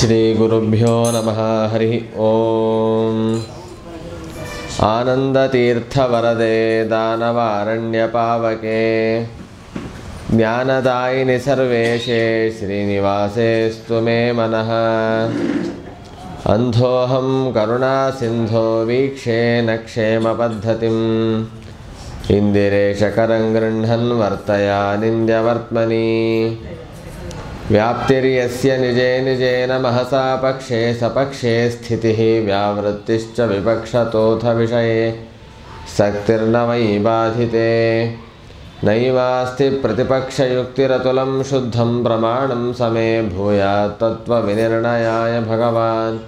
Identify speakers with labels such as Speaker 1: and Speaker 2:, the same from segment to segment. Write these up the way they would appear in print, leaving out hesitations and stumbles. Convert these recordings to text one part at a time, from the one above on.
Speaker 1: ಶ್ರೀ ಗುರುಭ್ಯೋ ನಮಃ. ಹರಿ ಓಂ. ಆನಂದತೀರ್ಥವರದೆ ದಾನವಾರಣ್ಯಪಾವಕೆ ಜ್ಞಾನದಾಯಿನಿ ಸರ್ವೇಶೇ ಶ್ರೀನಿವಾಸೇಸ್ತು ಮೇ ಮನಃ. ಅಂಧೋಹಂ ಕರುಣಾಸಿಂಧೋ ವೀಕ್ಷೇನ ಕ್ಷೇಮಪದ್ಧತಿಂ ಇಂದಿರೇಶಕರಂ ಗೃಹ್ಣನ್ ವರ್ತಯಾನಿಂದ್ಯವರ್ತ್ಮನಿ. ವ್ಯಾಪ್ತಿರ್ಯಸ್ಯ ನಿಜೇ ನಿಜೇನ ಮಹಸಾ ಪಕ್ಷೇ ಸಪಕ್ಷೇ ಸ್ಥಿತಿಃ ವ್ಯಾವೃತ್ತಿಶ್ಚ ವಿಪಕ್ಷತೋಥ ವಿಷಯೇ ಸಕ್ತಿರ್ನ ವೈ ಬಾಧಿತೆ. ನೈವಾಸ್ತಿ ಪ್ರತಿಪಕ್ಷಯುಕ್ತಿರತುಲಂ ಶುದ್ಧಂ ಪ್ರಮಾಣಂ ಸಮೇ ಭೂಯಾತ್ ತತ್ವವಿನಿರ್ಣಯಾಯ ಭಗವಾನ್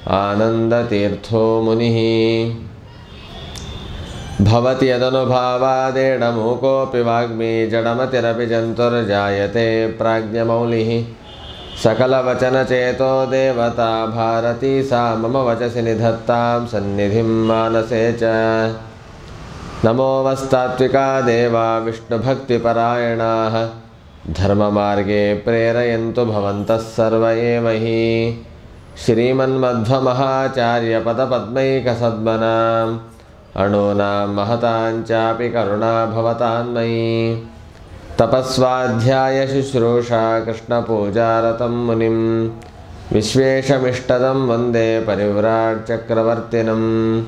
Speaker 1: ಆನಂದತೀರ್ಥೋ ಮುನಿಃ. ಭವತಿ ಯದನುಭಾವಾದೇಡಮೂಕೋಪಿ ವಾಗ್ಮಿ ಜಡಮತಿರಪಿ ಜಂತುರ್ಜಾಯತೆ ಪ್ರಾಜ್ಞಮೌಲಿಃ. ಸಕಲವಚನಚೇತೋ ದೇವತಾ ಭಾರತೀ ಸಾ ಮಮ ವಚಸಿ ನಿಧತ್ತಾಂ ಸನ್ನಿಧಿಂ ಮಾನಸೇ ಚ. ನಮೋ ವಸ್ತಾತ್ವಿಕಾ ದೇವಾ ವಿಷ್ಣುಭಕ್ತಿಪರಾಯಣಾಃ ಧರ್ಮಮಾರ್ಗೇ ಪ್ರೇರಯन्तु ಭವಂತಃ ಸರ್ವ ಏವ ಹಿ. ಶ್ರೀಮನ್ಮಧ್ವಮಹಾಚಾರ್ಯಪದಪದ್ಮೈಕಸದ್ಮನಾಂ ಅಣೂನಾಂ ಮಹತಾಂಚಾಪಿ ಕರುಣಾ ಭವತಾನ್ಮಯಿ. ತಪಸ್ವಾಧ್ಯಾಯ ಶುಶ್ರೂಷಾ ಕೃಷ್ಣಪೂಜಾರತಂ ಮುನಿಂ ವಿಶ್ವೇಶಮಿಷ್ಟದಂ ವಂದೇ ಪರಿವ್ರಾಟ್ ಚಕ್ರವರ್ತಿನಂ.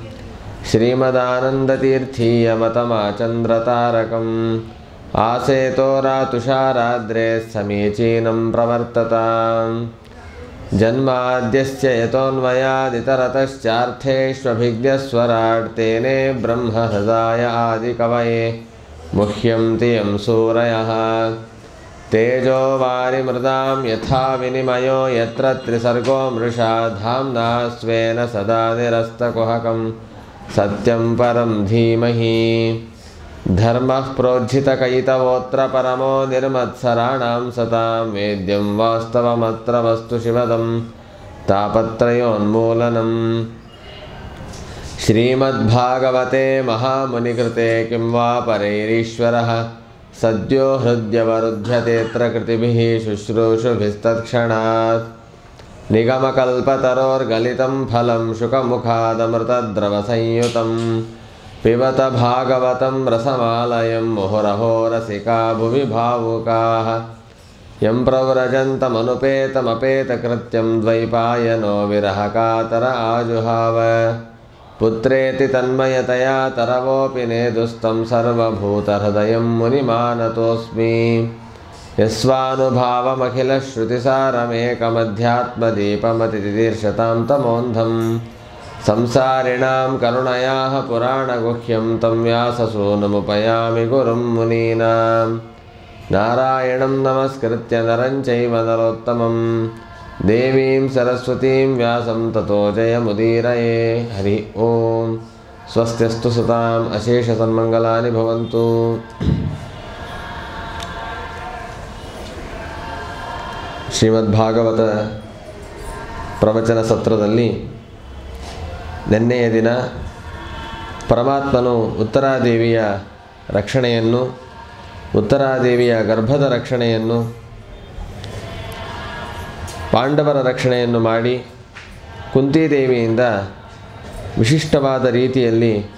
Speaker 1: ಶ್ರೀಮದಾನಂದತೀರ್ಥೀಯಮತಮಾಚಂದ್ರತಾರಕಂ ಆಸೇತೋ ರಾತುಷಾರಾದ್ರೇ ಸಮೀಚೀನಂ ಪ್ರವರ್ತತಾಂ. ಜನ್ಮಾದ್ಯಸ್ಯ ಯತೋನ್ಮಯಾದಿತರತಶ್ಚಾರ್ಥೇಷ್ವಭಿಜ್ಞಸ್ವರಾಟ್ ತೇನೇ ಬ್ರಹ್ಮಹೃದಾಯ ಆದಿಕವಯೇ ಮುಹ್ಯಂತಿ ಯಂ ಸೂರಯಃ. ತೇಜೋ ವಾರಿಮೃದಾಂ ಯಥಾ ವಿನಿಮಯೋ ಯತ್ರ ತ್ರಿಸರ್ಗೋ ಮೃಷಾ ಧಾಮ್ನಾ ಸ್ವೇನ ಸದಾ ನಿರಸ್ತಕುಹಕಂ ಸತ್ಯಂ ಪರಂ ಧೀಮಹಿ. ಧರ್ಮಃ ಪ್ರೋಜ್झितकयितवोऽत्र परमो निर्मत्सराणां सतां वेद्यं वास्तवमत्र वस्तु शिवदं तापत्रयोन्मूलनम्. श्रीमद्भागवते महामुनिकृते किं वा परैरीश्वरः सद्यो हृद्यवरुध्यतेऽत्र कृतिभिः शुश्रूषुभिस्तत्क्षणात्. निगमकल्पतरोर्गलितं फलं शुकमुखादमृतद्रवसंयुतं पिबत भागवतं रसमालयं मुहुरहो रसिका भुवि भावुकाः. यं प्रव्रजन्तमनुपेतमपेतकृत्यं द्वैपायनो विरहकातर आजुहाव. पुत्रेति तन्मयतया तरवोऽपि नेदुस्तं सर्वभूतहृदयं मुनिमानतोऽस्मि. यस्वानुभावमखिलश्रुतिसारमेकमध्यात्मदीपमतितितीर्षतां तमोन्धं संसारिणां करुणयाः पुराणगुह्यं तं व्याससूनुमुपयामि गुरुं मुनीनां. नारायणं नमस्कृत्य नरं चैव नरोत्तमं देवीं सरस्वतीं व्यासं ततो जयमुदीरये. हरि ओं. स्वस्त्यस्तु सताम् अशेषसन्मङ्गलानि भवन्तु. ಶ್ರೀಮದ್ಭಾಗವತ ಪ್ರವಚನ ಸತ್ರದಲ್ಲಿ ನಿನ್ನೆಯ ದಿನ ಪರಮಾತ್ಮನು ಉತ್ತರಾದೇವಿಯ ರಕ್ಷಣೆಯನ್ನು, ಉತ್ತರಾದೇವಿಯ ಗರ್ಭದ ರಕ್ಷಣೆಯನ್ನು, ಪಾಂಡವರ ರಕ್ಷಣೆಯನ್ನು ಮಾಡಿ ಕುಂತಿದೇವಿಯಿಂದ ವಿಶಿಷ್ಟವಾದ ರೀತಿಯಲ್ಲಿ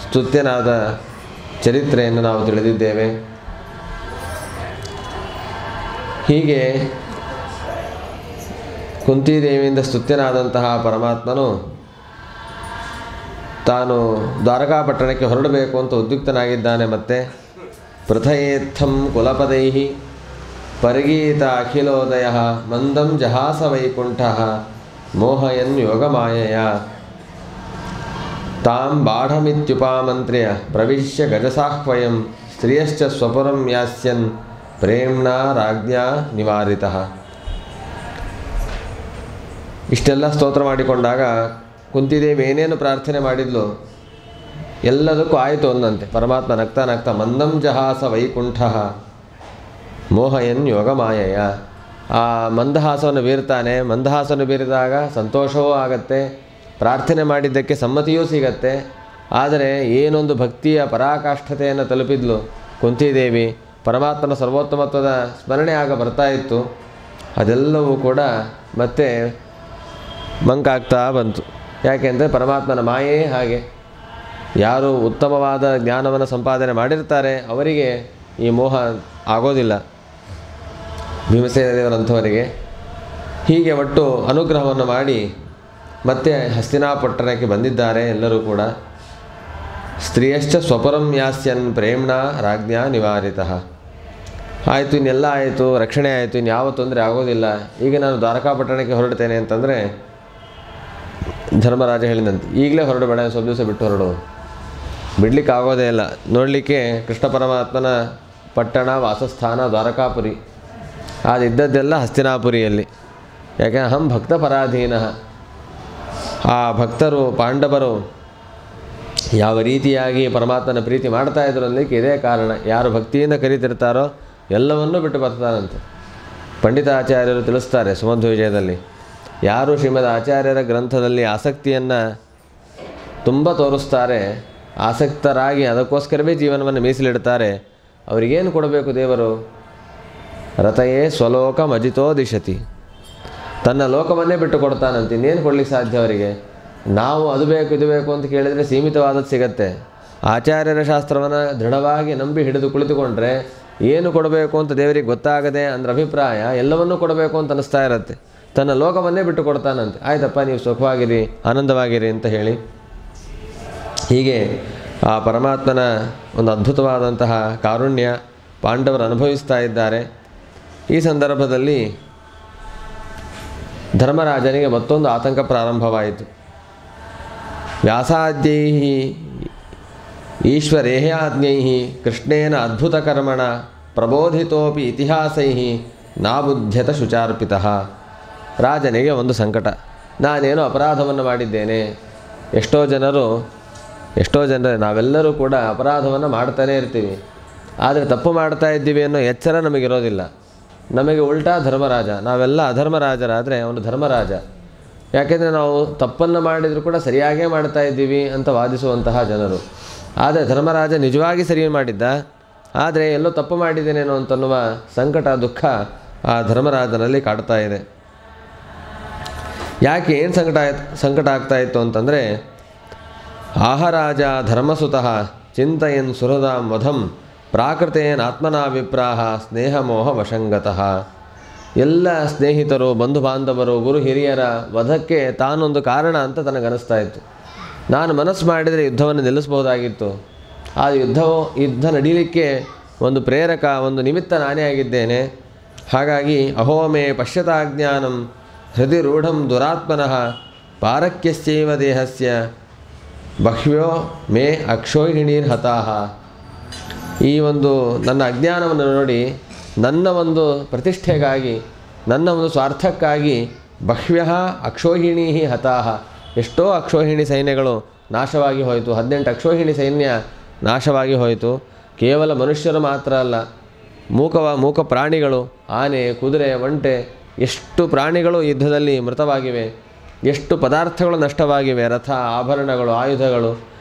Speaker 1: ಸ್ತುತ್ಯನಾದ ಚರಿತ್ರೆಯನ್ನು ನಾವು ತಿಳಿದಿದ್ದೇವೆ. ಹೀಗೆ ಕುಂತಿದೇವಿಯಿಂದ ಸ್ತುತ್ಯನಾದಂತಹ ಪರಮಾತ್ಮನು ತಾನು ದ್ವಾರಕಾಪಟ್ಟಣಕ್ಕೆ ಹೊರಡಬೇಕು ಅಂತ ಉದ್ಯುಕ್ತನಾಗಿದ್ದಾನೆ. ಮತ್ತು ಪೃಥಯೇತ್ಥಂ ಕುಲಪದೈಹಿ ಪರಿಗೀತ ಅಖಿಲೋದಯ ಮಂದಂ ಜಹಾಸ ವೈಕುಂಠ ಮೋಹಯನ್ ಯೋಗಮಾಯಯ ತಾಂ ಬಾಢಮಿತ್ಯುಪಾಮಂತ್ರ್ಯ ಪ್ರವಿಶ್ಯ ಗಜಸಾಹ್ವಯಂ ಸ್ತ್ರೀಯಶ್ಚ ಸ್ವಪುರಂ ಯಾಸ್ಯನ್ ಪ್ರೇಮ್ಣಾ ರಾಜ್ಞಾ ನಿವಾರಿತಃ. ಇಷ್ಟೆಲ್ಲ ಸ್ತೋತ್ರ ಮಾಡಿಕೊಂಡಾಗ ಕುಂತಿದೇವಿ ಏನೇನು ಪ್ರಾರ್ಥನೆ ಮಾಡಿದ್ಲು ಎಲ್ಲದಕ್ಕೂ ಆಯಿತು ಅಂದಂತೆ. ಪರಮಾತ್ಮ ನಗ್ತಾ ನಗ್ತಾ ಮಂದಂ ಜಹಾಸ ವೈಕುಂಠ ಮೋಹಯನ್ ಯೋಗಮಾಯಯ. ಆ ಮಂದಹಾಸವನ್ನು ಬೀರ್ತಾನೆ. ಮಂದಹಾಸವನ್ನು ಬೀರಿದಾಗ ಸಂತೋಷವೂ ಆಗತ್ತೆ, ಪ್ರಾರ್ಥನೆ ಮಾಡಿದ್ದಕ್ಕೆ ಸಮ್ಮತಿಯೂ ಸಿಗತ್ತೆ. ಆದರೆ ಏನೊಂದು ಭಕ್ತಿಯ ಪರಾಕಾಷ್ಠತೆಯನ್ನು ತಲುಪಿದ್ಲು ಕುಂತಿದೇವಿ. ಪರಮಾತ್ಮನ ಸರ್ವೋತ್ತಮತ್ವದ ಸ್ಮರಣೆ ಆಗ ಬರ್ತಾ ಇತ್ತು. ಅದೆಲ್ಲವೂ ಕೂಡ ಮತ್ತೆ ಮಂಕಾಗ್ತಾ ಬಂತು. ಯಾಕೆಂದರೆ ಪರಮಾತ್ಮನ ಮಾಯೇ ಹಾಗೆ. ಯಾರು ಉತ್ತಮವಾದ ಜ್ಞಾನವನ್ನು ಸಂಪಾದನೆ ಮಾಡಿರ್ತಾರೆ ಅವರಿಗೆ ಈ ಮೋಹ ಆಗೋದಿಲ್ಲ, ಭೀಮಸೇನ ದೇವರಂಥವರಿಗೆ. ಹೀಗೆ ಒಟ್ಟು ಅನುಗ್ರಹವನ್ನು ಮಾಡಿ ಮತ್ತೆ ಹಸ್ತಿನಾಪಟ್ಟಣಕ್ಕೆ ಬಂದಿದ್ದಾರೆ ಎಲ್ಲರೂ ಕೂಡ. ಸ್ತ್ರೀಯಶ್ಚ ಸ್ವಪುರಂ ಯಾಸ್ಯನ್ ಪ್ರೇಮ್ಣಾ ರಾಜ್ಞಾ ನಿವಾರಿತಃ. ಆಯಿತು, ಇನ್ನೆಲ್ಲ ಆಯಿತು, ರಕ್ಷಣೆ ಆಯಿತು, ಇನ್ಯಾವ ತೊಂದರೆ ಆಗೋದಿಲ್ಲ. ಈಗ ನಾನು ದ್ವಾರಕಾಪಟ್ಟಣಕ್ಕೆ ಹೊರಡ್ತೇನೆ ಅಂತಂದರೆ ಧರ್ಮರಾಜ ಹೇಳಿದಂತೆ, ಈಗಲೇ ಹೊರಡಬೇಡ, ಸ್ವಲ್ಪ ದಿವಸ ಬಿಟ್ಟು ಹೊರಡು. ಬಿಡಲಿಕ್ಕೆ ಆಗೋದೇ ಇಲ್ಲ. ನೋಡಲಿಕ್ಕೆ ಕೃಷ್ಣ ಪರಮಾತ್ಮನ ಪಟ್ಟಣ ವಾಸಸ್ಥಾನ ದ್ವಾರಕಾಪುರಿ, ಅದಿದ್ದದ್ದೆಲ್ಲ ಹಸ್ತಿನಾಪುರಿಯಲ್ಲಿ. ಯಾಕೆ ಅಹಂ ಭಕ್ತ ಪರಾಧೀನ. ಆ ಭಕ್ತರು ಪಾಂಡವರು ಯಾವ ರೀತಿಯಾಗಿ ಪರಮಾತ್ಮನ ಪ್ರೀತಿ ಮಾಡ್ತಾಯಿದ್ರು ಅನ್ನಲಿಕ್ಕೆ ಇದೇ ಕಾರಣ. ಯಾರು ಭಕ್ತಿಯಿಂದ ಕರೀತಿರ್ತಾರೋ ಎಲ್ಲವನ್ನೂ ಬಿಟ್ಟು ಬರ್ತಾರಂತೆ. ಪಂಡಿತಾಚಾರ್ಯರು ತಿಳಿಸ್ತಾರೆ ಸುಮಧ್ವ ವಿಜಯದಲ್ಲಿ, ಯಾರು ಶ್ರೀಮದ್ ಆಚಾರ್ಯರ ಗ್ರಂಥದಲ್ಲಿ ಆಸಕ್ತಿಯನ್ನು ತುಂಬ ತೋರಿಸ್ತಾರೆ, ಆಸಕ್ತರಾಗಿ ಅದಕ್ಕೋಸ್ಕರವೇ ಜೀವನವನ್ನು ಮೀಸಲಿಡ್ತಾರೆ, ಅವರಿಗೇನು ಕೊಡಬೇಕು ದೇವರು? ರಥಯೇ ಸ್ವಲೋಕ ಮಜಿತೋ ದಿಶತಿ. ತನ್ನ ಲೋಕವನ್ನೇ ಬಿಟ್ಟು ಕೊಡ್ತಾನಂತೆ, ಇನ್ನೇನು ಕೊಡಲಿಕ್ಕೆ ಸಾಧ್ಯ ಅವರಿಗೆ? ನಾವು ಅದು ಬೇಕು ಇದು ಬೇಕು ಅಂತ ಕೇಳಿದರೆ ಸೀಮಿತವಾದದ್ದು ಸಿಗತ್ತೆ. ಆಚಾರ್ಯರ ಶಾಸ್ತ್ರವನ್ನು ದೃಢವಾಗಿ ನಂಬಿ ಹಿಡಿದು ಕುಳಿತುಕೊಂಡ್ರೆ ಏನು ಕೊಡಬೇಕು ಅಂತ ದೇವರಿಗೆ ಗೊತ್ತಾಗದೆ ಅಂದ್ರೆ ಅಭಿಪ್ರಾಯ ಎಲ್ಲವನ್ನೂ ಕೊಡಬೇಕು ಅಂತ ಅನ್ನಿಸ್ತಾ ಇರುತ್ತೆ. ತನ್ನ ಲೋಕವನ್ನೇ ಬಿಟ್ಟು ಕೊಡ್ತಾನಂತೆ. ಆಯ್ತಪ್ಪ, ನೀವು ಸುಖವಾಗಿರಿ, ಆನಂದವಾಗಿರಿ ಅಂತ ಹೇಳಿ. ಹೀಗೆ ಆ ಪರಮಾತ್ಮನ ಒಂದು ಅದ್ಭುತವಾದಂತಹ ಕಾರುಣ್ಯ ಪಾಂಡವರು ಅನುಭವಿಸ್ತಾ ಇದ್ದಾರೆ. ಈ ಸಂದರ್ಭದಲ್ಲಿ ಧರ್ಮರಾಜನಿಗೆ ಮತ್ತೊಂದು ಆತಂಕ ಪ್ರಾರಂಭವಾಯಿತು. ವ್ಯಾಸಾದ್ಯೈ ಈಶ್ವರೇಹ್ಯಾಜ್ಞೈ ಕೃಷ್ಣೇನ ಅದ್ಭುತಕರ್ಮಣ ಪ್ರಬೋಧಿತೋಪಿ ಇತಿಹಾಸೈ ನಾಬುಧ್ಯತ ಶುಚಾರ್ಪಿತಃ. ರಾಜನಿಗೆ ಒಂದು ಸಂಕಟ. ನಾನೇನೋ ಅಪರಾಧವನ್ನು ಮಾಡಿದ್ದೇನೆ. ಎಷ್ಟೋ ಜನರು ನಾವೆಲ್ಲರೂ ಕೂಡ ಅಪರಾಧವನ್ನು ಮಾಡ್ತಾನೇ ಇರ್ತೀವಿ. ಆದರೆ ತಪ್ಪು ಮಾಡ್ತಾ ಇದ್ದೀವಿ ಅನ್ನೋ ಎಚ್ಚರ ನಮಗಿರೋದಿಲ್ಲ. ನಮಗೆ ಉಲ್ಟಾ ಧರ್ಮರಾಜ, ನಾವೆಲ್ಲ ಅಧರ್ಮರಾಜರಾದರೆ ಅವನು ಧರ್ಮರಾಜ. ಯಾಕೆಂದರೆ ನಾವು ತಪ್ಪನ್ನು ಮಾಡಿದರೂ ಕೂಡ ಸರಿಯಾಗೇ ಮಾಡ್ತಾ ಇದ್ದೀವಿ ಅಂತ ವಾದಿಸುವಂತಹ ಜನರು. ಆದರೆ ಧರ್ಮರಾಜ ನಿಜವಾಗಿ ಸರಿ ಮಾಡಿದ್ದ, ಆದರೆ ಎಲ್ಲೋ ತಪ್ಪು ಮಾಡಿದ್ದೇನೇನೋ ಅಂತನ್ನುವ ಸಂಕಟ, ದುಃಖ ಆ ಧರ್ಮರಾಜನಲ್ಲಿ ಕಾಡ್ತಾ ಇದೆ. ಯಾಕೆ ಏನು ಸಂಕಟ ಆಗ್ತಾಯಿತ್ತು ಅಂತಂದರೆ, ಆಹರಾಜ ಧರ್ಮಸುತಃ ಚಿಂತಯನ್ ಸುಹೃದಾಂ ವಧಂ ಪ್ರಾಕೃತೇನ ಆತ್ಮನಾ ವಿಪ್ರಾಹ ಸ್ನೇಹಮೋಹ ವಶಂಗತಃ. ಎಲ್ಲ ಸ್ನೇಹಿತರು, ಬಂಧು ಬಾಂಧವರು, ಗುರು ಹಿರಿಯರ ವಧಕ್ಕೆ ತಾನೊಂದು ಕಾರಣ ಅಂತ ತನಗನ್ನಿಸ್ತಾ ಇತ್ತು. ನಾನು ಮನಸ್ಸು ಮಾಡಿದರೆ ಯುದ್ಧವನ್ನು ನಿಲ್ಲಿಸಬಹುದಾಗಿತ್ತು. ಆ ಯುದ್ಧ ನಡೀಲಿಕ್ಕೆ ಒಂದು ಪ್ರೇರಕ, ಒಂದು ನಿಮಿತ್ತ ನಾನೇ ಆಗಿದ್ದೇನೆ. ಹಾಗಾಗಿ ಅಹೋಮೇ ಪಶ್ಯತಾಜ್ಞಾನಂ ಹೃದಯ ರೂಢಂ ದುರಾತ್ಮನಃ ಪಾರಕ್ಯಸ್ಯೈವ ದೇಹಸ್ಯ ಬಹ್ವ್ಯೋ ಮೇ ಅಕ್ಷೋಹಿಣೀರ್ಹತಾಹ. ಈ ಒಂದು ನನ್ನ ಅಜ್ಞಾನವನ್ನು ನೋಡಿ, ನನ್ನ ಒಂದು ಪ್ರತಿಷ್ಠೆಗಾಗಿ, ನನ್ನ ಒಂದು ಸ್ವಾರ್ಥಕ್ಕಾಗಿ ಬಹ್ವ್ಯ ಅಕ್ಷೋಹಿಣೀ ಹತಾಹ, ಎಷ್ಟೋ ಅಕ್ಷೋಹಿಣಿ ಸೈನ್ಯಗಳು ನಾಶವಾಗಿ ಹೋಯಿತು. 18 ಅಕ್ಷೋಹಿಣಿ ಸೈನ್ಯ ನಾಶವಾಗಿ ಹೋಯಿತು. ಕೇವಲ ಮನುಷ್ಯರು ಮಾತ್ರ ಅಲ್ಲ, ಮೂಕ ಪ್ರಾಣಿಗಳು, ಆನೆ, ಕುದುರೆ, ಒಂಟೆ, ಎಷ್ಟು ಪ್ರಾಣಿಗಳು ಯುದ್ಧದಲ್ಲಿ ಮೃತವಾಗಿವೆ, ಎಷ್ಟು ಪದಾರ್ಥಗಳು ನಷ್ಟವಾಗಿವೆ, ರಥ, ಆಭರಣಗಳು, ಆಯುಧಗಳು,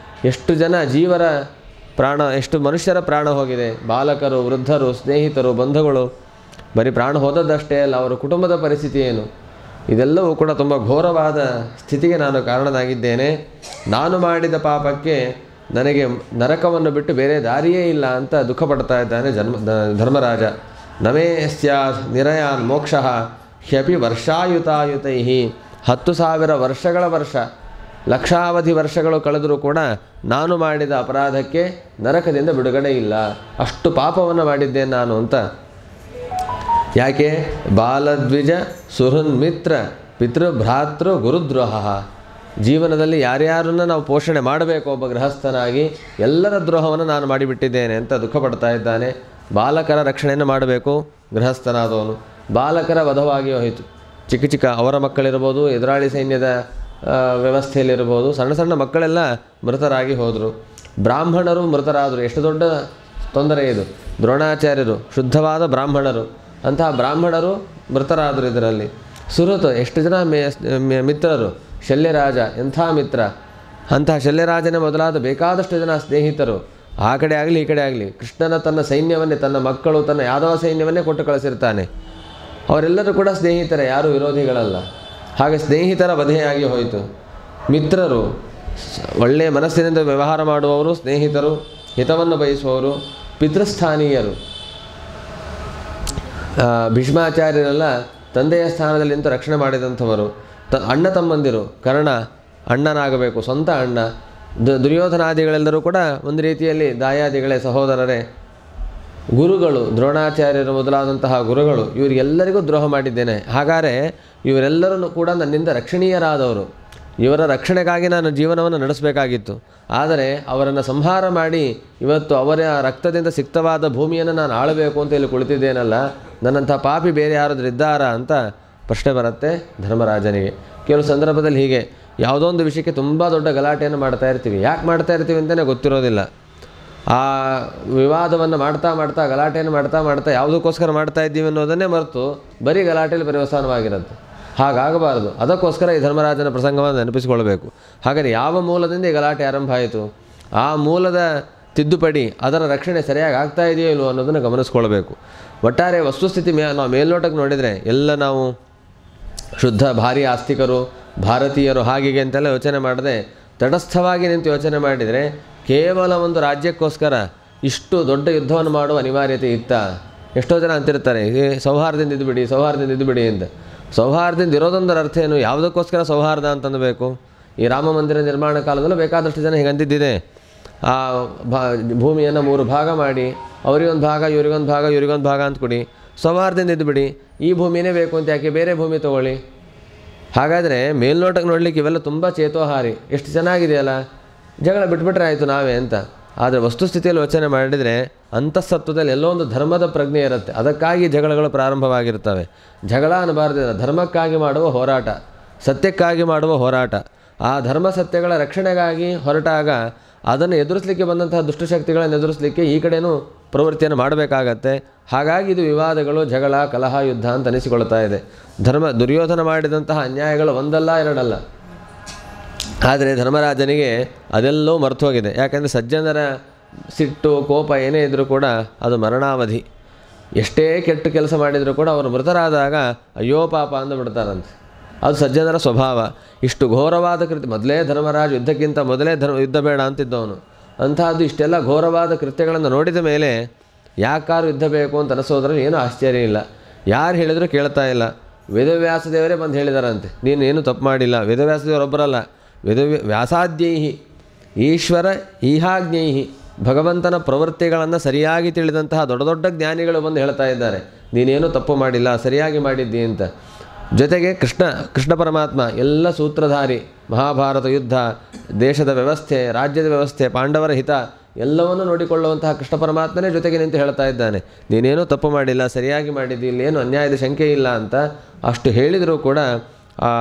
Speaker 1: ಎಷ್ಟು ಜನ ಜೀವರ ಪ್ರಾಣ, ಎಷ್ಟು ಮನುಷ್ಯರ ಪ್ರಾಣ ಹೋಗಿದೆ. ಬಾಲಕರು, ವೃದ್ಧರು, ಸ್ನೇಹಿತರು, ಬಂಧುಗಳು, ಬರೀ ಪ್ರಾಣ ಹೋದದ್ದಷ್ಟೇ ಅಲ್ಲ, ಅವರ ಕುಟುಂಬದ ಪರಿಸ್ಥಿತಿ ಏನು, ಇದೆಲ್ಲವೂ ಕೂಡ ತುಂಬ ಘೋರವಾದ ಸ್ಥಿತಿಗೆ ನಾನು ಕಾರಣನಾಗಿದ್ದೇನೆ. ನಾನು ಮಾಡಿದ ಪಾಪಕ್ಕೆ ನನಗೆ ನರಕವನ್ನು ಬಿಟ್ಟು ಬೇರೆ ದಾರಿಯೇ ಇಲ್ಲ ಅಂತ ದುಃಖ ಪಡ್ತಾ ಇದ್ದಾನೆ ಧರ್ಮರಾಜ. ನಮೇ ಸ್ಯಾತ್ ನಿರಯಾನ್ ಮೋಕ್ಷ ಹ್ಯಪಿ ವರ್ಷಾಯುತಾಯುತೈ. 10,000 ವರ್ಷಗಳ ವರ್ಷ ಲಕ್ಷಾವಧಿ ವರ್ಷಗಳು ಕಳೆದರೂ ಕೂಡ ನಾನು ಮಾಡಿದ ಅಪರಾಧಕ್ಕೆ ನರಕದಿಂದ ಬಿಡುಗಡೆ ಇಲ್ಲ, ಅಷ್ಟು ಪಾಪವನ್ನು ಮಾಡಿದ್ದೇನೆ ನಾನು ಅಂತ. ಯಾಕೆ? ಬಾಲದ್ವಿಜ ಸುಹೃನ್ಮಿತ್ರ ಪಿತೃಭ್ರಾತೃ ಗುರುದ್ರೋಹ. ಜೀವನದಲ್ಲಿ ಯಾರ್ಯಾರನ್ನು ನಾವು ಪೋಷಣೆ ಮಾಡಬೇಕು ಒಬ್ಬ ಗೃಹಸ್ಥನಾಗಿ, ಎಲ್ಲರ ದ್ರೋಹವನ್ನು ನಾನು ಮಾಡಿಬಿಟ್ಟಿದ್ದೇನೆ ಅಂತ ದುಃಖ ಪಡ್ತಾ ಇದ್ದಾನೆ. ಬಾಲಕರ ರಕ್ಷಣೆಯನ್ನು ಮಾಡಬೇಕು ಗೃಹಸ್ಥನಾದವನು. ಬಾಲಕರ ವಧವಾಗಿ ಹೋಯಿತು. ಚಿಕ್ಕ ಚಿಕ್ಕ ಅವರ ಮಕ್ಕಳಿರ್ಬೋದು, ಎದುರಾಳಿ ಸೈನ್ಯದ ವ್ಯವಸ್ಥೆಯಲ್ಲಿರ್ಬೋದು, ಸಣ್ಣ ಸಣ್ಣ ಮಕ್ಕಳೆಲ್ಲ ಮೃತರಾಗಿ ಹೋದರು. ಬ್ರಾಹ್ಮಣರು ಮೃತರಾದರು. ಎಷ್ಟು ದೊಡ್ಡ ತೊಂದರೆ ಇದು! ದ್ರೋಣಾಚಾರ್ಯರು ಶುದ್ಧವಾದ ಬ್ರಾಹ್ಮಣರು, ಅಂತಹ ಬ್ರಾಹ್ಮಣರು ಮೃತರಾದರು. ಇದರಲ್ಲಿ ಸುಹೃತ್ ಎಷ್ಟು ಜನ ಮಿತ್ರರು. ಶಲ್ಯರಾಜ ಎಂಥ ಮಿತ್ರ! ಅಂತಹ ಶಲ್ಯರಾಜನೇ ಮೊದಲಾದ ಬೇಕಾದಷ್ಟು ಜನ ಸ್ನೇಹಿತರು ಆ ಕಡೆ ಆಗಲಿ ಈ ಕಡೆ ಆಗಲಿ. ಕೃಷ್ಣನ ತನ್ನ ಸೈನ್ಯವನ್ನೇ, ತನ್ನ ಮಕ್ಕಳು, ತನ್ನ ಯಾದವ ಸೈನ್ಯವನ್ನೇ ಕೊಟ್ಟು ಕಳಿಸಿರ್ತಾನೆ. ಅವರೆಲ್ಲರೂ ಕೂಡ ಸ್ನೇಹಿತರೆ, ಯಾರೂ ವಿರೋಧಿಗಳಲ್ಲ. ಹಾಗೆ ಸ್ನೇಹಿತರ ವಧೆಯಾಗಿ ಹೋಯಿತು. ಮಿತ್ರರು, ಒಳ್ಳೆಯ ಮನಸ್ಸಿನಿಂದ ವ್ಯವಹಾರ ಮಾಡುವವರು ಸ್ನೇಹಿತರು, ಹಿತವನ್ನು ಬಯಸುವವರು, ಪಿತೃಸ್ಥಾನೀಯರು. ಭೀಷ್ಮಾಚಾರ್ಯರೆಲ್ಲ ತಂದೆಯ ಸ್ಥಾನದಲ್ಲಿ ನಿಂತು ರಕ್ಷಣೆ ಮಾಡಿದಂಥವರು. ಅಣ್ಣ ತಮ್ಮಂದಿರು, ಕರ್ಣ ಅಣ್ಣನಾಗಬೇಕು, ಸ್ವಂತ ಅಣ್ಣ. ದುರ್ಯೋಧನಾದಿಗಳೆಲ್ಲರೂ ಕೂಡ ಒಂದು ರೀತಿಯಲ್ಲಿ ದಾಯಾದಿಗಳೇ, ಸಹೋದರರೇ. ಗುರುಗಳು, ದ್ರೋಣಾಚಾರ್ಯರು ಮೊದಲಾದಂತಹ ಗುರುಗಳು, ಇವರಿಗೆಲ್ಲರಿಗೂ ದ್ರೋಹ ಮಾಡಿದ್ದೇನೆ. ಹಾಗಾದರೆ ಇವರೆಲ್ಲರೂ ಕೂಡ ನನ್ನಿಂದ ರಕ್ಷಣೀಯರಾದವರು. ಇವರ ರಕ್ಷಣೆಗಾಗಿ ನಾನು ಜೀವನವನ್ನು ನಡೆಸಬೇಕಾಗಿತ್ತು. ಆದರೆ ಅವರನ್ನು ಸಂಹಾರ ಮಾಡಿ ಇವತ್ತು ಅವರ ರಕ್ತದಿಂದ ಸಿಕ್ತವಾದ ಭೂಮಿಯನ್ನು ನಾನು ಆಳಬೇಕು ಅಂತ ಇಲ್ಲಿ ಕುಳಿತಿದ್ದೇನಲ್ಲ, ನನ್ನಂಥ ಪಾಪಿ ಬೇರೆ ಯಾರಾದರೂ ಇದ್ದಾರಾ ಅಂತ ಪ್ರಶ್ನೆ ಬರುತ್ತೆ ಧರ್ಮರಾಜನಿಗೆ. ಕೆಲವು ಸಂದರ್ಭದಲ್ಲಿ ಹೀಗೆ ಯಾವುದೋ ಒಂದು ವಿಷಯಕ್ಕೆ ತುಂಬ ದೊಡ್ಡ ಗಲಾಟೆಯನ್ನು ಮಾಡ್ತಾ ಇರ್ತೀವಿ. ಯಾಕೆ ಮಾಡ್ತಾ ಇರ್ತೀವಿ ಅಂತಲೇ ಗೊತ್ತಿರೋದಿಲ್ಲ. ಆ ವಿವಾದವನ್ನು ಮಾಡ್ತಾ ಮಾಡ್ತಾ, ಗಲಾಟೆಯನ್ನು ಮಾಡ್ತಾ ಮಾಡ್ತಾ, ಯಾವುದಕ್ಕೋಸ್ಕರ ಮಾಡ್ತಾ ಇದ್ದೀವಿ ಅನ್ನೋದನ್ನೇ ಮರೆತು ಬರೀ ಗಲಾಟೆಯಲ್ಲಿ ಪರ್ಯವಸಾನವಾಗಿರುತ್ತೆ. ಹಾಗಾಗಬಾರದು. ಅದಕ್ಕೋಸ್ಕರ ಈ ಧರ್ಮರಾಜನ ಪ್ರಸಂಗವನ್ನು ನೆನಪಿಸಿಕೊಳ್ಬೇಕು. ಹಾಗಾದರೆ ಯಾವ ಮೂಲದಿಂದ ಈ ಗಲಾಟೆ ಆರಂಭ ಆಯಿತು, ಆ ಮೂಲದ ತಿದ್ದುಪಡಿ, ಅದರ ರಕ್ಷಣೆ ಸರಿಯಾಗಿ ಆಗ್ತಾ ಇದೆಯೋ ಇಲ್ವೋ ಅನ್ನೋದನ್ನು ಗಮನಿಸ್ಕೊಳ್ಬೇಕು. ಒಟ್ಟಾರೆ ವಸ್ತುಸ್ಥಿತಿ ನಾವು ಮೇಲ್ನೋಟಕ್ಕೆ ನೋಡಿದರೆ ಎಲ್ಲ ನಾವು ಶುದ್ಧ ಭಾರಿ ಆಸ್ತಿಕರು, ಭಾರತೀಯರು, ಹಾಗೆ ಅಂತೆಲ್ಲ ಯೋಚನೆ ಮಾಡದೆ ತಟಸ್ಥವಾಗಿ ನಿಂತು ಯೋಚನೆ ಮಾಡಿದರೆ ಕೇವಲ ಒಂದು ರಾಜ್ಯಕ್ಕೋಸ್ಕರ ಇಷ್ಟು ದೊಡ್ಡ ಯುದ್ಧವನ್ನು ಮಾಡುವ ಅನಿವಾರ್ಯತೆ ಇತ್ತ? ಎಷ್ಟೋ ಜನ ಅಂತಿರ್ತಾರೆ, ಸೌಹಾರ್ದದಿಂದ ಇದ್ದುಬಿಡಿ, ಸೌಹಾರ್ದದಿಂದ ಇದ್ದುಬಿಡಿ ಅಂತ. ಸೌಹಾರ್ದದಿಂದ ಇರೋದೊಂದರ ಅರ್ಥ ಏನು? ಯಾವುದಕ್ಕೋಸ್ಕರ ಸೌಹಾರ್ದ ಅಂತಂದಬೇಕು? ಈ ರಾಮ ಮಂದಿರ ನಿರ್ಮಾಣ ಕಾಲದಲ್ಲೂ ಬೇಕಾದಷ್ಟು ಜನ ಹೀಗಂತಿದ್ದಿದೆ. ಆ ಭೂಮಿಯನ್ನು 3 ಭಾಗ ಮಾಡಿ, ಅವರಿಗೊಂದು ಭಾಗ, ಇವರಿಗೊಂದು ಭಾಗ, ಇವರಿಗೊಂದು ಭಾಗ ಅಂತ ಕೊಡಿ, ಸೌಹಾರ್ದದಿಂದ ಇದ್ದುಬಿಡಿ. ಈ ಭೂಮಿನೇ ಬೇಕು ಅಂತ ಯಾಕೆ ಬೇರೆ ಭೂಮಿ ತೊಗೊಳ್ಳಿ? ಹಾಗಾದರೆ ಮೇಲ್ನೋಟಕ್ಕೆ ನೋಡಲಿಕ್ಕೆ ಇವೆಲ್ಲ ತುಂಬ ಚೇತೋಹಾರಿ, ಎಷ್ಟು ಚೆನ್ನಾಗಿದೆಯಲ್ಲ, ಜಗಳ ಬಿಟ್ಬಿಟ್ರೆ ಆಯಿತು ನಾವೇ ಅಂತ. ಆದರೆ ವಸ್ತುಸ್ಥಿತಿಯಲ್ಲಿ ಯೋಚನೆ ಮಾಡಿದರೆ ಅಂತಃಸತ್ವದಲ್ಲಿ ಎಲ್ಲೋ ಒಂದು ಧರ್ಮದ ಪ್ರಜ್ಞೆ ಇರುತ್ತೆ. ಅದಕ್ಕಾಗಿ ಜಗಳಗಳು ಪ್ರಾರಂಭವಾಗಿರ್ತವೆ. ಜಗಳ ಅನ್ನಬಾರ್ದಿಲ್ಲ, ಧರ್ಮಕ್ಕಾಗಿ ಮಾಡುವ ಹೋರಾಟ, ಸತ್ಯಕ್ಕಾಗಿ ಮಾಡುವ ಹೋರಾಟ. ಆ ಧರ್ಮ ಸತ್ಯಗಳ ರಕ್ಷಣೆಗಾಗಿ ಹೊರಟಾಗ ಅದನ್ನು ಎದುರಿಸಲಿಕ್ಕೆ ಬಂದಂತಹ ದುಷ್ಟಶಕ್ತಿಗಳನ್ನು ಎದುರಿಸಲಿಕ್ಕೆ ಈ ಕಡೆಯೂ ಪ್ರವೃತ್ತಿಯನ್ನು ಮಾಡಬೇಕಾಗತ್ತೆ. ಹಾಗಾಗಿ ಇದು ವಿವಾದಗಳು, ಜಗಳ, ಕಲಹ, ಯುದ್ಧ ಅಂತ ಅನಿಸಿಕೊಳ್ತಾ ಇದೆ. ದುರ್ಯೋಧನ ಮಾಡಿದಂತಹ ಅನ್ಯಾಯಗಳು ಒಂದಲ್ಲ ಎರಡಲ್ಲ. ಆದರೆ ಧರ್ಮರಾಜನಿಗೆ ಅದೆಲ್ಲೋ ಮರೆತು ಹೋಗಿದೆ. ಯಾಕೆಂದರೆ ಸಜ್ಜನರ ಸಿಟ್ಟು, ಕೋಪ ಏನೇ ಇದ್ದರೂ ಕೂಡ ಅದು ಮರಣಾವಧಿ. ಎಷ್ಟೇ ಕೆಟ್ಟ ಕೆಲಸ ಮಾಡಿದರೂ ಕೂಡ ಅವರು ಮೃತರಾದಾಗ ಅಯ್ಯೋ ಪಾಪ ಅಂದುಬಿಡ್ತಾರಂತೆ. ಅದು ಸಜ್ಜನರ ಸ್ವಭಾವ. ಇಷ್ಟು ಘೋರವಾದ ಮೊದಲೇ ಧರ್ಮರಾಜ ಯುದ್ಧಕ್ಕಿಂತ ಮೊದಲೇ ಯುದ್ಧ ಬೇಡ ಅಂತಿದ್ದವನು. ಅಂತಹದ್ದು ಇಷ್ಟೆಲ್ಲ ಘೋರವಾದ ಕೃತ್ಯಗಳನ್ನು ನೋಡಿದ ಮೇಲೆ ಯಾಕಾರು ಯುದ್ಧ ಬೇಕು ಅಂತ ಅನಿಸೋದ್ರಲ್ಲಿ ಏನೂ ಆಶ್ಚರ್ಯ ಇಲ್ಲ. ಯಾರು ಹೇಳಿದರೂ ಕೇಳ್ತಾ ಇಲ್ಲ. ವೇದವ್ಯಾಸದೇವರೇ ಬಂದು ಹೇಳಿದಾರಂತೆ, ನೀನು ಏನು ತಪ್ಪು ಮಾಡಿಲ್ಲ. ವೇದವ್ಯಾಸದೇವರೊಬ್ಬರಲ್ಲ, ವ್ಯಾಸಾದ್ಯೈಹಿ ಈಶ್ವರ ಈಹಾಜ್ಞೈಹಿ, ಭಗವಂತನ ಪ್ರವೃತ್ತಿಗಳನ್ನು ಸರಿಯಾಗಿ ತಿಳಿದಂತಹ ದೊಡ್ಡ ದೊಡ್ಡ ಜ್ಞಾನಿಗಳು ಬಂದು ಹೇಳ್ತಾ ಇದ್ದಾರೆ, ನೀನೇನು ತಪ್ಪು ಮಾಡಿಲ್ಲ, ಸರಿಯಾಗಿ ಮಾಡಿದ್ದಿ ಅಂತ. ಜೊತೆಗೆ ಕೃಷ್ಣ ಪರಮಾತ್ಮ ಎಲ್ಲ ಸೂತ್ರಧಾರಿ, ಮಹಾಭಾರತ ಯುದ್ಧ, ದೇಶದ ವ್ಯವಸ್ಥೆ, ರಾಜ್ಯದ ವ್ಯವಸ್ಥೆ, ಪಾಂಡವರ ಹಿತ ಎಲ್ಲವನ್ನೂ ನೋಡಿಕೊಳ್ಳುವಂತಹ ಕೃಷ್ಣ ಪರಮಾತ್ಮನೇ ಜೊತೆಗೆ ನಿಂತು ಹೇಳ್ತಾ ಇದ್ದಾನೆ, ನೀನೇನೂ ತಪ್ಪು ಮಾಡಿಲ್ಲ, ಸರಿಯಾಗಿ ಮಾಡಿದ್ದಿ, ಇಲ್ಲೇನು ಅನ್ಯಾಯದ ಶಂಕೆ ಇಲ್ಲ ಅಂತ. ಅಷ್ಟು ಹೇಳಿದರೂ ಕೂಡ ಆ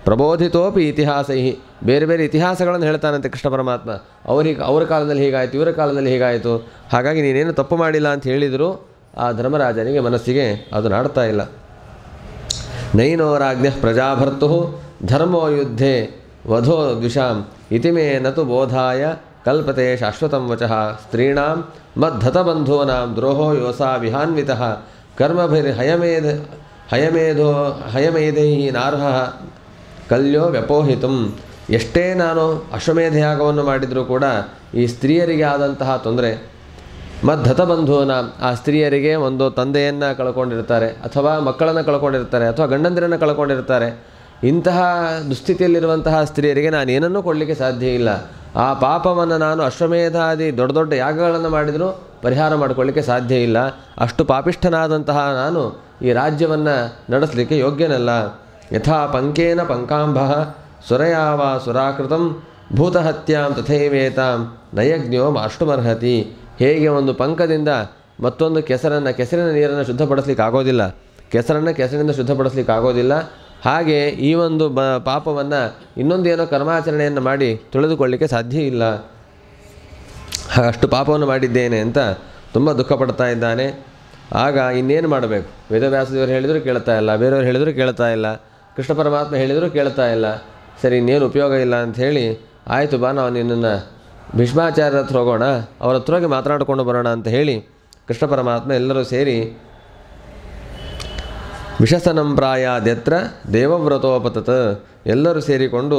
Speaker 1: ಪ್ರಬೋಧಿತೋಪಿ ಇತಿಹಾಸೈ, ಬೇರೆ ಬೇರೆ ಇತಿಹಾಸಗಳನ್ನು ಹೇಳ್ತಾನಂತೆ ಕೃಷ್ಣ ಪರಮಾತ್ಮ. ಅವ್ರ ಕಾಲದಲ್ಲಿ ಹೀಗಾಯಿತು, ಇವರ ಕಾಲದಲ್ಲಿ ಹೀಗಾಯಿತು, ಹಾಗಾಗಿ ನೀನೇನು ತಪ್ಪು ಮಾಡಿಲ್ಲ ಅಂತ ಹೇಳಿದರೂ ಆ ಧರ್ಮರಾಜನಿಗೆ ಮನಸ್ಸಿಗೆ ಅದು ನಾಡ್ತಾ ಇಲ್ಲ. ನೈನೋ ರಾಜ್ಞ ಪ್ರಜಾಭರ್ತು ಧರ್ಮೋ ಯುದ್ಧೇ ವಧೋ ದ್ವಿಷಾಂ ಇತಿಮೇ ನತು ಬೋಧಾಯ ಕಲ್ಪತೆ ಶಾಶ್ವತಂ ವಚಃ ಸ್ತ್ರೀಣಾಂ ಮದ್ಧತಬಂಧೂನಾಂ ದ್ರೋಹೋ ಯೋಸಾ ವಿಹಾನ್ವಿತಃ ಹಯಮೇಧೈ ನಾರ್ಹ ಕಲ್ಯೋ ವ್ಯಪೋಹಿತಂ. ಎಷ್ಟೇ ನಾನು ಅಶ್ವಮೇಧ ಯಾಗವನ್ನು ಮಾಡಿದರೂ ಕೂಡ ಈ ಸ್ತ್ರೀಯರಿಗೆ ಆದಂತಹ ತೊಂದರೆ, ಮದ್ಧತಬಂಧುವನ, ಆ ಸ್ತ್ರೀಯರಿಗೆ ಒಂದು ತಂದೆಯನ್ನು ಕಳ್ಕೊಂಡಿರ್ತಾರೆ, ಅಥವಾ ಮಕ್ಕಳನ್ನು ಕಳ್ಕೊಂಡಿರ್ತಾರೆ, ಅಥವಾ ಗಂಡಂದಿರನ್ನು ಕಳ್ಕೊಂಡಿರ್ತಾರೆ. ಇಂತಹ ದುಸ್ಥಿತಿಯಲ್ಲಿರುವಂತಹ ಸ್ತ್ರೀಯರಿಗೆ ನಾನು ಏನನ್ನೂ ಕೊಡಲಿಕ್ಕೆ ಸಾಧ್ಯ ಇಲ್ಲ. ಆ ಪಾಪವನ್ನು ನಾನು ಅಶ್ವಮೇಧಾದಿ ದೊಡ್ಡ ದೊಡ್ಡ ಯಾಗಗಳನ್ನು ಮಾಡಿದರೂ ಪರಿಹಾರ ಮಾಡಿಕೊಳ್ಳಿಕ್ಕೆ ಸಾಧ್ಯ ಇಲ್ಲ. ಅಷ್ಟು ಪಾಪಿಷ್ಠನಾದಂತಹ ನಾನು ಈ ರಾಜ್ಯವನ್ನು ನಡೆಸಲಿಕ್ಕೆ ಯೋಗ್ಯನಲ್ಲ. ಯಥಾ ಪಂಕೇನ ಪಂಕಾಂಬ ಸುರಯಾವ ಸುರಾಕೃತಂ ಭೂತಹತ್ಯಾಂ ತಥೈವೇತಾಂ ನಯಜ್ಞೋ ಮಾಷ್ಟುಮರ್ಹತಿ. ಹೇಗೆ ಒಂದು ಪಂಕದಿಂದ ಮತ್ತೊಂದು ಕೆಸರಿನ ನೀರನ್ನು ಶುದ್ಧಪಡಿಸ್ಲಿಕ್ಕೆ ಆಗೋದಿಲ್ಲ, ಕೆಸರಿನಿಂದ ಶುದ್ಧಪಡಿಸ್ಲಿಕ್ಕೆ ಆಗೋದಿಲ್ಲ, ಹಾಗೆ ಈ ಒಂದು ಪಾಪವನ್ನು ಇನ್ನೊಂದೇನೋ ಕರ್ಮಾಚರಣೆಯನ್ನು ಮಾಡಿ ತೊಳೆದುಕೊಳ್ಳಲಿಕ್ಕೆ ಸಾಧ್ಯ ಇಲ್ಲ. ಅಷ್ಟು ಪಾಪವನ್ನು ಮಾಡಿದ್ದೇನೆ ಅಂತ ತುಂಬ ದುಃಖ ಪಡ್ತಾ ಇದ್ದಾನೆ. ಆಗ ಇನ್ನೇನು ಮಾಡಬೇಕು? ವೇದವ್ಯಾಸದೇವರು ಹೇಳಿದರೂ ಕೇಳ್ತಾ ಇಲ್ಲ, ಬೇರೆಯವರು ಹೇಳಿದರೂ ಕೇಳ್ತಾ ಇಲ್ಲ, ಕೃಷ್ಣ ಪರಮಾತ್ಮ ಹೇಳಿದರೂ ಕೇಳ್ತಾ ಇಲ್ಲ. ಸರಿ, ಇನ್ನೇನು ಉಪಯೋಗ ಇಲ್ಲ ಅಂಥೇಳಿ, ಆಯಿತು ಬಾ, ನಾವು ನಿನ್ನನ್ನು ಭೀಷ್ಮಾಚಾರ್ಯರ ಹತ್ರ ಹೋಗೋಣ, ಅವರ ಹತ್ರ ಹೋಗಿ ಮಾತನಾಡಿಕೊಂಡು ಬರೋಣ ಅಂತ ಹೇಳಿ ಕೃಷ್ಣ ಪರಮಾತ್ಮ ಎಲ್ಲರೂ ಸೇರಿ ವಿಷಸನಂ ಪ್ರಾಯಾದ್ಯತ್ರ ದೇವವ್ರತೋಪತತ್, ಎಲ್ಲರೂ ಸೇರಿಕೊಂಡು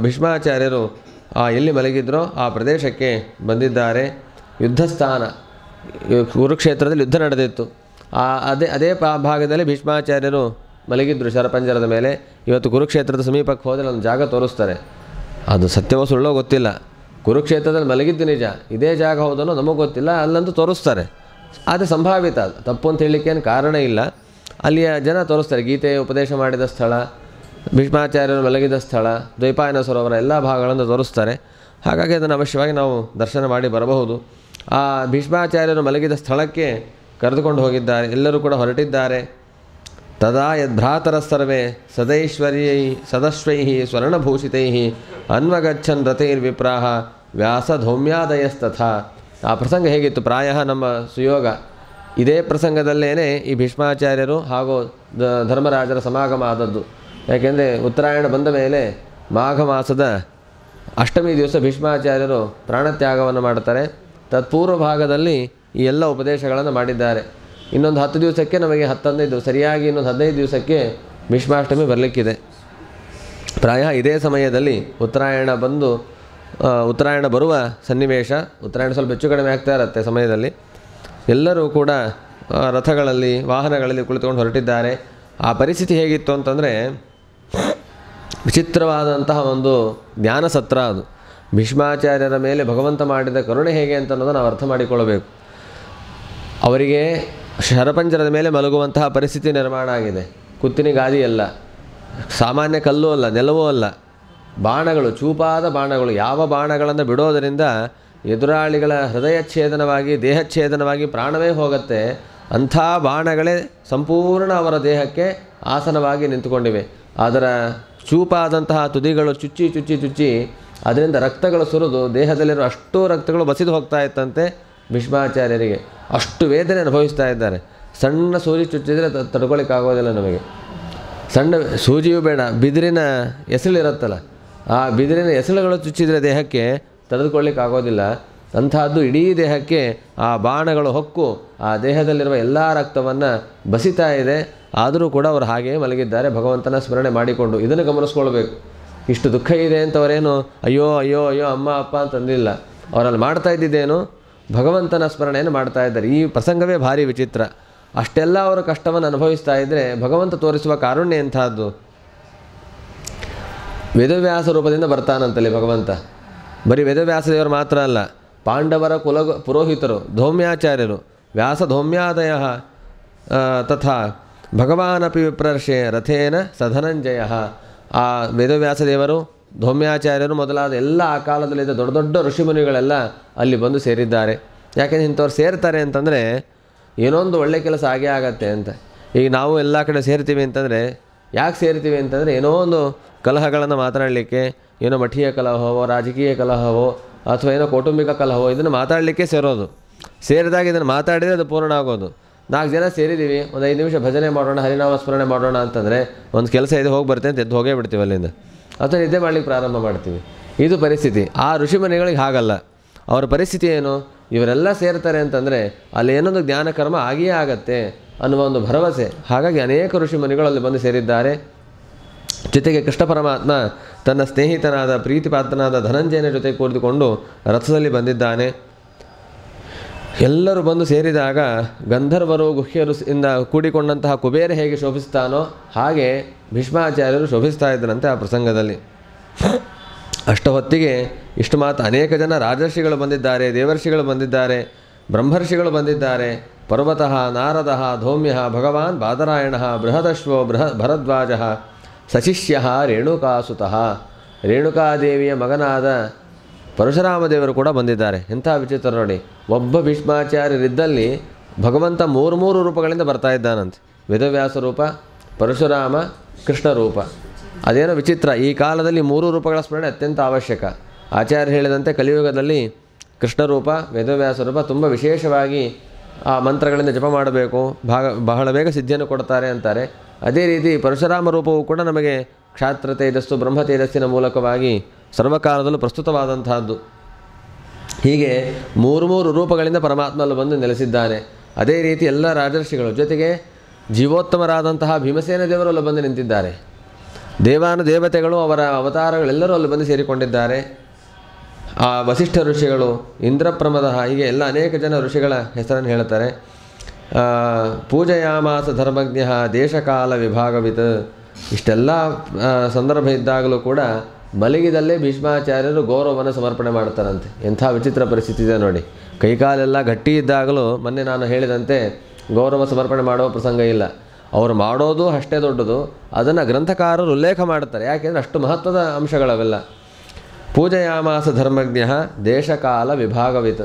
Speaker 1: ಭೀಷ್ಮಾಚಾರ್ಯರು ಎಲ್ಲಿ ಮಲಗಿದ್ರೋ ಆ ಪ್ರದೇಶಕ್ಕೆ ಬಂದಿದ್ದಾರೆ. ಯುದ್ಧಸ್ಥಾನ, ಕುರುಕ್ಷೇತ್ರದಲ್ಲಿ ಯುದ್ಧ ನಡೆದಿತ್ತು. ಅದೇ ಭಾಗದಲ್ಲಿ ಭೀಷ್ಮಾಚಾರ್ಯರು ಮಲಗಿದ್ರು ಶರಪಂಜರದ ಮೇಲೆ. ಇವತ್ತು ಕುರುಕ್ಷೇತ್ರದ ಸಮೀಪಕ್ಕೆ ಹೋದರೆ ಒಂದು ಜಾಗ ತೋರಿಸ್ತಾರೆ, ಅದು ಸತ್ಯವೋ ಸುಳ್ಳೋ ಗೊತ್ತಿಲ್ಲ. ಕುರುಕ್ಷೇತ್ರದಲ್ಲಿ ಮಲಗಿದ್ದು ನಿಜ, ಇದೇ ಜಾಗ ಹೌದನೋ ನಮಗೆ ಗೊತ್ತಿಲ್ಲ, ಅಲ್ಲಂತೂ ತೋರಿಸ್ತಾರೆ. ಆದರೆ ಸಂಭಾವಿತ, ತಪ್ಪು ಅಂತ ಹೇಳಲಿಕ್ಕೇನು ಕಾರಣ ಇಲ್ಲ. ಅಲ್ಲಿಯ ಜನ ತೋರಿಸ್ತಾರೆ, ಗೀತೆಯ ಉಪದೇಶ ಮಾಡಿದ ಸ್ಥಳ, ಭೀಷ್ಮಾಚಾರ್ಯರು ಮಲಗಿದ ಸ್ಥಳ, ದ್ವೈಪಾಯನ ಸರೋವರ ಎಲ್ಲ ಭಾಗಗಳನ್ನು ತೋರಿಸ್ತಾರೆ. ಹಾಗಾಗಿ ಅದನ್ನು ಅವಶ್ಯವಾಗಿ ನಾವು ದರ್ಶನ ಮಾಡಿ ಬರಬಹುದು. ಆ ಭೀಷ್ಮಾಚಾರ್ಯರು ಮಲಗಿದ ಸ್ಥಳಕ್ಕೆ ಕರೆದುಕೊಂಡು ಹೋಗಿದ್ದಾರೆ. ಎಲ್ಲರೂ ಕೂಡ ಹೊರಟಿದ್ದಾರೆ. ತದಾ ಯದ್ಭ್ರಾತರ ಸರ್ವೇ ಸದಶ್ವೈ ಸ್ವರ್ಣಭೂಷಿತೈ ಅನ್ವಗಚ್ಚನ್ ರಥೈರ್ವಿಪ್ರಾಹ ವ್ಯಾಸಧೌಮ್ಯಾದಯಸ್ತಥಾ. ಆ ಪ್ರಸಂಗ ಹೇಗಿತ್ತು? ಪ್ರಾಯ ನಮ್ಮ ಸುಯೋಗ ಇದೇ ಪ್ರಸಂಗದಲ್ಲೇ ಈ ಭೀಷ್ಮಾಚಾರ್ಯರು ಹಾಗೂ ಧರ್ಮರಾಜರ ಸಮಾಗಮ ಆದದ್ದು. ಯಾಕೆಂದರೆ ಉತ್ತರಾಯಣ ಬಂದ ಮೇಲೆ ಮಾಘ ಮಾಸದ ಅಷ್ಟಮಿ ದಿವಸ ಭೀಷ್ಮಾಚಾರ್ಯರು ಪ್ರಾಣತ್ಯಾಗವನ್ನು ಮಾಡ್ತಾರೆ. ತತ್ಪೂರ್ವ ಭಾಗದಲ್ಲಿ ಈ ಎಲ್ಲ ಉಪದೇಶಗಳನ್ನು ಮಾಡಿದ್ದಾರೆ. ಇನ್ನೊಂದು 10 ದಿವಸಕ್ಕೆ ನಮಗೆ 15 ಸರಿಯಾಗಿ ಇನ್ನೊಂದು 15 ದಿವಸಕ್ಕೆ ಭೀಷ್ಮಾಷ್ಟಮಿ ಬರಲಿಕ್ಕಿದೆ. ಪ್ರಾಯ ಇದೇ ಸಮಯದಲ್ಲಿ ಉತ್ತರಾಯಣ ಬರುವ ಸನ್ನಿವೇಶ. ಉತ್ತರಾಯಣ ಸ್ವಲ್ಪ ಹೆಚ್ಚು ಕಡಿಮೆ ಆಗ್ತಾ ಇರುತ್ತೆ ಸಮಯದಲ್ಲಿ. ಎಲ್ಲರೂ ಕೂಡ ರಥಗಳಲ್ಲಿ ವಾಹನಗಳಲ್ಲಿ ಕುಳಿತುಕೊಂಡು ಹೊರಟಿದ್ದಾರೆ. ಆ ಪರಿಸ್ಥಿತಿ ಹೇಗಿತ್ತು ಅಂತಂದರೆ ವಿಚಿತ್ರವಾದಂತಹ ಒಂದು ಜ್ಞಾನ ಸತ್ರ ಅದು. ಭೀಷ್ಮಾಚಾರ್ಯರ ಮೇಲೆ ಭಗವಂತ ಮಾಡಿದ ಕರುಣೆ ಹೇಗೆ ಅಂತ ಅನ್ನೋದು ನಾವು ಅರ್ಥ ಮಾಡಿಕೊಳ್ಳಬೇಕು. ಅವರಿಗೆ ಶರಪಂಜರದ ಮೇಲೆ ಮಲಗುವಂತಹ ಪರಿಸ್ಥಿತಿ ನಿರ್ಮಾಣ ಆಗಿದೆ. ಕುತ್ತಿನ ಗಾದಿ ಅಲ್ಲ, ಸಾಮಾನ್ಯ ಕಲ್ಲು ಅಲ್ಲ, ನೆಲವೂ ಅಲ್ಲ, ಬಾಣಗಳು, ಚೂಪಾದ ಬಾಣಗಳು. ಯಾವ ಬಾಣಗಳನ್ನು ಬಿಡೋದರಿಂದ ಎದುರಾಳಿಗಳ ಹೃದಯಚ್ಛೇದನವಾಗಿ ದೇಹಚ್ಛೇದನವಾಗಿ ಪ್ರಾಣವೇ ಹೋಗುತ್ತೆ. ಅಂಥ ಬಾಣಗಳೇ ಸಂಪೂರ್ಣ ಅವರ ದೇಹಕ್ಕೆ ಆಸನವಾಗಿ ನಿಂತುಕೊಂಡಿವೆ. ಅದರ ಚೂಪಾದಂತಹ ತುದಿಗಳು ಚುಚ್ಚಿ ಅದರಿಂದ ರಕ್ತಗಳು ಸುರಿದು ದೇಹದಲ್ಲಿರುವ ಅಷ್ಟೂ ರಕ್ತಗಳು ಬಸಿದು ಹೋಗ್ತಾ ಇತ್ತಂತೆ ಭೀಷ್ಮಾಚಾರ್ಯರಿಗೆ. ಅಷ್ಟು ವೇದನೆ ಅನುಭವಿಸ್ತಾ ಇದ್ದಾರೆ. ಸಣ್ಣ ಸೂಜಿ ಚುಚ್ಚಿದರೆ ತಡ್ಕೊಳ್ಳಿಕ್ಕಾಗೋದಿಲ್ಲ ನಮಗೆ. ಸಣ್ಣ ಸೂಜಿಯೂ ಬೇಡ, ಬಿದಿರಿನ ಎಸಳಿರುತ್ತಲ್ಲ, ಆ ಬಿದಿರಿನ ಎಸಳುಗಳು ಚುಚ್ಚಿದರೆ ದೇಹಕ್ಕೆ ತಡೆದುಕೊಳ್ಳಿಕ್ಕಾಗೋದಿಲ್ಲ. ಅಂಥದ್ದು ಇಡೀ ದೇಹಕ್ಕೆ ಆ ಬಾಣಗಳು ಹೊಕ್ಕು ಆ ದೇಹದಲ್ಲಿರುವ ಎಲ್ಲ ರಕ್ತವನ್ನು ಬಸಿತಾ ಇದೆ. ಆದರೂ ಕೂಡ ಅವರು ಹಾಗೆಯೇ ಮಲಗಿದ್ದಾರೆ ಭಗವಂತನ ಸ್ಮರಣೆ ಮಾಡಿಕೊಂಡು. ಇದನ್ನು ಗಮನಿಸ್ಕೊಳ್ಬೇಕು. ಇಷ್ಟು ದುಃಖ ಇದೆ ಅಂತವರೇನು ಅಯ್ಯೋ ಅಯ್ಯೋ ಅಯ್ಯೋ ಅಮ್ಮ ಅಪ್ಪ ಅಂತಂದಿಲ್ಲ. ಅವರಲ್ಲಿ ಮಾಡ್ತಾ ಇದ್ದಿದ್ದೇನು? ಭಗವಂತನ ಸ್ಮರಣೆಯನ್ನು ಮಾಡ್ತಾ ಇದ್ದಾರೆ. ಈ ಪ್ರಸಂಗವೇ ಭಾರಿ ವಿಚಿತ್ರ. ಅಷ್ಟೆಲ್ಲ ಅವರು ಕಷ್ಟವನ್ನು ಅನುಭವಿಸ್ತಾ ಇದ್ದರೆ ಭಗವಂತ ತೋರಿಸುವ ಕಾರುಣ್ಯ ಎಂಥದ್ದು. ವೇದವ್ಯಾಸ ರೂಪದಿಂದ ಬರ್ತಾನಂತಲ್ಲಿ ಭಗವಂತ. ಬರೀ ವೇದವ್ಯಾಸದೇವರು ಮಾತ್ರ ಅಲ್ಲ, ಪಾಂಡವರ ಪುರೋಹಿತರು ಧೌಮ್ಯಾಚಾರ್ಯರು ವ್ಯಾಸಧೌಮ್ಯಾದಯ ತಥಾ ಭಗವಾನಪಿ ವಿಪ್ರರ್ಷೆ ರಥೇನ ಸಧನಂಜಯ. ಆ ವೇದವ್ಯಾಸದೇವರು ಧೌಮ್ಯಾಚಾರ್ಯರು ಮೊದಲಾದ ಎಲ್ಲ ಆ ಕಾಲದಲ್ಲಿದ್ದ ದೊಡ್ಡ ದೊಡ್ಡ ಋಷಿಮುನಿಗಳೆಲ್ಲ ಅಲ್ಲಿ ಬಂದು ಸೇರಿದ್ದಾರೆ. ಯಾಕೆಂದರೆ ಇಂಥವ್ರು ಸೇರ್ತಾರೆ ಅಂತಂದರೆ ಏನೋ ಒಂದು ಒಳ್ಳೆ ಕೆಲಸ ಆಗೇ ಆಗತ್ತೆ ಅಂತ. ಈಗ ನಾವು ಎಲ್ಲ ಕಡೆ ಸೇರ್ತೀವಿ ಅಂತಂದರೆ ಯಾಕೆ ಸೇರ್ತೀವಿ ಅಂತಂದರೆ ಏನೋ ಒಂದು ಕಲಹಗಳನ್ನು ಮಾತಾಡಲಿಕ್ಕೆ, ಏನೋ ಮಠೀಯ ಕಲಹವೋ ರಾಜಕೀಯ ಕಲಹವೋ ಅಥವಾ ಏನೋ ಕೌಟುಂಬಿಕ ಕಲಹವೋ ಇದನ್ನು ಮಾತಾಡಲಿಕ್ಕೆ ಸೇರೋದು. ಸೇರಿದಾಗ ಇದನ್ನು ಮಾತಾಡಿದರೆ ಅದು ಪೂರ್ಣ ಆಗೋದು. 4 ಜನ ಸೇರಿದ್ದೀವಿ, ಒಂದು 5 ನಿಮಿಷ ಭಜನೆ ಮಾಡೋಣ, ಹರಿನಾಮ ಸ್ಮರಣೆ ಮಾಡೋಣ ಅಂತಂದರೆ ಒಂದು ಕೆಲಸ ಇದೆ ಹೋಗಿ ಬರ್ತೇನೆ ಅಂತ ಎದ್ದು ಹೋಗೇ ಬಿಡ್ತೀವಿ ಅಲ್ಲಿಂದ, ಅಥವಾ ನಿದ್ದೆ ಮಾಡಲಿಕ್ಕೆ ಪ್ರಾರಂಭ ಮಾಡ್ತೀವಿ. ಇದು ಪರಿಸ್ಥಿತಿ. ಆ ಋಷಿಮುನಿಗಳಿಗೆ ಹಾಗಲ್ಲ. ಅವರ ಪರಿಸ್ಥಿತಿ ಏನು? ಇವರೆಲ್ಲ ಸೇರ್ತಾರೆ ಅಂತಂದರೆ ಅಲ್ಲಿ ಏನೊಂದು ಜ್ಞಾನಕರ್ಮ ಆಗಿಯೇ ಆಗತ್ತೆ ಅನ್ನುವ ಒಂದು ಭರವಸೆ. ಹಾಗಾಗಿ ಅನೇಕ ಋಷಿಮುನಿಗಳು ಅಲ್ಲಿ ಬಂದು ಸೇರಿದ್ದಾರೆ. ಜೊತೆಗೆ ಕೃಷ್ಣ ಪರಮಾತ್ಮ ತನ್ನ ಸ್ನೇಹಿತನಾದ ಪ್ರೀತಿಪಾತ್ರನಾದ ಧನಂಜಯನ ಜೊತೆ ಕೂರಿದುಕೊಂಡು ರಥದಲ್ಲಿ ಬಂದಿದ್ದಾನೆ. ಎಲ್ಲರೂ ಬಂದು ಸೇರಿದಾಗ ಗಂಧರ್ವರು ಗುಹ್ಯರು ಇಂದ ಕೂಡಿಕೊಂಡಂತಹ ಕುಬೇರ ಹೇಗೆ ಶೋಭಿಸ್ತಾನೋ ಹಾಗೆ ಭೀಷ್ಮಾಚಾರ್ಯರು ಶೋಭಿಸ್ತಾ ಇದ್ದರಂತೆ ಆ ಪ್ರಸಂಗದಲ್ಲಿ. ಅಷ್ಟ ಹೊತ್ತಿಗೆ ಇಷ್ಟು ಮಾತು ಅನೇಕ ಜನ ರಾಜರ್ಷಿಗಳು ಬಂದಿದ್ದಾರೆ, ದೇವರ್ಷಿಗಳು ಬಂದಿದ್ದಾರೆ, ಬ್ರಹ್ಮರ್ಷಿಗಳು ಬಂದಿದ್ದಾರೆ. ಪರ್ವತಃ ನಾರದಃ ಧೌಮ್ಯ ಭಗವಾನ್ ಬಾದರಾಯಣ ಬೃಹದಶ್ವೋ ಭರದ್ವಾಜ ಸಶಿಷ್ಯ ರೇಣುಕಾಸುತಃ, ರೇಣುಕಾದೇವಿಯ ಮಗನಾದ ಪರಶುರಾಮದೇವರು ಕೂಡ ಬಂದಿದ್ದಾರೆ. ಎಂಥ ವಿಚಿತ್ರ ನೋಡಿ, ಒಬ್ಬ ಭೀಷ್ಮಾಚಾರ್ಯರಿದ್ದಲ್ಲಿ ಭಗವಂತ ಮೂರು ರೂಪಗಳಿಂದ ಬರ್ತಾ ಇದ್ದಾನಂತೆ. ವೇದವ್ಯಾಸ ರೂಪ, ಪರಶುರಾಮ, ಕೃಷ್ಣ ರೂಪ. ಅದೇನೋ ವಿಚಿತ್ರ, ಈ ಕಾಲದಲ್ಲಿ 3 ರೂಪಗಳ ಸ್ಮರಣೆ ಅತ್ಯಂತ ಅವಶ್ಯಕ. ಆಚಾರ್ಯ ಹೇಳಿದಂತೆ ಕಲಿಯುಗದಲ್ಲಿ ಕೃಷ್ಣ ರೂಪ, ವೇದವ್ಯಾಸ ರೂಪ ತುಂಬ ವಿಶೇಷವಾಗಿ ಆ ಮಂತ್ರಗಳಿಂದ ಜಪ ಮಾಡಬೇಕು, ಬಹಳ ಬೇಗ ಸಿದ್ಧಿಯನ್ನು ಕೊಡ್ತಾರೆ ಅಂತಾರೆ. ಅದೇ ರೀತಿ ಪರಶುರಾಮ ರೂಪವು ಕೂಡ ನಮಗೆ ಕ್ಷಾತ್ರ ತೇಜಸ್ಸು ಬ್ರಹ್ಮ ತೇಜಸ್ಸಿನ ಮೂಲಕವಾಗಿ ಸರ್ವಕಾಲದಲ್ಲೂ ಪ್ರಸ್ತುತವಾದಂತಹದ್ದು. ಹೀಗೆ 3 ರೂಪಗಳಿಂದ ಪರಮಾತ್ಮನಲ್ಲಿ ಬಂದು ನೆಲೆಸಿದ್ದಾನೆ. ಅದೇ ರೀತಿ ಎಲ್ಲ ರಾಜರ್ಷಿಗಳು ಜೊತೆಗೆ ಜೀವೋತ್ತಮರಾದಂತಹ ಭೀಮಸೇನ ದೇವರು ಅಲ್ಲಿ ಬಂದು ನಿಂತಿದ್ದಾರೆ. ದೇವಾನುದೇವತೆಗಳು ಅವರ ಅವತಾರಗಳೆಲ್ಲರೂ ಅಲ್ಲಿ ಬಂದು ಸೇರಿಕೊಂಡಿದ್ದಾರೆ. ಆ ವಸಿಷ್ಠ ಋಷಿಗಳು, ಇಂದ್ರಪ್ರಮದ, ಹೀಗೆ ಎಲ್ಲ ಅನೇಕ ಜನ ಋಷಿಗಳ ಹೆಸರನ್ನು ಹೇಳ್ತಾರೆ. ಪೂಜಯಾಮಾಸ ಧರ್ಮಜ್ಞ ದೇಶಕಾಲ ವಿಭಾಗವಿತ್. ಇಷ್ಟೆಲ್ಲ ಸಂದರ್ಭ ಇದ್ದಾಗಲೂ ಕೂಡ ಮಲಗಿದಲ್ಲೇ ಭೀಷ್ಮಾಚಾರ್ಯರು ಗೌರವವನ್ನು ಸಮರ್ಪಣೆ ಮಾಡ್ತಾರಂತೆ. ಎಂಥ ವಿಚಿತ್ರ ಪರಿಸ್ಥಿತಿ ಇದೆ ನೋಡಿ. ಕೈಕಾಲೆಲ್ಲ ಗಟ್ಟಿ ಇದ್ದಾಗಲೂ ಮೊನ್ನೆ ನಾನು ಹೇಳಿದಂತೆ ಗೌರವ ಸಮರ್ಪಣೆ ಮಾಡುವ ಪ್ರಸಂಗ ಇಲ್ಲ. ಅವರು ಮಾಡೋದು ಅಷ್ಟೇ ದೊಡ್ಡದು, ಅದನ್ನು ಗ್ರಂಥಕಾರರು ಉಲ್ಲೇಖ ಮಾಡ್ತಾರೆ. ಯಾಕೆಂದರೆ ಅಷ್ಟು ಮಹತ್ವದ ಅಂಶಗಳವೆಲ್ಲ. ಪೂಜಯಾಮಾಸ ಧರ್ಮಜ್ಞ ದೇಶಕಾಲ ವಿಭಾಗವಿತ್.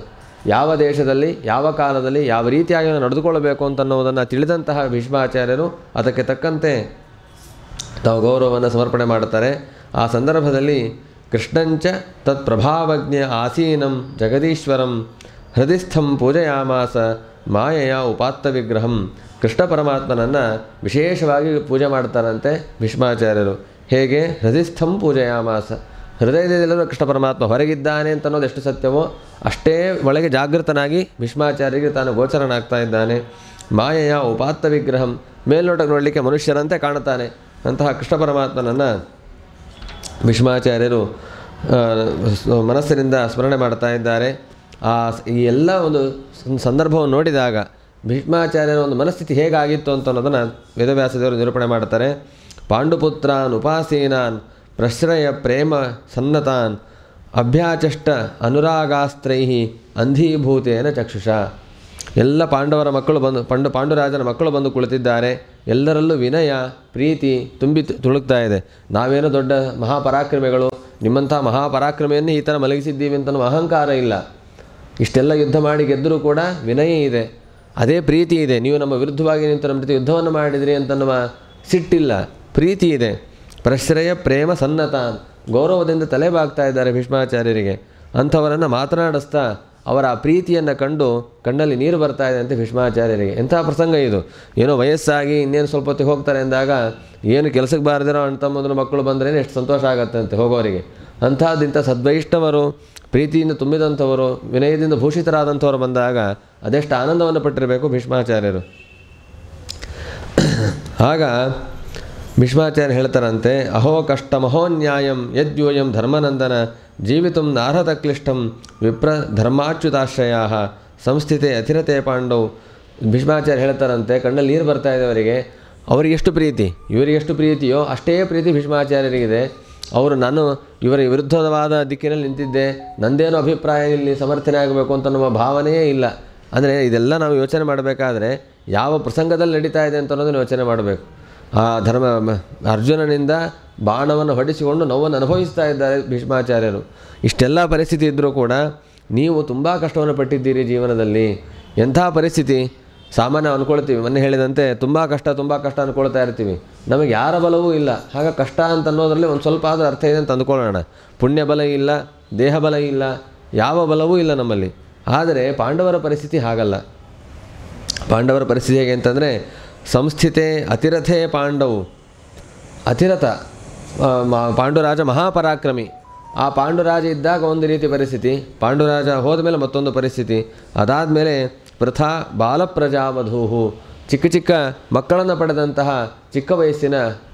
Speaker 1: ಯಾವ ದೇಶದಲ್ಲಿ ಯಾವ ಕಾಲದಲ್ಲಿ ಯಾವ ರೀತಿಯಾಗಿ ನಡೆದುಕೊಳ್ಳಬೇಕು ಅಂತನ್ನುವುದನ್ನು ತಿಳಿದಂತಹ ಭೀಷ್ಮಾಚಾರ್ಯರು ಅದಕ್ಕೆ ತಕ್ಕಂತೆ ತಾವು ಗೌರವವನ್ನು ಸಮರ್ಪಣೆ ಮಾಡುತ್ತಾರೆ. ಆ ಸಂದರ್ಭದಲ್ಲಿ ಕೃಷ್ಣಂಚ ತತ್ ಪ್ರಭಾವಜ್ಞ ಆಸೀನಂ ಜಗದೀಶ್ವರಂ ಹೃದಯಸ್ಥಂ ಪೂಜಯಾಮಾಸ ಮಾಯೆಯ ಉಪಾತ್ತ ವಿಗ್ರಹಂ. ಕೃಷ್ಣ ಪರಮಾತ್ಮನನ್ನು ವಿಶೇಷವಾಗಿ ಪೂಜೆ ಮಾಡ್ತಾರಂತೆ ಭೀಷ್ಮಾಚಾರ್ಯರು. ಹೇಗೆ? ಹೃದಯಸ್ಥಂ ಪೂಜಯಾಮಾಸ. ಹೃದಯದಲ್ಲಿರುವ ಕೃಷ್ಣ ಪರಮಾತ್ಮ ಹೊರಗಿದ್ದಾನೆ ಅಂತ ಅನ್ನೋದು ಎಷ್ಟು ಸತ್ಯವೋ ಅಷ್ಟೇ ಒಳಗೆ ಜಾಗೃತನಾಗಿ ಭೀಷ್ಮಾಚಾರ್ಯರಿಗೆ ತಾನು ಗೋಚರನಾಗ್ತಾ ಇದ್ದಾನೆ. ಮಾಯೆಯ ಉಪಾತ್ತ ವಿಗ್ರಹಂ. ಮೇಲ್ನೋಟಕ್ಕೆ ನೋಡಲಿಕ್ಕೆ ಮನುಷ್ಯರಂತೆ ಕಾಣುತ್ತಾನೆ. ಅಂತಹ ಕೃಷ್ಣ ಪರಮಾತ್ಮನನ್ನು ಭೀಷ್ಮಾಚಾರ್ಯರು ಮನಸ್ಸಿನಿಂದ ಸ್ಮರಣೆ ಮಾಡ್ತಾ ಇದ್ದಾರೆ. ಈ ಎಲ್ಲ ಒಂದು ಸಂದರ್ಭವನ್ನು ನೋಡಿದಾಗ ಭೀಷ್ಮಾಚಾರ್ಯರ ಒಂದು ಮನಸ್ಥಿತಿ ಹೇಗಾಗಿತ್ತು ಅಂತ ಅನ್ನೋದನ್ನು ವೇದವ್ಯಾಸದೇವರು ನಿರೂಪಣೆ ಮಾಡ್ತಾರೆ. ಪಾಂಡುಪುತ್ರಾನ್ ಉಪಾಸೀನಾನ್ ಪ್ರಶ್ರಯ ಪ್ರೇಮ ಸನ್ನತಾನ್ ಅಭ್ಯಾಚಷ್ಟ ಅನುರಾಗಾಸ್ತ್ರೈ ಅಂಧೀಭೂತೇನ ಚಕ್ಷುಷ. ಎಲ್ಲ ಪಾಂಡವರ ಮಕ್ಕಳು ಬಂದು ಪಾಂಡುರಾಜನ ಮಕ್ಕಳು ಬಂದು ಕುಳಿತಿದ್ದಾರೆ. ಎಲ್ಲರಲ್ಲೂ ವಿನಯ ಪ್ರೀತಿ ತುಂಬಿ ತುಳುಕ್ತಾ ಇದೆ. ನಾವೇನೋ ದೊಡ್ಡ ಮಹಾಪರಾಕ್ರಮಿಗಳು, ನಿಮ್ಮಂಥ ಮಹಾಪರಾಕ್ರಮಿಯನ್ನು ಈ ಥರ ಮಲಗಿಸಿದ್ದೀವಿ ಅಂತನೂ ಅಹಂಕಾರ ಇಲ್ಲ. ಇಷ್ಟೆಲ್ಲ ಯುದ್ಧ ಮಾಡಿ ಗೆದ್ದರೂ ಕೂಡ ವಿನಯ ಇದೆ, ಅದೇ ಪ್ರೀತಿ ಇದೆ. ನೀವು ನಮ್ಮ ವಿರುದ್ಧವಾಗಿ ನಿಂತು ನಮ್ಮ ಜೊತೆ ಯುದ್ಧವನ್ನು ಮಾಡಿದಿರಿ ಅಂತನ್ನುವ ಸಿಟ್ಟಿಲ್ಲ, ಪ್ರೀತಿ ಇದೆ. ಪ್ರಶ್ರಯ ಪ್ರೇಮ ಸನ್ನತಾನ್. ಗೌರವದಿಂದ ತಲೆಬಾಗ್ತಾ ಇದ್ದಾರೆ ಭೀಷ್ಮಾಚಾರ್ಯರಿಗೆ. ಅಂಥವರನ್ನು ಮಾತನಾಡಿಸ್ತಾ ಅವರ ಆ ಪ್ರೀತಿಯನ್ನು ಕಂಡು ಕಣ್ಣಲ್ಲಿ ನೀರು ಬರ್ತಾ ಇದೆ ಅಂತ ಭೀಷ್ಮಾಚಾರ್ಯರಿಗೆ. ಎಂಥ ಪ್ರಸಂಗ ಇದು! ಏನೋ ವಯಸ್ಸಾಗಿ ಇನ್ನೇನು ಸ್ವಲ್ಪ ಹೊತ್ತಿಗೆ ಹೋಗ್ತಾರೆ ಅಂದಾಗ ಏನು ಕೆಲಸಕ್ಕೆ ಬಾರದಿರೋ ಅಣ್ಣ ತಮ್ಮಂದ್ರ ಮಕ್ಕಳು ಬಂದ್ರೇ ಎಷ್ಟು ಸಂತೋಷ ಆಗುತ್ತೆ ಅಂತ ಹೋಗೋರಿಗೆ. ಅಂಥದ್ದಿಂಥ ಸದ್ವೈಷ್ಣವರು, ಪ್ರೀತಿಯಿಂದ ತುಂಬಿದಂಥವರು, ವಿನಯದಿಂದ ಭೂಷಿತರಾದಂಥವರು ಬಂದಾಗ ಅದೆಷ್ಟು ಆನಂದವನ್ನು ಪಟ್ಟಿರಬೇಕು ಭೀಷ್ಮಾಚಾರ್ಯರು. ಆಗ ಭೀಷ್ಮಾಚಾರ್ಯ ಹೇಳ್ತಾರಂತೆ, ಅಹೋ ಕಷ್ಟ ಮಹೋನ್ಯಾಯಂ ಯದ್ಯೂಯಂ ಧರ್ಮನಂದನ ಜೀವಿತಂ ನಾರ್ಹತ ಕ್ಲಿಷ್ಟಂ ವಿಪ್ರ ಧರ್ಮಾಚ್ಯುತಾಶ್ರಯ ಸಂಸ್ಥಿತೆ ಅತಿರತೆ ಪಾಂಡವ್. ಭೀಷ್ಮಾಚಾರ್ಯ ಹೇಳ್ತಾರಂತೆ, ಕಣ್ಣಲ್ಲಿ ನೀರು ಬರ್ತಾ ಇದೆ ಅವರಿಗೆ. ಅವರಿಗೆ ಎಷ್ಟು ಪ್ರೀತಿ, ಇವರಿಗೆ ಎಷ್ಟು ಪ್ರೀತಿಯೋ ಅಷ್ಟೇ ಪ್ರೀತಿ ಭೀಷ್ಮಾಚಾರ್ಯರಿಗಿದೆ. ನಾನು ಇವರ ವಿರುದ್ಧವಾದ ದಿಕ್ಕಿನಲ್ಲಿ ನಿಂತಿದ್ದೆ, ನಂದೇನೋ ಅಭಿಪ್ರಾಯ ಇಲ್ಲಿ ಸಮರ್ಥನೆ ಆಗಬೇಕು ಅಂತ ನಮ್ಮ ಭಾವನೆಯೇ ಇಲ್ಲ. ಅಂದರೆ ಇದೆಲ್ಲ ನಾವು ಯೋಚನೆ ಮಾಡಬೇಕಾದ್ರೆ ಯಾವ ಪ್ರಸಂಗದಲ್ಲಿ ನಡೀತಾ ಇದೆ ಅಂತ ಅನ್ನೋದನ್ನು ಯೋಚನೆ ಮಾಡಬೇಕು. ಆ ಅರ್ಜುನನಿಂದ ಬಾಣವನ್ನು ಹೊಡಿಸಿಕೊಂಡು ನೋವನ್ನು ಅನುಭವಿಸ್ತಾ ಇದ್ದಾರೆ ಭೀಷ್ಮಾಚಾರ್ಯರು. ಇಷ್ಟೆಲ್ಲ ಪರಿಸ್ಥಿತಿ ಇದ್ದರೂ ಕೂಡ ನೀವು ತುಂಬ ಕಷ್ಟವನ್ನು ಪಟ್ಟಿದ್ದೀರಿ ಜೀವನದಲ್ಲಿ. ಎಂಥ ಪರಿಸ್ಥಿತಿ! ಸಾಮಾನ್ಯ ಅಂದ್ಕೊಳ್ತೀವಿ, ಮೊನ್ನೆ ಹೇಳಿದಂತೆ ತುಂಬ ಕಷ್ಟ ಅಂದ್ಕೊಳ್ತಾ ಇರ್ತೀವಿ. ನಮಗೆ ಯಾರ ಬಲವೂ ಇಲ್ಲ. ಹಾಗೆ ಕಷ್ಟ ಅಂತ ಅನ್ನೋದರಲ್ಲಿ ಒಂದು ಸ್ವಲ್ಪ ಆದರೂ ಅರ್ಥ ಇದೆ ಅಂತ ಅಂದ್ಕೊಳ್ಳೋಣ. ಪುಣ್ಯ ಬಲ ಇಲ್ಲ, ದೇಹ ಬಲ ಇಲ್ಲ, ಯಾವ ಬಲವೂ ಇಲ್ಲ ನಮ್ಮಲ್ಲಿ. ಆದರೆ ಪಾಂಡವರ ಪರಿಸ್ಥಿತಿ ಹಾಗಲ್ಲ. ಪಾಂಡವರ ಪರಿಸ್ಥಿತಿ ಹೇಗೆ ಅಂತಂದರೆ, ಸಂಸ್ಥಿತೆ ಅತಿರಥೇ ಪಾಂಡವು. ಅತಿರಥ ಪಾಂಡುರಾಜ ಮಹಾಪರಾಕ್ರಮಿ. ಆ ಪಾಂಡುರಾಜ ಇದ್ದಾಗ ಒಂದು ರೀತಿ ಪರಿಸ್ಥಿತಿ, ಪಾಂಡುರಾಜ ಹೋದ ಮೇಲೆ ಮತ್ತೊಂದು ಪರಿಸ್ಥಿತಿ. ಅದಾದಮೇಲೆ ಪ್ರಥಾ ಬಾಲಪ್ರಜಾವಧೂಹು, ಚಿಕ್ಕ ಚಿಕ್ಕ ಮಕ್ಕಳನ್ನು ಪಡೆದಂತಹ ಚಿಕ್ಕ ವಯಸ್ಸಿನ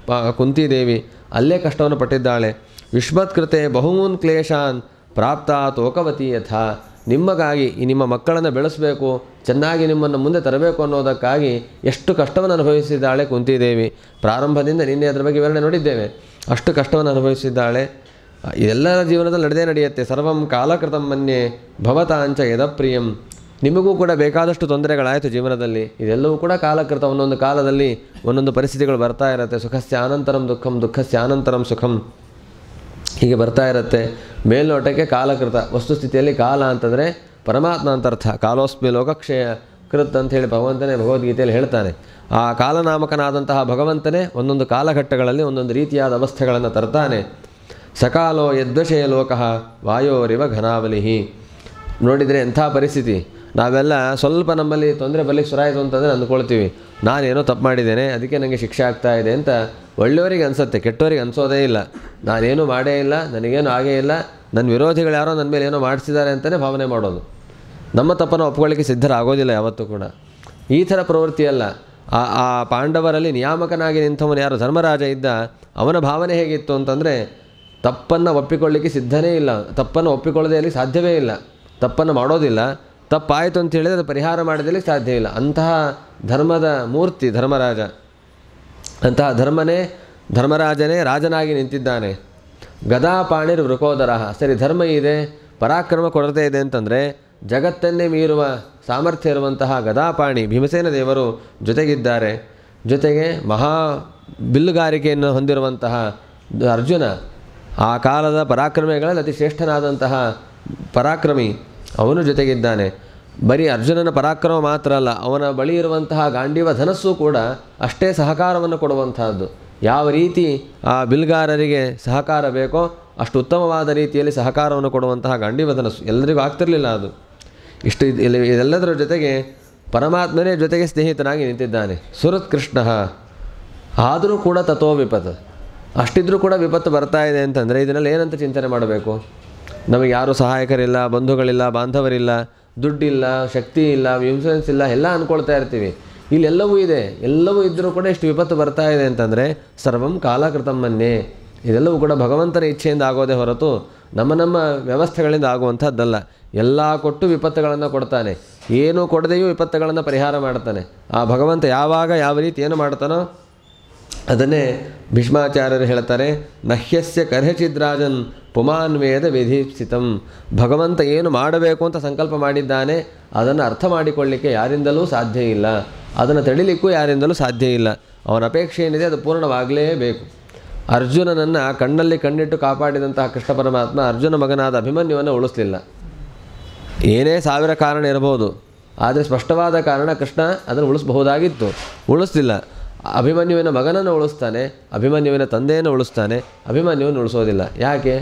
Speaker 1: ಕುಂತಿದೇವಿ ಅಲ್ಲೇ ಕಷ್ಟವನ್ನು ಪಟ್ಟಿದ್ದಾಳೆ. ವಿಶ್ವತ್ಕೃತೆ ಬಹುಮೂನ್ ಕ್ಲೇಶಾನ್ ಪ್ರಾಪ್ತ ತೋಕವತಿ ಯಥಾ. ನಿಮಗಾಗಿ ನಿಮ್ಮ ಮಕ್ಕಳನ್ನು ಬೆಳೆಸಬೇಕು, ಚೆನ್ನಾಗಿ ನಿಮ್ಮನ್ನು ಮುಂದೆ ತರಬೇಕು ಅನ್ನೋದಕ್ಕಾಗಿ ಎಷ್ಟು ಕಷ್ಟವನ್ನು ಅನುಭವಿಸಿದ್ದಾಳೆ ಕುಂತಿದೇವಿ. ಪ್ರಾರಂಭದಿಂದ ನಿನ್ನೆ ಅದರ ಬಗ್ಗೆ ವಿವರಣೆ ನೋಡಿದ್ದೇವೆ. ಅಷ್ಟು ಕಷ್ಟವನ್ನು ಅನುಭವಿಸಿದ್ದಾಳೆ. ಇದೆಲ್ಲರ ಜೀವನದಲ್ಲಿ ನಡೆಯುತ್ತೆ. ಸರ್ವಂ ಕಾಲಕೃತಂ ಮನ್ಯೆ ಭವತಾಂಚ ಯದಪ್ರಿಯಂ. ನಿಮಗೂ ಕೂಡ ಬೇಕಾದಷ್ಟು ತೊಂದರೆಗಳಾಯಿತು ಜೀವನದಲ್ಲಿ. ಇದೆಲ್ಲವೂ ಕೂಡ ಕಾಲಕೃತ. ಒಂದೊಂದು ಕಾಲದಲ್ಲಿ ಒಂದೊಂದು ಪರಿಸ್ಥಿತಿಗಳು ಬರ್ತಾ ಇರುತ್ತೆ. ಸುಖಸ್ಯ ಆನಂತರಂ ದುಃಖಂ, ದುಃಖಸ್ಯ ಆನಂತರಂ ಸುಖಂ, ಹೀಗೆ ಬರ್ತಾ ಇರುತ್ತೆ. ಮೇಲ್ನೋಟಕ್ಕೆ ಕಾಲಕೃತ, ವಸ್ತುಸ್ಥಿತಿಯಲ್ಲಿ ಕಾಲ ಅಂತಂದರೆ ಪರಮಾತ್ಮ ಅಂತ ಅರ್ಥ. ಕಾಲೋಸ್ಮಿ ಲೋಕಕ್ಷಯ ಕೃತ್ ಅಂಥೇಳಿ ಭಗವಂತನೇ ಭಗವದ್ಗೀತೆಯಲ್ಲಿ ಹೇಳ್ತಾನೆ. ಆ ಕಾಲನಾಮಕನಾದಂತಹ ಭಗವಂತನೇ ಒಂದೊಂದು ಕಾಲಘಟ್ಟಗಳಲ್ಲಿ ಒಂದೊಂದು ರೀತಿಯಾದ ಅವಸ್ಥೆಗಳನ್ನು ತರ್ತಾನೆ. ಸಕಾಲೋ ಯದ್ವಶಯ ಲೋಕಃ ವಾಯೋರಿವ ಘನಾವಲಿಹಿ. ನೋಡಿದರೆ ಎಂಥ ಪರಿಸ್ಥಿತಿ. ನಾವೆಲ್ಲ ಸ್ವಲ್ಪ ನಮ್ಮಲ್ಲಿ ತೊಂದರೆ ಬರಲಿಕ್ಕೆ ಶುರುವಾಯಿತು ಅಂತಂದರೆ ಅಂದ್ಕೊಳ್ತೀವಿ, ನಾನೇನೋ ತಪ್ಪು ಮಾಡಿದ್ದೇನೆ, ಅದಕ್ಕೆ ನನಗೆ ಶಿಕ್ಷೆ ಆಗ್ತಾ ಇದೆ ಅಂತ. ಒಳ್ಳೆಯವರಿಗೆ ಅನಿಸುತ್ತೆ, ಕೆಟ್ಟವರಿಗೆ ಅನಿಸೋದೇ ಇಲ್ಲ. ನಾನೇನು ಮಾಡೇ ಇಲ್ಲ, ನನಗೇನು ಆಗೇ ಇಲ್ಲ, ನನ್ನ ವಿರೋಧಿಗಳು ಯಾರೋ ನನ್ನ ಮೇಲೆ ಏನೋ ಮಾಡಿಸಿದ್ದಾರೆ ಅಂತಲೇ ಭಾವನೆ ಮಾಡೋದು. ನಮ್ಮ ತಪ್ಪನ್ನು ಒಪ್ಕೊಳ್ಳಿಕ್ಕೆ ಸಿದ್ಧರಾಗೋದಿಲ್ಲ ಯಾವತ್ತೂ ಕೂಡ. ಈ ಥರ ಪ್ರವೃತ್ತಿಯಲ್ಲ. ಆ ಪಾಂಡವರಲ್ಲಿ ನಿಯಾಮಕನಾಗಿ ನಿಂತವನು ಯಾರು ಧರ್ಮರಾಜ ಇದ್ದ, ಅವನ ಭಾವನೆ ಹೇಗಿತ್ತು ಅಂತಂದರೆ ತಪ್ಪನ್ನು ಒಪ್ಪಿಕೊಳ್ಳಿಕ್ಕೆ ಸಿದ್ಧನೇ ಇಲ್ಲ, ತಪ್ಪನ್ನು ಒಪ್ಪಿಕೊಳ್ಳದೆ ಅಲ್ಲಿ ಸಾಧ್ಯವೇ ಇಲ್ಲ, ತಪ್ಪನ್ನು ಮಾಡೋದಿಲ್ಲ. ತಪ್ಪಾಯಿತು ಅಂತ ಹೇಳಿದರೆ ಅದು ಪರಿಹಾರ ಮಾಡೋದಕ್ಕೆ ಸಾಧ್ಯ ಇಲ್ಲ. ಅಂತಹ ಧರ್ಮದ ಮೂರ್ತಿ ಧರ್ಮರಾಜ. ಅಂತಹ ಧರ್ಮರಾಜನೇ ರಾಜನಾಗಿ ನಿಂತಿದ್ದಾನೆ. ಗದಾಪಾಣಿರ್ ವೃಕೋದರ. ಸರಿ, ಧರ್ಮ ಇದೆ, ಪರಾಕ್ರಮ ಕೊರತೆ ಇದೆ ಅಂತಂದರೆ ಜಗತ್ತನ್ನೇ ಮೀರುವ ಸಾಮರ್ಥ್ಯ ಇರುವಂತಹ ಗದಾಪಾಣಿ ಭೀಮಸೇನ ದೇವರು ಜೊತೆಗಿದ್ದಾರೆ. ಜೊತೆಗೆ ಮಹಾ ಬಿಲ್ಲುಗಾರಿಕೆಯನ್ನು ಹೊಂದಿರುವಂತಹ ಅರ್ಜುನ, ಆ ಕಾಲದ ಪರಾಕ್ರಮಿಗಳಲ್ಲಿ ಅತಿ ಶ್ರೇಷ್ಠನಾದಂತಹ ಪರಾಕ್ರಮಿ, ಅವನು ಜೊತೆಗಿದ್ದಾನೆ. ಬರೀ ಅರ್ಜುನನ ಪರಾಕ್ರಮ ಮಾತ್ರ ಅಲ್ಲ, ಅವನ ಬಳಿ ಇರುವಂತಹ ಗಾಂಡೀವ ಧನಸ್ಸು ಕೂಡ ಅಷ್ಟೇ ಸಹಕಾರವನ್ನು ಕೊಡುವಂತಹದ್ದು. ಯಾವ ರೀತಿ ಆ ಬಿಲ್ಗಾರರಿಗೆ ಸಹಕಾರ ಬೇಕೋ ಅಷ್ಟು ಉತ್ತಮವಾದ ರೀತಿಯಲ್ಲಿ ಸಹಕಾರವನ್ನು ಕೊಡುವಂತಹ ಗಾಂಡೀವ ಧನಸ್ಸು ಎಲ್ಲರಿಗೂ ಆಗ್ತಿರಲಿಲ್ಲ ಅದು. ಇಷ್ಟು ಇದೆಲ್ಲದರ ಜೊತೆಗೆ ಪರಮಾತ್ಮನೇ ಜೊತೆಗೆ ಸ್ನೇಹಿತನಾಗಿ ನಿಂತಿದ್ದಾನೆ. ಸುರತ್ ಕೃಷ್ಣ. ಆದರೂ ಕೂಡ ತಥೋ ವಿಪತ್ತು. ಅಷ್ಟಿದ್ರೂ ಕೂಡ ವಿಪತ್ತು ಬರ್ತಾ ಇದೆ ಅಂತಂದರೆ ಇದನ್ನೆಲ್ಲ ಏನಂತ ಚಿಂತನೆ ಮಾಡಬೇಕು? ನಮಗೆ ಯಾರೂ ಸಹಾಯಕರಿಲ್ಲ, ಬಂಧುಗಳಿಲ್ಲ, ಬಾಂಧವರಿಲ್ಲ, ದುಡ್ಡಿಲ್ಲ, ಶಕ್ತಿ ಇಲ್ಲ, ಇನ್ಫ್ಲೂಯೆನ್ಸ್ ಇಲ್ಲ, ಎಲ್ಲ ಅಂದ್ಕೊಳ್ತಾ ಇರ್ತೀವಿ. ಇಲ್ಲೆಲ್ಲವೂ ಇದೆ. ಎಲ್ಲವೂ ಇದ್ದರೂ ಕೂಡ ಇಷ್ಟು ವಿಪತ್ತು ಬರ್ತಾ ಇದೆ ಅಂತಂದರೆ ಸರ್ವಂ ಕಾಲಕೃತಂ ಮನ್ಯೆ. ಇದೆಲ್ಲವೂ ಕೂಡ ಭಗವಂತನ ಇಚ್ಛೆಯಿಂದ ಆಗೋದೇ ಹೊರತು ನಮ್ಮ ವ್ಯವಸ್ಥೆಗಳಿಂದ ಆಗುವಂಥದ್ದಲ್ಲ. ಎಲ್ಲ ಕೊಟ್ಟು ವಿಪತ್ತುಗಳನ್ನು ಕೊಡ್ತಾನೆ, ಏನೂ ಕೊಡದೆಯೂ ವಿಪತ್ತುಗಳನ್ನು ಪರಿಹಾರ ಮಾಡ್ತಾನೆ. ಆ ಭಗವಂತ ಯಾವಾಗ ಯಾವ ರೀತಿ ಏನು ಮಾಡ್ತಾನೋ ಅದನ್ನೇ ಭೀಷ್ಮಾಚಾರ್ಯರು ಹೇಳ್ತಾರೆ. ನಹ್ಯಸ್ಯ ಕರ್ಹಚಿದ್ರಾಜನ್ ಪುಮಾನ್ ವೇದ ವಿಧೀಪ್ಸಿತಂ. ಭಗವಂತ ಏನು ಮಾಡಬೇಕು ಅಂತ ಸಂಕಲ್ಪ ಮಾಡಿದ್ದಾನೆ ಅದನ್ನು ಅರ್ಥ ಮಾಡಿಕೊಳ್ಳಿಕ್ಕೆ ಯಾರಿಂದಲೂ ಸಾಧ್ಯ ಇಲ್ಲ, ಅದನ್ನು ತಡಿಲಿಕ್ಕೂ ಯಾರಿಂದಲೂ ಸಾಧ್ಯ ಇಲ್ಲ. ಅವನ ಅಪೇಕ್ಷೆ ಏನಿದೆ ಅದು ಪೂರ್ಣವಾಗಲೇಬೇಕು. ಅರ್ಜುನನನ್ನು ಕಣ್ಣಲ್ಲಿ ಕಣ್ಣಿಟ್ಟು ಕಾಪಾಡಿದಂತಹ ಕೃಷ್ಣ ಪರಮಾತ್ಮ ಅರ್ಜುನ ಮಗನಾದ ಅಭಿಮನ್ಯುವನ್ನು ಉಳಿಸಲಿಲ್ಲ. ಏನೇ ಸಾವಿರ ಕಾರಣ ಇರಬಹುದು, ಆದರೆ ಸ್ಪಷ್ಟವಾದ ಕಾರಣ ಕೃಷ್ಣ ಅದನ್ನು ಉಳಿಸಬಹುದಾಗಿತ್ತು, ಉಳಿಸಲಿಲ್ಲ. ಅಭಿಮನ್ಯುವಿನ ಮಗನನ್ನು ಉಳಿಸ್ತಾನೆ, ಅಭಿಮನ್ಯುವಿನ ತಂದೆಯನ್ನು ಉಳಿಸ್ತಾನೆ, ಅಭಿಮನ್ಯುವನ್ನು ಉಳಿಸೋದಿಲ್ಲ. ಯಾಕೆ?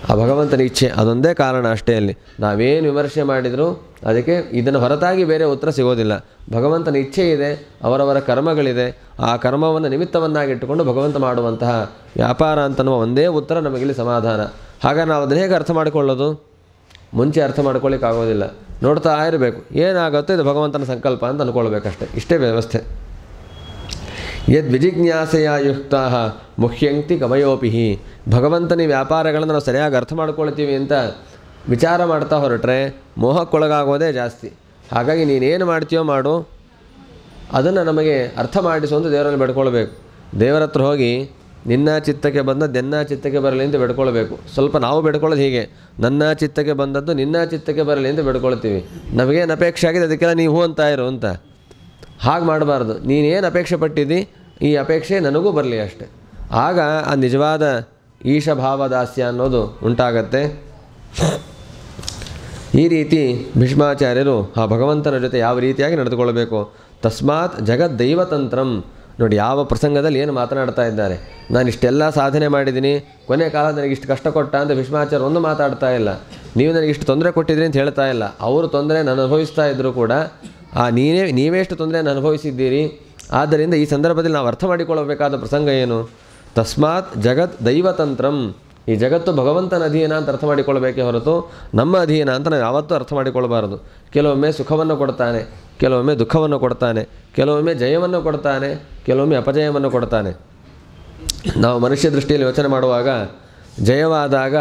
Speaker 1: ಆ ಭಗವಂತನ ಇಚ್ಛೆ, ಅದೊಂದೇ ಕಾರಣ ಅಷ್ಟೇ. ಅಲ್ಲಿ ನಾವೇನು ವಿಮರ್ಶೆ ಮಾಡಿದರೂ ಅದಕ್ಕೆ ಇದನ್ನು ಹೊರತಾಗಿ ಬೇರೆ ಉತ್ತರ ಸಿಗೋದಿಲ್ಲ. ಭಗವಂತನ ಇಚ್ಛೆ ಇದೆ, ಅವರವರ ಕರ್ಮಗಳಿದೆ. ಆ ಕರ್ಮವನ್ನು ನಿಮಿತ್ತವನ್ನಾಗಿಟ್ಟುಕೊಂಡು ಭಗವಂತ ಮಾಡುವಂತಹ ವ್ಯಾಪಾರ ಅಂತನ್ನುವ ಒಂದೇ ಉತ್ತರ ನಮಗಿಲ್ಲಿ ಸಮಾಧಾನ. ಹಾಗಾಗಿ ನಾವು ಅದನ್ನ ಹೇಗೆ ಅರ್ಥ ಮಾಡಿಕೊಳ್ಳೋದು? ಮುಂಚೆ ಅರ್ಥ ಮಾಡ್ಕೊಳ್ಳಿಕ್ಕಾಗೋದಿಲ್ಲ, ನೋಡ್ತಾ ಇರಬೇಕು. ಏನಾಗುತ್ತೋ ಇದು ಭಗವಂತನ ಸಂಕಲ್ಪ ಅಂತ ಅಂದ್ಕೊಳ್ಬೇಕಷ್ಟೆ. ಇಷ್ಟೇ ವ್ಯವಸ್ಥೆ. ಯದ್ ವಿಜಿಜ್ಞಾಸೆಯ ಯುಕ್ತಾ ಮುಹ್ಯಂಕ್ತಿ ಕಮಯೋಪಿ. ಭಗವಂತನ ವ್ಯಾಪಾರಗಳನ್ನು ನಾವು ಸರಿಯಾಗಿ ಅರ್ಥ ಮಾಡ್ಕೊಳ್ತೀವಿ ಅಂತ ವಿಚಾರ ಮಾಡ್ತಾ ಹೊರಟ್ರೆ ಮೋಹಕ್ಕೊಳಗಾಗೋದೇ ಜಾಸ್ತಿ. ಹಾಗಾಗಿ ನೀನೇನು ಮಾಡ್ತೀಯೋ ಮಾಡು, ಅದನ್ನು ನಮಗೆ ಅರ್ಥ ಮಾಡಿಸು ಅಂತ ದೇವರಲ್ಲಿ ಬೇಡ್ಕೊಳ್ಬೇಕು. ದೇವರ ಹತ್ರ ಹೋಗಿ ನಿನ್ನ ಚಿತ್ತಕ್ಕೆ ಬಂದದ್ದು ನನ್ನ ಚಿತ್ತಕ್ಕೆ ಬರಲಿ ಅಂತ ಬೇಡ್ಕೊಳ್ಬೇಕು. ಸ್ವಲ್ಪ ನಾವು ಬೇಡ್ಕೊಳ್ಳೋದು ಹೀಗೆ, ನನ್ನ ಚಿತ್ತಕ್ಕೆ ಬಂದದ್ದು ನಿನ್ನ ಚಿತ್ತಕ್ಕೆ ಬರಲಿ ಅಂತ ಬೇಡ್ಕೊಳ್ತೀವಿ. ನಮಗೇನು ಅಪೇಕ್ಷೆ ಆಗಿದೆ ಅದಕ್ಕೆಲ್ಲ ನೀವು ಅಂತ ಇರು ಅಂತ. ಹಾಗೆ ಮಾಡಬಾರ್ದು. ನೀನೇನು ಅಪೇಕ್ಷೆ ಪಟ್ಟಿದ್ದಿ ಈ ಅಪೇಕ್ಷೆ ನನಗೂ ಬರಲಿ ಅಷ್ಟೆ. ಆಗ ಆ ನಿಜವಾದ ಈಶಭಾವದಾಸ್ಯ ಅನ್ನೋದು ಉಂಟಾಗತ್ತೆ. ಈ ರೀತಿ ಭೀಷ್ಮಾಚಾರ್ಯರು ಆ ಭಗವಂತನ ಜೊತೆ ಯಾವ ರೀತಿಯಾಗಿ ನಡೆದುಕೊಳ್ಬೇಕು. ತಸ್ಮಾತ್ ಜಗದ್ದೈವತಂತ್ರಂ. ನೋಡಿ ಯಾವ ಪ್ರಸಂಗದಲ್ಲಿ ಏನು ಮಾತನಾಡ್ತಾ ಇದ್ದಾರೆ. ನಾನು ಇಷ್ಟೆಲ್ಲ ಸಾಧನೆ ಮಾಡಿದ್ದೀನಿ, ಕೊನೆ ಕಾಲ ನನಗಿಷ್ಟು ಕಷ್ಟ ಕೊಟ್ಟ ಅಂತ ಭೀಷ್ಮಾಚಾರ್ಯ ಒಂದು ಮಾತಾಡ್ತಾ ಇಲ್ಲ. ನೀವು ನನಗಿಷ್ಟು ತೊಂದರೆ ಕೊಟ್ಟಿದ್ರಿ ಅಂತ ಹೇಳ್ತಾ ಇಲ್ಲ. ಅವರು ತೊಂದರೆ ನಾನು ಅನುಭವಿಸ್ತಾ ಇದ್ದರೂ ಕೂಡ ನೀವೇ ಎಷ್ಟು ತೊಂದರೆಯನ್ನು ಅನುಭವಿಸಿದ್ದೀರಿ. ಆದ್ದರಿಂದ ಈ ಸಂದರ್ಭದಲ್ಲಿ ನಾವು ಅರ್ಥ ಮಾಡಿಕೊಳ್ಳಬೇಕಾದ ಪ್ರಸಂಗ ಏನು? ತಸ್ಮಾತ್ ಜಗತ್ ದೈವತಂತ್ರಂ. ಈ ಜಗತ್ತು ಭಗವಂತನ ಅಧೀನ ಅಂತ ಅರ್ಥ ಮಾಡಿಕೊಳ್ಬೇಕೇ ಹೊರತು ನಮ್ಮ ಅಧೀನ ಅಂತ ನಾವು ಯಾವತ್ತೂ ಅರ್ಥ ಮಾಡಿಕೊಳ್ಬಾರ್ದು. ಕೆಲವೊಮ್ಮೆ ಸುಖವನ್ನು ಕೊಡ್ತಾನೆ, ಕೆಲವೊಮ್ಮೆ ದುಃಖವನ್ನು ಕೊಡ್ತಾನೆ, ಕೆಲವೊಮ್ಮೆ ಜಯವನ್ನು ಕೊಡ್ತಾನೆ, ಕೆಲವೊಮ್ಮೆ ಅಪಜಯವನ್ನು ಕೊಡ್ತಾನೆ. ನಾವು ಮನುಷ್ಯ ದೃಷ್ಟಿಯಲ್ಲಿ ಯೋಚನೆ ಮಾಡುವಾಗ ಜಯವಾದಾಗ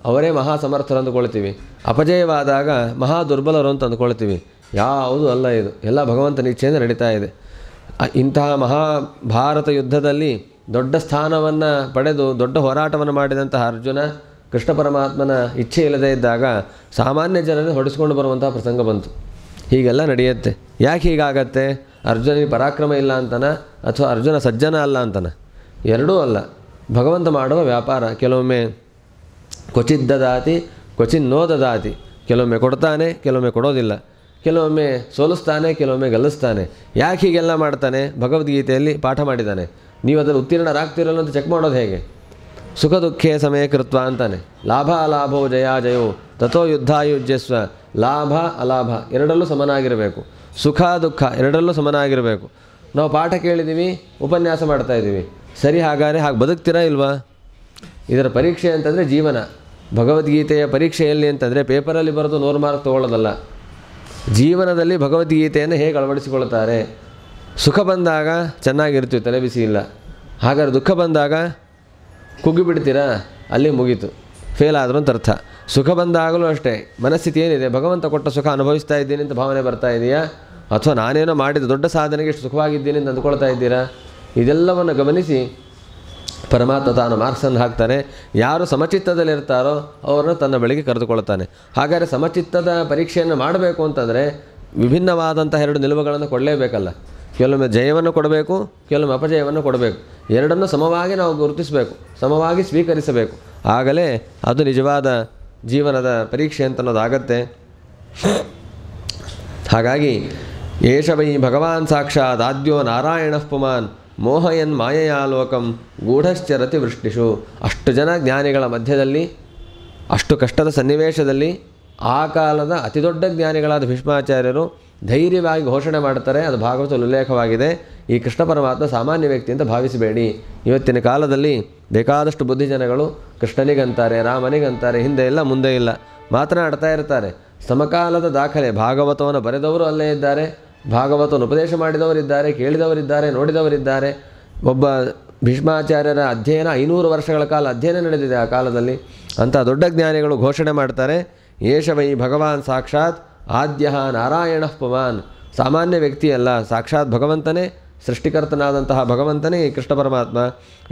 Speaker 1: ಅವರೇ ಮಹಾ ಸಮರ್ಥರು ಅಂದುಕೊಳ್ತೀವಿ. ಅಪಜಯವಾದಾಗ ಮಹಾ ದುರ್ಬಲರು ಅಂತ ಅಂದ್ಕೊಳ್ತೀವಿ. ಯಾವುದೂ ಅಲ್ಲ, ಇದು ಎಲ್ಲ ಭಗವಂತನ ಇಚ್ಛೆಯಿಂದ ನಡೀತಾ ಇದೆ. ಇಂತಹ ಮಹಾಭಾರತ ಯುದ್ಧದಲ್ಲಿ ದೊಡ್ಡ ಸ್ಥಾನವನ್ನು ಪಡೆದು ದೊಡ್ಡ ಹೋರಾಟವನ್ನು ಮಾಡಿದಂತಹ ಅರ್ಜುನ ಕೃಷ್ಣ ಪರಮಾತ್ಮನ ಇಚ್ಛೆ ಇಲ್ಲದೇ ಇದ್ದಾಗ ಸಾಮಾನ್ಯ ಜನರನ್ನು ಹೊಡೆಸ್ಕೊಂಡು ಬರುವಂತಹ ಪ್ರಸಂಗ ಬಂತು. ಹೀಗೆಲ್ಲ ನಡೆಯುತ್ತೆ. ಯಾಕೆ ಹೀಗಾಗತ್ತೆ? ಅರ್ಜುನಿಗೆ ಪರಾಕ್ರಮ ಇಲ್ಲ ಅಂತನ ಅಥವಾ ಅರ್ಜುನ ಸಜ್ಜನ ಅಲ್ಲ ಅಂತನ? ಎರಡೂ ಅಲ್ಲ. ಭಗವಂತ ಮಾಡುವ ವ್ಯಾಪಾರ. ಕೆಲವೊಮ್ಮೆ ಕ್ವಚಿದ್ದದಾತಿ ಕ್ವಚಿನ್ನೋ ದದಾತಿ. ಕೆಲವೊಮ್ಮೆ ಕೊಡ್ತಾನೆ, ಕೆಲವೊಮ್ಮೆ ಕೊಡೋದಿಲ್ಲ. ಕೆಲವೊಮ್ಮೆ ಸೋಲಿಸ್ತಾನೆ, ಕೆಲವೊಮ್ಮೆ ಗೆಲ್ಲಿಸ್ತಾನೆ. ಯಾಕೆ ಹೀಗೆಲ್ಲ ಮಾಡ್ತಾನೆ? ಭಗವದ್ಗೀತೆಯಲ್ಲಿ ಪಾಠ ಮಾಡಿದ್ದಾನೆ. ನೀವು ಅದನ್ನು ಉತ್ತೀರ್ಣರಾಗ್ತಿರಲ್ಲ ಅಂತ ಚೆಕ್ ಮಾಡೋದು ಹೇಗೆ? ಸುಖ ದುಃಖೇ ಸಮಯ ಕೃತ್ವ ಅಂತಾನೆ. ಲಾಭ ಅಲಾಭೋ ಜಯೋ ತಥೋ ಯುದ್ಧಾಯುಜ್ಯಸ್ವ. ಲಾಭ ಅಲಾಭ ಎರಡರಲ್ಲೂ ಸಮನಾಗಿರಬೇಕು. ಸುಖ ದುಃಖ ಎರಡರಲ್ಲೂ ಸಮನಾಗಿರಬೇಕು. ನಾವು ಪಾಠ ಕೇಳಿದ್ದೀವಿ, ಉಪನ್ಯಾಸ ಮಾಡ್ತಾಯಿದ್ದೀವಿ. ಸರಿ, ಹಾಗಾದರೆ ಹಾಗೆ ಬದುಕ್ತೀರಾ ಇಲ್ವಾ? ಇದರ ಪರೀಕ್ಷೆ ಅಂತಂದರೆ ಜೀವನ. ಭಗವದ್ಗೀತೆಯ ಪರೀಕ್ಷೆಯಲ್ಲಿ ಅಂತಂದರೆ ಪೇಪರಲ್ಲಿ ಬರೆದು 100 ಮಾರ್ಕ್ ತೊಗೊಳ್ಳೋದಲ್ಲ. ಜೀವನದಲ್ಲಿ ಭಗವದ್ಗೀತೆಯನ್ನು ಹೇಗೆ ಅಳವಡಿಸಿಕೊಳ್ತಾರೆ. ಸುಖ ಬಂದಾಗ ಚೆನ್ನಾಗಿರ್ತೀವಿ, ತಲೆ ಬಿಸಿ ಇಲ್ಲ. ಹಾಗಾದ್ರೆ ದುಃಖ ಬಂದಾಗ ಕುಗ್ಗಿಬಿಡ್ತೀರಾ, ಅಲ್ಲಿ ಮುಗೀತು, ಫೇಲ್ ಆದರೂ ಅಂತ ಅರ್ಥ. ಸುಖ ಬಂದಾಗಲೂ ಅಷ್ಟೇ ಮನಸ್ಥಿತಿ ಏನಿದೆ, ಭಗವಂತ ಕೊಟ್ಟ ಸುಖ ಅನುಭವಿಸ್ತಾ ಇದ್ದೀನಿ ಅಂತ ಭಾವನೆ ಬರ್ತಾ ಇದೆಯಾ, ಅಥವಾ ನಾನೇನೋ ಮಾಡಿದ ದೊಡ್ಡ ಸಾಧನೆಗೆ ಇಷ್ಟು ಸುಖವಾಗಿದ್ದೀನಿ ಅಂತ ಅಂದ್ಕೊಳ್ತಾ ಇದ್ದೀರಾ? ಇದೆಲ್ಲವನ್ನು ಗಮನಿಸಿ ಪರಮಾತ್ಮ ತಾನು ಮಾರ್ಕ್ಸನ್ನು ಹಾಕ್ತಾನೆ. ಯಾರು ಸಮಚಿತ್ತದಲ್ಲಿರ್ತಾರೋ ಅವರನ್ನು ತನ್ನ ಬಳಿಗೆ ಕರೆದುಕೊಳ್ತಾನೆ. ಹಾಗಾದರೆ ಸಮಚಿತ್ತದ ಪರೀಕ್ಷೆಯನ್ನು ಮಾಡಬೇಕು ಅಂತಂದರೆ ವಿಭಿನ್ನವಾದಂಥ 2 ನಿಲುವುಗಳನ್ನು ಕೊಡಲೇಬೇಕಲ್ಲ. ಕೆಲವೊಮ್ಮೆ ಜಯವನ್ನು ಕೊಡಬೇಕು, ಕೆಲವೊಮ್ಮೆ ಅಪಜಯವನ್ನು ಕೊಡಬೇಕು. ಎರಡನ್ನೂ ಸಮವಾಗಿ ನಾವು ಗುರುತಿಸಬೇಕು, ಸಮವಾಗಿ ಸ್ವೀಕರಿಸಬೇಕು. ಆಗಲೇ ಅದು ನಿಜವಾದ ಜೀವನದ ಪರೀಕ್ಷೆ ಅಂತ ಅನ್ನೋದಾಗತ್ತೆ. ಹಾಗಾಗಿ ಏಷ ವೈ ಭಗವಾನ್ ಸಾಕ್ಷಾತ್ ಆದ್ಯೋ ನಾರಾಯಣಃ ಪುಮಾನ್ ಮೋಹಯನ್ ಮಾಯಯಾಲೋಕಂ ಗೂಢಶ್ಚರತಿ ವೃಷ್ಟಿಷು. ಅಷ್ಟು ಜನ ಜ್ಞಾನಿಗಳ ಮಧ್ಯದಲ್ಲಿ, ಅಷ್ಟು ಕಷ್ಟದ ಸನ್ನಿವೇಶದಲ್ಲಿ ಆ ಕಾಲದ ಅತಿದೊಡ್ಡ ಜ್ಞಾನಿಗಳಾದ ಭೀಷ್ಮಾಚಾರ್ಯರು ಧೈರ್ಯವಾಗಿ ಘೋಷಣೆ ಮಾಡ್ತಾರೆ. ಅದು ಭಾಗವತದಲ್ಲಿ ಉಲ್ಲೇಖವಾಗಿದೆ. ಈ ಕೃಷ್ಣ ಪರಮಾತ್ಮ ಸಾಮಾನ್ಯ ವ್ಯಕ್ತಿ ಅಂತ ಭಾವಿಸಬೇಡಿ. ಇವತ್ತಿನ ಕಾಲದಲ್ಲಿ ಬೇಕಾದಷ್ಟು ಬುದ್ಧಿಜನಗಳು ಕೃಷ್ಣನಿಗಂತಾರೆ, ರಾಮನಿಗಂತಾರೆ, ಹಿಂದೆ ಇಲ್ಲ ಮುಂದೆ ಇಲ್ಲ ಮಾತನಾಡ್ತಾ ಇರ್ತಾರೆ. ಸಮಕಾಲದ ದಾಖಲೆ ಭಾಗವತವನ್ನು ಬರೆದವರು ಅಲ್ಲೇ ಇದ್ದಾರೆ, ಭಾಗವತವನ್ನು ಉಪದೇಶ ಮಾಡಿದವರಿದ್ದಾರೆ, ಕೇಳಿದವರಿದ್ದಾರೆ, ನೋಡಿದವರಿದ್ದಾರೆ. ಒಬ್ಬ ಭೀಷ್ಮಾಚಾರ್ಯರ ಅಧ್ಯಯನ 500 ವರ್ಷಗಳ ಕಾಲ ಅಧ್ಯಯನ ನಡೆದಿದೆ ಆ ಕಾಲದಲ್ಲಿ. ಅಂಥ ದೊಡ್ಡ ಜ್ಞಾನಿಗಳು ಘೋಷಣೆ ಮಾಡ್ತಾರೆ, ಏಷ ವೈ ಭಗವಾನ್ ಸಾಕ್ಷಾತ್ ಆದ್ಯ ನಾರಾಯಣಃ ಪುಮಾನ್. ಸಾಮಾನ್ಯ ವ್ಯಕ್ತಿಯಲ್ಲ, ಸಾಕ್ಷಾತ್ ಭಗವಂತನೇ, ಸೃಷ್ಟಿಕರ್ತನಾದಂತಹ ಭಗವಂತನೇ ಈ ಕೃಷ್ಣ ಪರಮಾತ್ಮ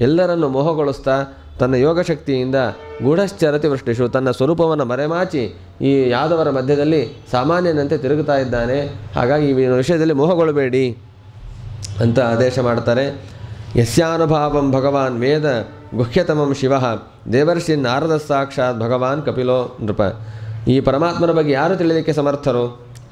Speaker 1: ಎಲ್ಲರನ್ನು ಮೋಹಗೊಳಿಸ್ತಾ ತನ್ನ ಯೋಗಶಕ್ತಿಯಿಂದ ಗೂಢಶ್ಚರತಿ ವೃಷ್ಟಿಷು, ತನ್ನ ಸ್ವರೂಪವನ್ನು ಮರೆಮಾಚಿ ಈ ಯಾದವರ ಮಧ್ಯದಲ್ಲಿ ಸಾಮಾನ್ಯನಂತೆ ತಿರುಗುತ್ತಾ ಇದ್ದಾನೆ. ಹಾಗಾಗಿ ಈ ವಿಷಯದಲ್ಲಿ ಮೋಹಗೊಳ್ಳಬೇಡಿ ಅಂತ ಆದೇಶ ಮಾಡ್ತಾರೆ. ಯಸ್ಯಾನುಭಾವಂ ಭಗವಾನ್ ವೇದ ಗುಹ್ಯತಮಂ ಶಿವ ದೇವರ್ಷಿ ನಾರದ ಸಾಕ್ಷಾತ್ ಭಗವಾನ್ ಕಪಿಲೋ ನೃಪ. ಈ ಪರಮಾತ್ಮನ ಬಗ್ಗೆ ಯಾರು ತಿಳಿಯಲಿಕ್ಕೆ ಸಮರ್ಥರು?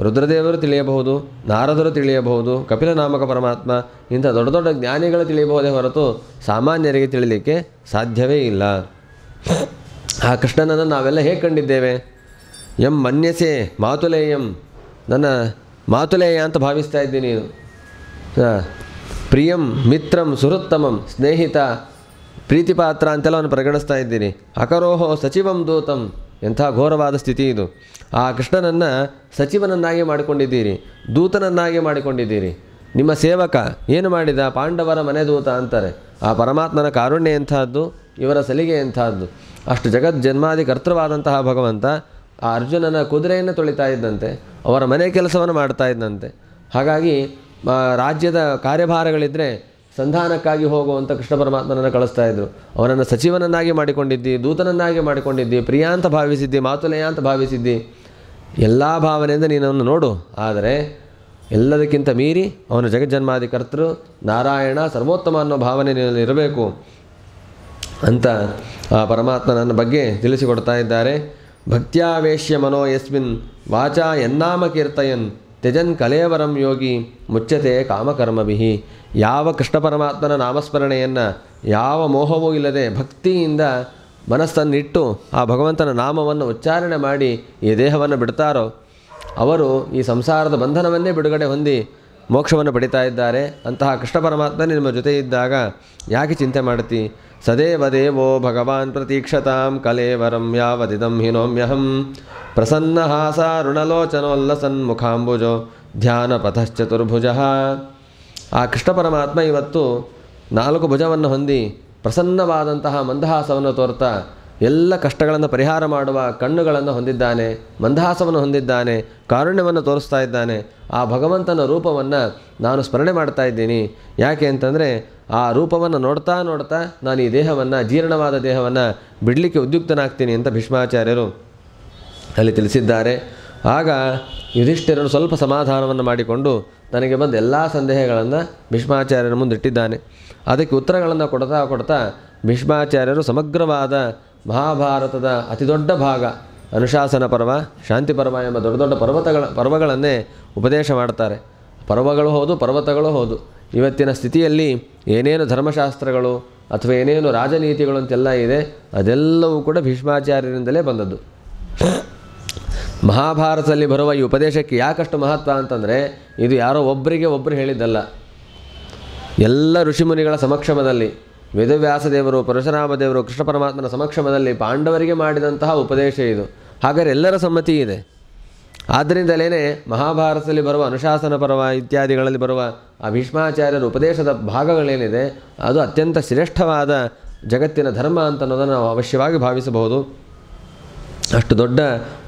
Speaker 1: ರುದ್ರದೇವರು ತಿಳಿಯಬಹುದು, ನಾರದರು ತಿಳಿಯಬಹುದು, ಕಪಿಲ ನಾಮಕ ಪರಮಾತ್ಮ ಇಂಥ ದೊಡ್ಡ ದೊಡ್ಡ ಜ್ಞಾನಿಗಳು ತಿಳಿಯಬಹುದೇ ಹೊರತು ಸಾಮಾನ್ಯರಿಗೆ ತಿಳಿಯಲಿಕ್ಕೆ ಸಾಧ್ಯವೇ ಇಲ್ಲ. ಆ ಕೃಷ್ಣನನ್ನು ನಾವೆಲ್ಲ ಹೇಗೆ ಕಂಡಿದ್ದೇವೆ? ಎಂ ಮನ್ಯಸೆ ಮಾತುಲೇಯಂ, ನನ್ನ ಮಾತುಲೇಯ ಅಂತ ಭಾವಿಸ್ತಾ ಇದ್ದೀನಿ ನೀನು. ಪ್ರಿಯಂ ಮಿತ್ರಂ ಸುಹೃತ್ತಮಂ, ಸ್ನೇಹಿತ ಪ್ರೀತಿಪಾತ್ರ ಅಂತೆಲ್ಲ ಅವನು ಪರಿಗಣಿಸ್ತಾ ಇದ್ದೀನಿ. ಅಕರೋಹೋ ಸಚಿವಂ ದೂತಂ, ಎಂಥ ಘೋರವಾದ ಸ್ಥಿತಿ ಇದು. ಆ ಕೃಷ್ಣನನ್ನು ಸಚಿವನನ್ನಾಗಿ ಮಾಡಿಕೊಂಡಿದ್ದೀರಿ, ದೂತನನ್ನಾಗಿ ಮಾಡಿಕೊಂಡಿದ್ದೀರಿ. ನಿಮ್ಮ ಸೇವಕ ಏನು ಮಾಡಿದ? ಪಾಂಡವರ ಮನೆ ದೂತ ಅಂತಾರೆ. ಆ ಪರಮಾತ್ಮನ ಕಾರುಣ್ಯ ಎಂಥದ್ದು, ಇವರ ಸಲಿಗೆ ಎಂಥದ್ದು. ಅಷ್ಟು ಜಗಜ್ಜನ್ಮಾದಿ ಕರ್ತೃವಾದಂತಹ ಭಗವಂತ ಆ ಅರ್ಜುನನ ಕುದುರೆಯನ್ನು ತೊಳಿತಾ ಇದ್ದಂತೆ, ಅವರ ಮನೆ ಕೆಲಸವನ್ನು ಮಾಡ್ತಾ ಇದ್ದಂತೆ. ಹಾಗಾಗಿ ರಾಜ್ಯದ ಕಾರ್ಯಭಾರಗಳಿದ್ದರೆ ಸಂಧಾನಕ್ಕಾಗಿ ಹೋಗುವಂಥ ಕೃಷ್ಣ ಪರಮಾತ್ಮನನ್ನು ಕಳಿಸ್ತಾ ಇದ್ದರು. ಅವನನ್ನು ಸಚಿವನನ್ನಾಗಿ ಮಾಡಿಕೊಂಡಿದ್ದಿ, ದೂತನನ್ನಾಗಿ ಮಾಡಿಕೊಂಡಿದ್ದಿ, ಪ್ರಿಯ ಅಂತ ಭಾವಿಸಿದ್ದಿ, ಮಾತುಲೇಯ ಅಂತ ಭಾವಿಸಿದ್ದಿ. ಎಲ್ಲ ಭಾವನೆಯಿಂದ ನೀನನ್ನು ನೋಡು. ಆದರೆ ಎಲ್ಲದಕ್ಕಿಂತ ಮೀರಿ ಅವನು ಜಗಜ್ಜನ್ಮಾದಿ ಕರ್ತೃ ನಾರಾಯಣ ಸರ್ವೋತ್ತಮ ಅನ್ನೋ ಭಾವನೆ ನಿನ್ನಲ್ಲಿ ಇರಬೇಕು ಅಂತ ಆ ಪರಮಾತ್ಮನ ಬಗ್ಗೆ ತಿಳಿಸಿಕೊಡ್ತಾ ಇದ್ದಾರೆ. ಭಕ್ತ್ಯಾವೇಶ್ಯ ಮನೋ ಯಸ್ಮಿನ್ ವಾಚಾ ಯನ್ನಾಮ ಕೀರ್ತಯನ್ ತ್ಯಜನ್ ಕಲೇವರಂ ಯೋಗಿ ಮುಚ್ಚತೆ ಕಾಮಕರ್ಮಭಿಹಿ. ಯಾವ ಕೃಷ್ಣ ಪರಮಾತ್ಮನ ನಾಮಸ್ಮರಣೆಯನ್ನು ಯಾವ ಮೋಹವೂ ಇಲ್ಲದೆ ಭಕ್ತಿಯಿಂದ ಮನಸ್ಸನ್ನಿಟ್ಟು ಆ ಭಗವಂತನ ನಾಮವನ್ನು ಉಚ್ಚಾರಣೆ ಮಾಡಿ ಈ ದೇಹವನ್ನು ಬಿಡ್ತಾರೋ ಅವರು ಈ ಸಂಸಾರದ ಬಂಧನವನ್ನೇ ಬಿಡುಗಡೆ ಹೊಂದಿ ಮೋಕ್ಷವನ್ನು ಪಡಿತಾ ಇದ್ದಾರೆ. ಅಂತಹ ಕೃಷ್ಣ ಪರಮಾತ್ಮ ನಿಮ್ಮ ಜೊತೆ ಇದ್ದಾಗ ಯಾಕೆ ಚಿಂತೆ ಮಾಡ್ತಿ? ಸದೇವ ದೇವೋ ಭಗವಾನ್ ಪ್ರತೀಕ್ಷತಾಂ ಕಲೇವರಂ ಯಾವದಿದಂ ಹಿನೋಮ್ಯಹಂ ಪ್ರಸನ್ನಹಾಸ ಋಣಲೋಚನೋಲ್ಲಸನ್ಮುಖಾಂಬುಜೋ ಧ್ಯಾನ ಪಥಶ್ಚತುರ್ಭುಜ. ಆ ಕೃಷ್ಣ ಪರಮಾತ್ಮ ಇವತ್ತು 4 ಭುಜವನ್ನು ಹೊಂದಿ ಪ್ರಸನ್ನವಾದಂತಹ ಮಂದಹಾಸವನ್ನು ತೋರ್ತಾ ಎಲ್ಲ ಕಷ್ಟಗಳನ್ನು ಪರಿಹಾರ ಮಾಡುವ ಕಣ್ಣುಗಳನ್ನು ಹೊಂದಿದ್ದಾನೆ, ಮಂದಹಾಸವನ್ನು ಹೊಂದಿದ್ದಾನೆ, ಕಾರುಣ್ಯವನ್ನು ತೋರಿಸ್ತಾ ಇದ್ದಾನೆ. ಆ ಭಗವಂತನ ರೂಪವನ್ನು ನಾನು ಸ್ಮರಣೆ ಮಾಡ್ತಾ ಇದ್ದೀನಿ. ಯಾಕೆ ಅಂತಂದರೆ ಆ ರೂಪವನ್ನು ನೋಡ್ತಾ ನೋಡ್ತಾ ನಾನು ಈ ದೇಹವನ್ನು, ಜೀರ್ಣವಾದ ದೇಹವನ್ನು ಬಿಡಲಿಕ್ಕೆ ಉದ್ಯುಕ್ತನಾಗ್ತೀನಿ ಅಂತ ಭೀಷ್ಮಾಚಾರ್ಯರು ಅಲ್ಲಿ ತಿಳಿಸಿದ್ದಾರೆ. ಆಗ ಯುಧಿಷ್ಠಿರನು ಸ್ವಲ್ಪ ಸಮಾಧಾನವನ್ನು ಮಾಡಿಕೊಂಡು ನನಗೆ ಬಂದ ಎಲ್ಲ ಸಂದೇಹಗಳನ್ನು ಭೀಷ್ಮಾಚಾರ್ಯರ ಮುಂದಿಟ್ಟಿದ್ದಾನೆ. ಅದಕ್ಕೆ ಉತ್ತರಗಳನ್ನು ಕೊಡ್ತಾ ಭೀಷ್ಮಾಚಾರ್ಯರು ಸಮಗ್ರವಾದ ಮಹಾಭಾರತದ ಅತಿ ದೊಡ್ಡ ಭಾಗ ಅನುಶಾಸನ ಪರ್ವ, ಶಾಂತಿ ಪರ್ವ ಎಂಬ ದೊಡ್ಡ ದೊಡ್ಡ ಪರ್ವಗಳನ್ನೇ ಉಪದೇಶ ಮಾಡ್ತಾರೆ. ಪರ್ವಗಳು ಹೌದು, ಪರ್ವತಗಳು ಹೌದು. ಇವತ್ತಿನ ಸ್ಥಿತಿಯಲ್ಲಿ ಏನೇನು ಧರ್ಮಶಾಸ್ತ್ರಗಳು ಅಥವಾ ಏನೇನು ರಾಜನೀತಿಗಳು ಅಂತೆಲ್ಲ ಇದೆ, ಅದೆಲ್ಲವೂ ಕೂಡ ಭೀಷ್ಮಾಚಾರ್ಯರಿಂದಲೇ ಬಂದದ್ದು. ಮಹಾಭಾರತದಲ್ಲಿ ಬರುವ ಈ ಉಪದೇಶಕ್ಕೆ ಯಾಕಷ್ಟು ಮಹತ್ವ ಅಂತಂದರೆ ಇದು ಯಾರೋ ಒಬ್ಬರು ಹೇಳಿದ್ದಲ್ಲ. ಎಲ್ಲ ಋಷಿಮುನಿಗಳ ಸಮಕ್ಷಮದಲ್ಲಿ, ವೇದವ್ಯಾಸದೇವರು, ಪರಶುರಾಮದೇವರು, ಕೃಷ್ಣ ಪರಮಾತ್ಮನ ಸಮಕ್ಷಮದಲ್ಲಿ ಪಾಂಡವರಿಗೆ ಮಾಡಿದಂತಹ ಉಪದೇಶ ಇದು. ಹಾಗಾದರೆ ಎಲ್ಲರ ಸಮ್ಮತಿ ಇದೆ. ಆದ್ದರಿಂದಲೇ ಮಹಾಭಾರತದಲ್ಲಿ ಬರುವ ಅನುಶಾಸನ ಪರ್ವ ಇತ್ಯಾದಿಗಳಲ್ಲಿ ಬರುವ ಆ ಭೀಷ್ಮಾಚಾರ್ಯರ ಉಪದೇಶದ ಭಾಗಗಳೇನಿದೆ ಅದು ಅತ್ಯಂತ ಶ್ರೇಷ್ಠವಾದ ಜಗತ್ತಿನ ಧರ್ಮ ಅಂತ ಅನ್ನೋದನ್ನು ನಾವು ಅವಶ್ಯವಾಗಿ ಭಾವಿಸಬಹುದು. ಅಷ್ಟು ದೊಡ್ಡ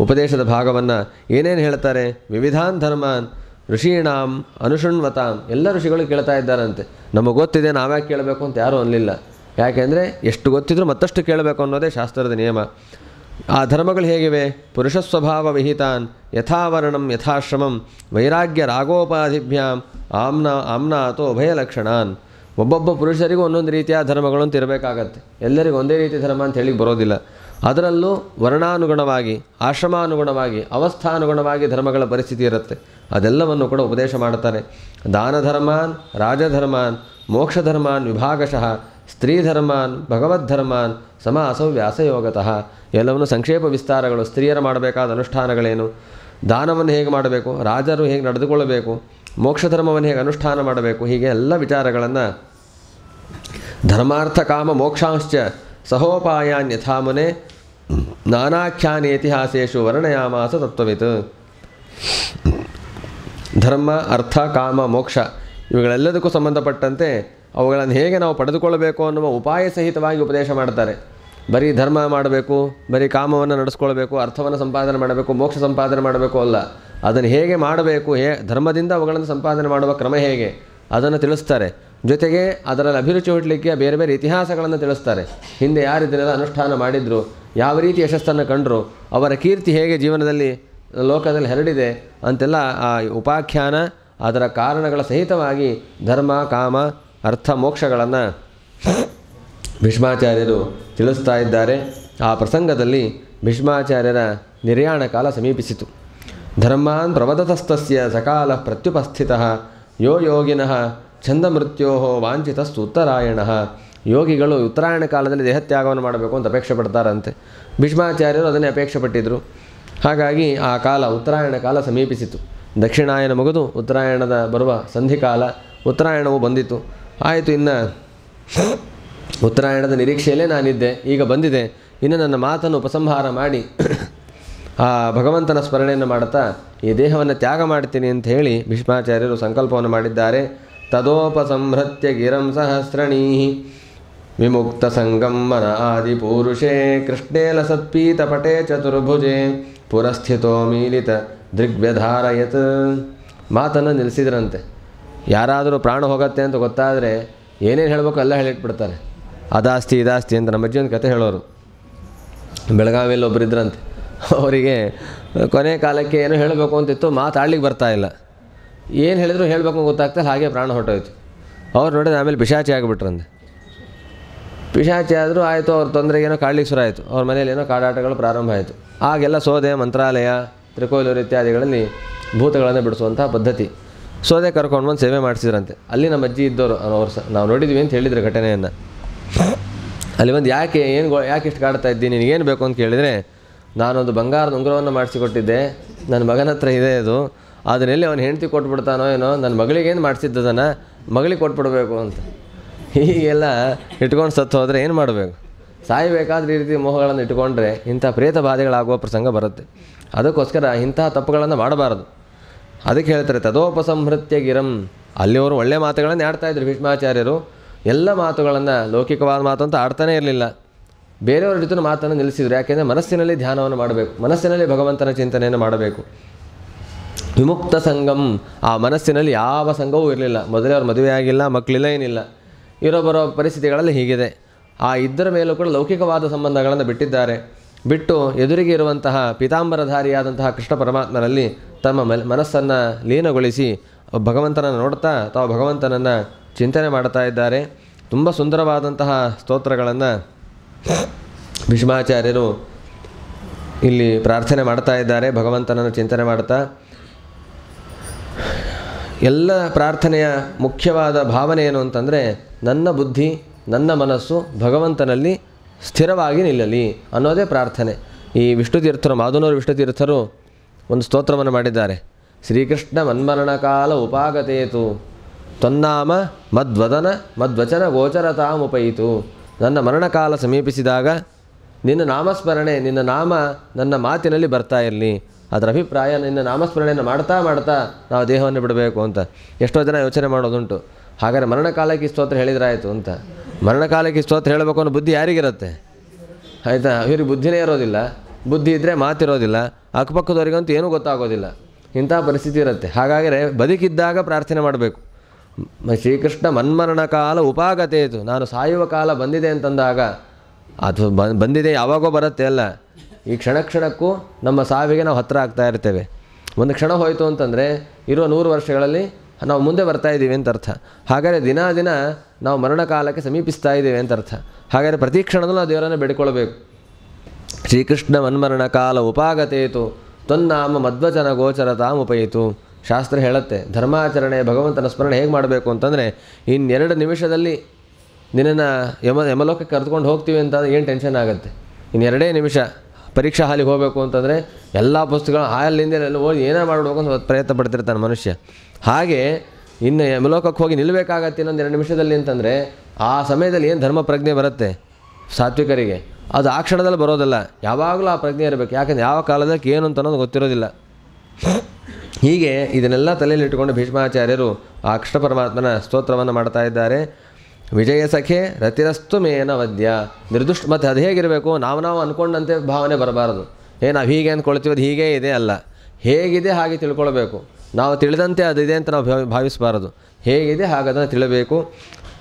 Speaker 1: ಉಪದೇಶದ ಭಾಗವನ್ನು ಏನೇನು ಹೇಳ್ತಾರೆ, ವಿವಿಧಾನ್ ಧರ್ಮಾನ್ ಋಷೀಣಾಂ ಅನುಶೃಣ್ವತಾಂ, ಎಲ್ಲ ಋಷಿಗಳು ಕೇಳ್ತಾ ಇದ್ದಾರಂತೆ. ನಮಗೆ ಗೊತ್ತಿದೆ, ನಾವ್ಯಾಕೆ ಕೇಳಬೇಕು ಅಂತ ಯಾರೂ ಅನ್ನಲಿಲ್ಲ. ಯಾಕೆಂದರೆ ಎಷ್ಟು ಗೊತ್ತಿದ್ರೂ ಮತ್ತಷ್ಟು ಕೇಳಬೇಕು ಅನ್ನೋದೇ ಶಾಸ್ತ್ರದ ನಿಯಮ. ಆ ಧರ್ಮಗಳು ಹೇಗಿವೆ? ಪುರುಷ ಸ್ವಭಾವ ವಿಹಿತಾನ್ ಯಥಾವರ್ಣಂ ಯಥಾಶ್ರಮಂ ವೈರಾಗ್ಯ ರಾಗೋಪಾಧಿಭ್ಯಾಂ ಆಮ್ನಾಥೋ ಉಭಯಲಕ್ಷಣಾನ್. ಒಬ್ಬೊಬ್ಬ ಪುರುಷರಿಗೂ ಒಂದೊಂದು ರೀತಿಯ ಧರ್ಮಗಳು ಅಂತ ಇರಬೇಕಾಗತ್ತೆ. ಎಲ್ಲರಿಗೂ ಒಂದೇ ರೀತಿ ಧರ್ಮ ಅಂತ ಹೇಳಿ ಬರೋದಿಲ್ಲ. ಅದರಲ್ಲೂ ವರ್ಣಾನುಗುಣವಾಗಿ, ಆಶ್ರಮಾನುಗುಣವಾಗಿ, ಅವಸ್ಥಾನುಗುಣವಾಗಿ ಧರ್ಮಗಳ ಪರಿಸ್ಥಿತಿ ಇರುತ್ತೆ. ಅದೆಲ್ಲವನ್ನು ಕೂಡ ಉಪದೇಶ ಮಾಡುತ್ತಾರೆ. ದಾನ ಧರ್ಮಾನ್, ರಾಜಧರ್ಮಾನ್, ಮೋಕ್ಷಧರ್ಮಾನ್ ವಿಭಾಗಶಃ, ಸ್ತ್ರೀಧರ್ಮಾನ್, ಭಗವದ್ಧರ್ಮಾನ್ ಸಮಾಸೌ ವ್ಯಾಸಯೋಗತಃ. ಎಲ್ಲವನ್ನು ಸಂಕ್ಷೇಪ ವಿಸ್ತಾರಗಳು. ಸ್ತ್ರೀಯರು ಮಾಡಬೇಕಾದ ಅನುಷ್ಠಾನಗಳೇನು, ದಾನವನ್ನು ಹೇಗೆ ಮಾಡಬೇಕು, ರಾಜರು ಹೇಗೆ ನಡೆದುಕೊಳ್ಳಬೇಕು, ಮೋಕ್ಷಧರ್ಮವನ್ನು ಹೇಗೆ ಅನುಷ್ಠಾನ ಮಾಡಬೇಕು, ಹೀಗೆ ಎಲ್ಲ ವಿಚಾರಗಳನ್ನು ಧರ್ಮಾರ್ಥ ಕಾಮ ಮೋಕ್ಷಾಂಶ್ಚ ಸಹೋಪಾಯಾನ್ ಯಥಾಮುನೆ ನಾನಾಖ್ಯಾನಿ ಇತಿಹಾಸೇಷು ವರ್ಣಯಾಮಾಸ ತತ್ವವಿತ್. ಧರ್ಮ, ಅರ್ಥ, ಕಾಮ, ಮೋಕ್ಷ ಇವುಗಳೆಲ್ಲದಕ್ಕೂ ಸಂಬಂಧಪಟ್ಟಂತೆ ಅವುಗಳನ್ನು ಹೇಗೆ ನಾವು ಪಡೆದುಕೊಳ್ಳಬೇಕು ಅನ್ನುವ ಉಪಾಯ ಸಹಿತವಾಗಿ ಉಪದೇಶ ಮಾಡ್ತಾರೆ. ಬರೀ ಧರ್ಮ ಮಾಡಬೇಕು, ಬರೀ ಕಾಮವನ್ನು ನಡೆಸ್ಕೊಳ್ಬೇಕು, ಅರ್ಥವನ್ನು ಸಂಪಾದನೆ ಮಾಡಬೇಕು, ಮೋಕ್ಷ ಸಂಪಾದನೆ ಮಾಡಬೇಕು ಅಲ್ಲ. ಅದನ್ನು ಹೇಗೆ ಮಾಡಬೇಕು, ಧರ್ಮದಿಂದ ಅವುಗಳನ್ನು ಸಂಪಾದನೆ ಮಾಡುವ ಕ್ರಮ ಹೇಗೆ ಅದನ್ನು ತಿಳಿಸ್ತಾರೆ. ಜೊತೆಗೆ ಅದರಲ್ಲಿ ಅಭಿರುಚಿ ಹುಟ್ಟಲಿಕ್ಕೆ ಬೇರೆ ಬೇರೆ ಇತಿಹಾಸಗಳನ್ನು ತಿಳಿಸ್ತಾರೆ. ಹಿಂದೆ ಯಾರು ಇದನ್ನೆಲ್ಲ ಅನುಷ್ಠಾನ ಮಾಡಿದರು, ಯಾವ ರೀತಿ ಯಶಸ್ಸನ್ನು ಕಂಡರು, ಅವರ ಕೀರ್ತಿ ಹೇಗೆ ಜೀವನದಲ್ಲಿ ಲೋಕದಲ್ಲಿ ಹರಡಿದೆ ಅಂತೆಲ್ಲ ಆ ಉಪಾಖ್ಯಾನ, ಅದರ ಕಾರಣಗಳ ಸಹಿತವಾಗಿ ಧರ್ಮ, ಕಾಮ, ಅರ್ಥ, ಮೋಕ್ಷಗಳನ್ನು ಭೀಷ್ಮಾಚಾರ್ಯರು ತಿಳಿಸ್ತಾ ಇದ್ದಾರೆ. ಆ ಪ್ರಸಂಗದಲ್ಲಿ ಭೀಷ್ಮಾಚಾರ್ಯರ ನಿರ್ಯಾಣ ಕಾಲ ಸಮೀಪಿಸಿತು. ಧರ್ಮಾನ್ ಪ್ರವದತಸ್ತಸ್ಯ ಸಕಾಲ ಪ್ರತ್ಯುಪಸ್ಥಿತಃ ಯೋ ಯೋಗಿನಃ ಛಂದಮೃತ್ಯೋ ವಾಂಛಿತಸ್ತು ಉತ್ತರಾಯಣ. ಯೋಗಿಗಳು ಉತ್ತರಾಯಣ ಕಾಲದಲ್ಲಿ ದೇಹತ್ಯಾಗವನ್ನು ಮಾಡಬೇಕು ಅಂತ ಅಪೇಕ್ಷೆ ಪಡ್ತಾರಂತೆ. ಭೀಷ್ಮಾಚಾರ್ಯರು ಅದನ್ನೇ ಅಪೇಕ್ಷೆ ಪಟ್ಟಿದ್ದರು. ಹಾಗಾಗಿ ಆ ಕಾಲ, ಉತ್ತರಾಯಣ ಕಾಲ ಸಮೀಪಿಸಿತು. ದಕ್ಷಿಣಾಯನ ಮುಗಿದು ಉತ್ತರಾಯಣದ ಬರುವ ಸಂಧಿಕಾಲ, ಉತ್ತರಾಯಣವು ಬಂದಿತು. ಆಯಿತು, ಇನ್ನು ಉತ್ತರಾಯಣದ ನಿರೀಕ್ಷೆಯಲ್ಲೇ ನಾನಿದ್ದೆ. ಈಗ ಬಂದಿದೆ, ಇನ್ನು ನನ್ನ ಮಾತನ್ನು ಉಪಸಂಹಾರ ಮಾಡಿ ಆ ಭಗವಂತನ ಸ್ಮರಣೆಯನ್ನು ಮಾಡುತ್ತಾ ಈ ದೇಹವನ್ನು ತ್ಯಾಗ ಮಾಡ್ತೀನಿ ಅಂತ ಹೇಳಿ ಭೀಷ್ಮಾಚಾರ್ಯರು ಸಂಕಲ್ಪವನ್ನು ಮಾಡಿದ್ದಾರೆ. ತದೋಪಸಂಹೃತ್ಯ ಗಿರಂ ಸಹಸ್ರಣೀ ವಿಮುಕ್ತ ಸಂಗಮ್ಮನ ಆದಿಪೂರುಷೇ ಕೃಷ್ಣೇ ಲಸತ್ಪೀತಪಟೇ ಚತುರ್ಭುಜೆ ಪುರಸ್ಥಿತೋ ಮೀಲಿತ ದೃಗ್ವ್ಯಧಾರಯತ್. ಮಾತನ್ನು ನಿಲ್ಲಿಸಿದ್ರಂತೆ. ಯಾರಾದರೂ ಪ್ರಾಣ ಹೋಗತ್ತೆ ಅಂತ ಗೊತ್ತಾದರೆ ಏನೇನು ಹೇಳಬೇಕು ಎಲ್ಲ ಹೇಳಿಟ್ಬಿಡ್ತಾರೆ. ಅದಾಸ್ತಿ ಇದಾಸ್ತಿ ಅಂತ ನಮ್ಮ ಅಜ್ಜಿ ಒಂದು ಕತೆ ಹೇಳೋರು. ಬೆಳಗಾವಿಯಲ್ಲಿ ಒಬ್ಬರು ಇದ್ರಂತೆ. ಅವರಿಗೆ ಕೊನೆ ಕಾಲಕ್ಕೆ ಏನೋ ಹೇಳಬೇಕು ಅಂತಿತ್ತು, ಮಾತಾಡ್ಲಿಕ್ಕೆ ಬರ್ತಾಯಿಲ್ಲ. ಏನು ಹೇಳಿದ್ರು ಹೇಳಬೇಕು ಗೊತ್ತಾಗ್ತದೆ, ಹಾಗೆ ಪ್ರಾಣ ಹೊರಟೋಯ್ತು. ಅವ್ರು ನೋಡಿದ್ರೆ ಆಮೇಲೆ ಪಿಶಾಚಿ ಆಗಿಬಿಟ್ರಂತೆ. ಪಿಶಾಚಿ ಆದರೂ ಆಯಿತು, ಅವ್ರ ತೊಂದರೆಗೇನೋ ಕಾಡ್ಲಿಕ್ಕೆ ಶುರು ಆಯಿತು. ಅವ್ರ ಮನೇಲಿ ಏನೋ ಕಾಡಾಟಗಳು ಪ್ರಾರಂಭ ಆಯಿತು. ಆಗೆಲ್ಲ ಸೋದೆ, ಮಂತ್ರಾಲಯ, ತ್ರಿಕೋಲೂರು ಇತ್ಯಾದಿಗಳಲ್ಲಿ ಭೂತಗಳನ್ನು ಬಿಡಿಸುವಂಥ ಪದ್ಧತಿ. ಸೋದೆ ಕರ್ಕೊಂಡು ಬಂದು ಸೇವೆ ಮಾಡಿಸಿದ್ರಂತೆ. ಅಲ್ಲಿ ನಮ್ಮ ಅಜ್ಜಿ ಇದ್ದವರು, ನಾವು ನೋಡಿದ್ವಿ ಅಂತ ಹೇಳಿದ್ರು ಘಟನೆಯನ್ನು. ಅಲ್ಲಿ ಬಂದು ಯಾಕೆ ಇಷ್ಟು ಕಾಡ್ತಾ ಇದ್ದೀನಿ, ನಿನಗೇನು ಬೇಕು ಅಂತ ಕೇಳಿದರೆ, ನಾನೊಂದು ಬಂಗಾರದ ಉಂಗುರವನ್ನು ಮಾಡಿಸಿಕೊಟ್ಟಿದ್ದೆ, ನನ್ನ ಮಗನ ಹತ್ರ ಇದೆ ಅದು, ಅದನ್ನೆಲ್ಲಿ ಅವನು ಹೆಂಡ್ತಿ ಕೊಟ್ಬಿಡ್ತಾನೋ ಏನೋ, ನನ್ನ ಮಗಳಿಗೇನು ಮಾಡಿಸಿದ್ದದನ್ನು ಮಗಳಿಗೆ ಕೊಟ್ಬಿಡ್ಬೇಕು ಅಂತ. ಹೀಗೆಲ್ಲ ಇಟ್ಕೊಂಡು ಸತ್ತು ಹೋದರೆ ಏನು ಮಾಡಬೇಕು? ಸಾಯಬೇಕಾದ್ರೆ ಈ ರೀತಿ ಮೋಹಗಳನ್ನು ಇಟ್ಕೊಂಡ್ರೆ ಇಂಥ ಪ್ರೇತ ಬಾಧೆಗಳಾಗುವ ಪ್ರಸಂಗ ಬರುತ್ತೆ. ಅದಕ್ಕೋಸ್ಕರ ಇಂತಹ ತಪ್ಪುಗಳನ್ನು ಮಾಡಬಾರದು. ಅದಕ್ಕೆ ಹೇಳ್ತಾರೆ ತದೋಪಸಂಹೃತ್ಯ ಗಿರಂ. ಅಲ್ಲಿ ಅವರು ಒಳ್ಳೆಯ ಮಾತುಗಳನ್ನು ಆಡ್ತಾಯಿದ್ರು ಭೀಷ್ಮಾಚಾರ್ಯರು. ಎಲ್ಲ ಮಾತುಗಳನ್ನು, ಲೌಕಿಕವಾದ ಮಾತು ಅಂತ ಆಡ್ತಾನೇ ಇರಲಿಲ್ಲ. ಬೇರೆಯವರ ಜೊತೆ ಮಾತನ್ನು ನಿಲ್ಲಿಸಿದರು. ಯಾಕೆಂದರೆ ಮನಸ್ಸಿನಲ್ಲಿ ಧ್ಯಾನವನ್ನು ಮಾಡಬೇಕು, ಮನಸ್ಸಿನಲ್ಲಿ ಭಗವಂತನ ಚಿಂತನೆಯನ್ನು ಮಾಡಬೇಕು. ವಿಮುಕ್ತ ಸಂಗಮ್, ಆ ಮನಸ್ಸಿನಲ್ಲಿ ಯಾವ ಸಂಘವೂ ಇರಲಿಲ್ಲ. ಮೊದಲೇ ಅವ್ರ ಮದುವೆ ಆಗಿಲ್ಲ, ಮಕ್ಕಳಿಲ್ಲ, ಏನಿಲ್ಲ. ಬರೋ ಪರಿಸ್ಥಿತಿಗಳಲ್ಲಿ ಹೀಗಿದೆ. ಆ ಇದ್ದರ ಮೇಲೂ ಕೂಡ ಲೌಕಿಕವಾದ ಸಂಬಂಧಗಳನ್ನು ಬಿಟ್ಟಿದ್ದಾರೆ. ಬಿಟ್ಟು ಎದುರಿಗೆ ಇರುವಂತಹ ಪೀತಾಂಬರಧಾರಿಯಾದಂತಹ ಕೃಷ್ಣ ಪರಮಾತ್ಮನಲ್ಲಿ ತಮ್ಮ ಮನಸ್ಸನ್ನು ಲೀನಗೊಳಿಸಿ ಭಗವಂತನನ್ನು ನೋಡ್ತಾ ತಾವು ಭಗವಂತನನ್ನು ಚಿಂತನೆ ಮಾಡ್ತಾ ಇದ್ದಾರೆ. ತುಂಬ ಸುಂದರವಾದಂತಹ ಸ್ತೋತ್ರಗಳನ್ನು ಭೀಷ್ಮಾಚಾರ್ಯರು ಇಲ್ಲಿ ಪ್ರಾರ್ಥನೆ ಮಾಡ್ತಾ ಇದ್ದಾರೆ. ಭಗವಂತನನ್ನು ಚಿಂತನೆ ಮಾಡ್ತಾ ಎಲ್ಲ ಪ್ರಾರ್ಥನೆಯ ಮುಖ್ಯವಾದ ಭಾವನೆ ಏನು ಅಂತಂದರೆ, ನನ್ನ ಬುದ್ಧಿ ನನ್ನ ಮನಸ್ಸು ಭಗವಂತನಲ್ಲಿ ಸ್ಥಿರವಾಗಿ ನಿಲ್ಲಲಿ ಅನ್ನೋದೇ ಪ್ರಾರ್ಥನೆ. ಈ ವಿಷ್ಣುತೀರ್ಥರು, ಮಾಧುನೂರು ವಿಷ್ಣುತೀರ್ಥರು ಒಂದು ಸ್ತೋತ್ರವನ್ನು ಮಾಡಿದ್ದಾರೆ. ಶ್ರೀಕೃಷ್ಣ ಮನ್ಮರಣಕಾಲ ಉಪಾಗತೇತು ತೊನ್ನಾಮ ಮದ್ವದನ ಮದ್ವಚನ ಗೋಚರತಾಮುಪಯಿತು. ನನ್ನ ಮರಣಕಾಲ ಸಮೀಪಿಸಿದಾಗ ನಿನ್ನ ನಾಮಸ್ಮರಣೆ, ನಿನ್ನ ನಾಮ ನನ್ನ ಮಾತಿನಲ್ಲಿ ಬರ್ತಾ ಇರಲಿ. ಅದರ ಅಭಿಪ್ರಾಯ ನಿನ್ನ ನಾಮಸ್ಮರಣೆಯನ್ನು ಮಾಡ್ತಾ ಮಾಡ್ತಾ ನಾವು ದೇಹವನ್ನು ಬಿಡಬೇಕು ಅಂತ ಎಷ್ಟೋ ಜನ ಯೋಚನೆ ಮಾಡೋದುಂಟು. ಹಾಗಾದರೆ ಮರಣಕಾಲಕ್ಕೆ ಈ ಸ್ತೋತ್ರ ಹೇಳಿದ್ರಾಯಿತು ಅಂತ. ಮರಣಕಾಲಕ್ಕೆ ಈ ಸ್ತೋತ್ರ ಹೇಳಬೇಕು ಅನ್ನೋ ಬುದ್ಧಿ ಯಾರಿಗಿರುತ್ತೆ? ಆಯಿತಾ? ಇವ್ರಿಗೆ ಬುದ್ಧಿನೇ ಇರೋದಿಲ್ಲ, ಬುದ್ಧಿ ಇದ್ದರೆ ಮಾತಿರೋದಿಲ್ಲ, ಅಕ್ಕಪಕ್ಕದವರಿಗಂತೂ ಏನೂ ಗೊತ್ತಾಗೋದಿಲ್ಲ. ಇಂಥ ಪರಿಸ್ಥಿತಿ ಇರುತ್ತೆ. ಹಾಗಾದರೆ ಬದುಕಿದ್ದಾಗ ಪ್ರಾರ್ಥನೆ ಮಾಡಬೇಕು. ಶ್ರೀಕೃಷ್ಣ ಮನ್ಮರಣ ಕಾಲ ಉಪಾಗತೇತು, ನಾನು ಸಾಯುವ ಕಾಲ ಬಂದಿದೆ ಅಂತಂದಾಗ, ಅದು ಬಂದಿದೆ ಯಾವಾಗೋ ಬರುತ್ತೆ ಅಲ್ಲ, ಈ ಕ್ಷಣಕ್ಕೂ ನಮ್ಮ ಸಾವಿಗೆ ನಾವು ಹತ್ತಿರ ಆಗ್ತಾ ಇರ್ತೇವೆ. ಒಂದು ಕ್ಷಣ ಹೋಯಿತು ಅಂತಂದರೆ ಇರೋ 100 ವರ್ಷಗಳಲ್ಲಿ ನಾವು ಮುಂದೆ ಬರ್ತಾ ಇದ್ದೀವಿ ಅಂತ ಅರ್ಥ. ಹಾಗಾದರೆ ದಿನ ದಿನ ನಾವು ಮರಣಕಾಲಕ್ಕೆ ಸಮೀಪಿಸ್ತಾ ಇದ್ದೀವಿ ಅಂತ ಅರ್ಥ. ಹಾಗಾದರೆ ಪ್ರತಿ ಕ್ಷಣದಲ್ಲೂ ನಾವು ದೇವರನ್ನು ಬೇಡಿಕೊಳ್ಳಬೇಕು. ಶ್ರೀಕೃಷ್ಣ ಮನ್ಮರಣ ಕಾಲ ಉಪಾಗತೇತು ತೊನ್ನಾಮ ಮಧ್ವಚನ ಗೋಚರತಾಮುಪಯಿತು. ಶಾಸ್ತ್ರ ಹೇಳುತ್ತೆ, ಧರ್ಮಾಚರಣೆ ಭಗವಂತನ ಸ್ಮರಣೆ ಹೇಗೆ ಮಾಡಬೇಕು ಅಂತಂದರೆ, 2 ನಿಮಿಷದಲ್ಲಿ ನಿನ್ನನ್ನು ಯಮಲೋಕಕ್ಕೆ ಕರೆದುಕೊಂಡು ಹೋಗ್ತೀವಿ ಅಂತ ಏನು ಟೆನ್ಷನ್ ಆಗುತ್ತೆ. 2 ನಿಮಿಷ ಪರೀಕ್ಷಾ ಹಾಲಿಗೆ ಹೋಗಬೇಕು ಅಂತಂದರೆ ಎಲ್ಲ ಪುಸ್ತಕಗಳು ಹಾಲಿಂದ ಎಲ್ಲ ಓದಿ ಏನೇ ಮಾಡಬೇಕು ಅಂತ ಪ್ರಯತ್ನ ಪಡ್ತಿರ್ತಾನೆ ಮನುಷ್ಯ. ಹಾಗೆ ಇನ್ನು ಯಮಲೋಕಕ್ಕೆ ಹೋಗಿ ನಿಲ್ಲಬೇಕಾಗತ್ತೆ ಇನ್ನೊಂದು 2 ನಿಮಿಷದಲ್ಲಿ ಅಂತಂದರೆ, ಆ ಸಮಯದಲ್ಲಿ ಏನು ಧರ್ಮ ಪ್ರಜ್ಞೆ ಬರುತ್ತೆ ಸಾತ್ವಿಕರಿಗೆ, ಅದು ಆ ಕ್ಷಣದಲ್ಲಿ ಬರೋದಲ್ಲ. ಯಾವಾಗಲೂ ಆ ಪ್ರಜ್ಞೆ ಇರಬೇಕು. ಯಾಕಂದರೆ ಯಾವ ಕಾಲದಕ್ಕೆ ಏನು ಅಂತ ಅನ್ನೋದು ಗೊತ್ತಿರೋದಿಲ್ಲ. ಹೀಗೆ ಇದನ್ನೆಲ್ಲ ತಲೆಯಲ್ಲಿ ಇಟ್ಟುಕೊಂಡು ಭೀಷ್ಮಾಚಾರ್ಯರು ಆ ಕೃಷ್ಣ ಪರಮಾತ್ಮನ ಸ್ತೋತ್ರವನ್ನು ಮಾಡ್ತಾ ಇದ್ದಾರೆ. ವಿಜಯ ಸಖೆ ರತಿರಸ್ತು ಮೇನ ವದ್ಯ ನಿರ್ದುಷ್ಟ. ಮತ್ತು ಅದು ಹೇಗಿರಬೇಕು, ನಾವು ಅಂದ್ಕೊಂಡಂತೆ ಭಾವನೆ ಬರಬಾರದು. ನಾವು ಹೀಗೆ ಅಂದ್ಕೊಳ್ತೀವಿ, ಅದು ಹೀಗೇ ಇದೆ ಅಲ್ಲ, ಹೇಗಿದೆ ಹಾಗೆ ತಿಳ್ಕೊಳ್ಬೇಕು. ನಾವು ತಿಳಿದಂತೆ ಅದಿದೆ ಅಂತ ನಾವು ಭಾವಿಸಬಾರದು. ಹೇಗಿದೆ ಹಾಗದನ್ನು ತಿಳಿಬೇಕು.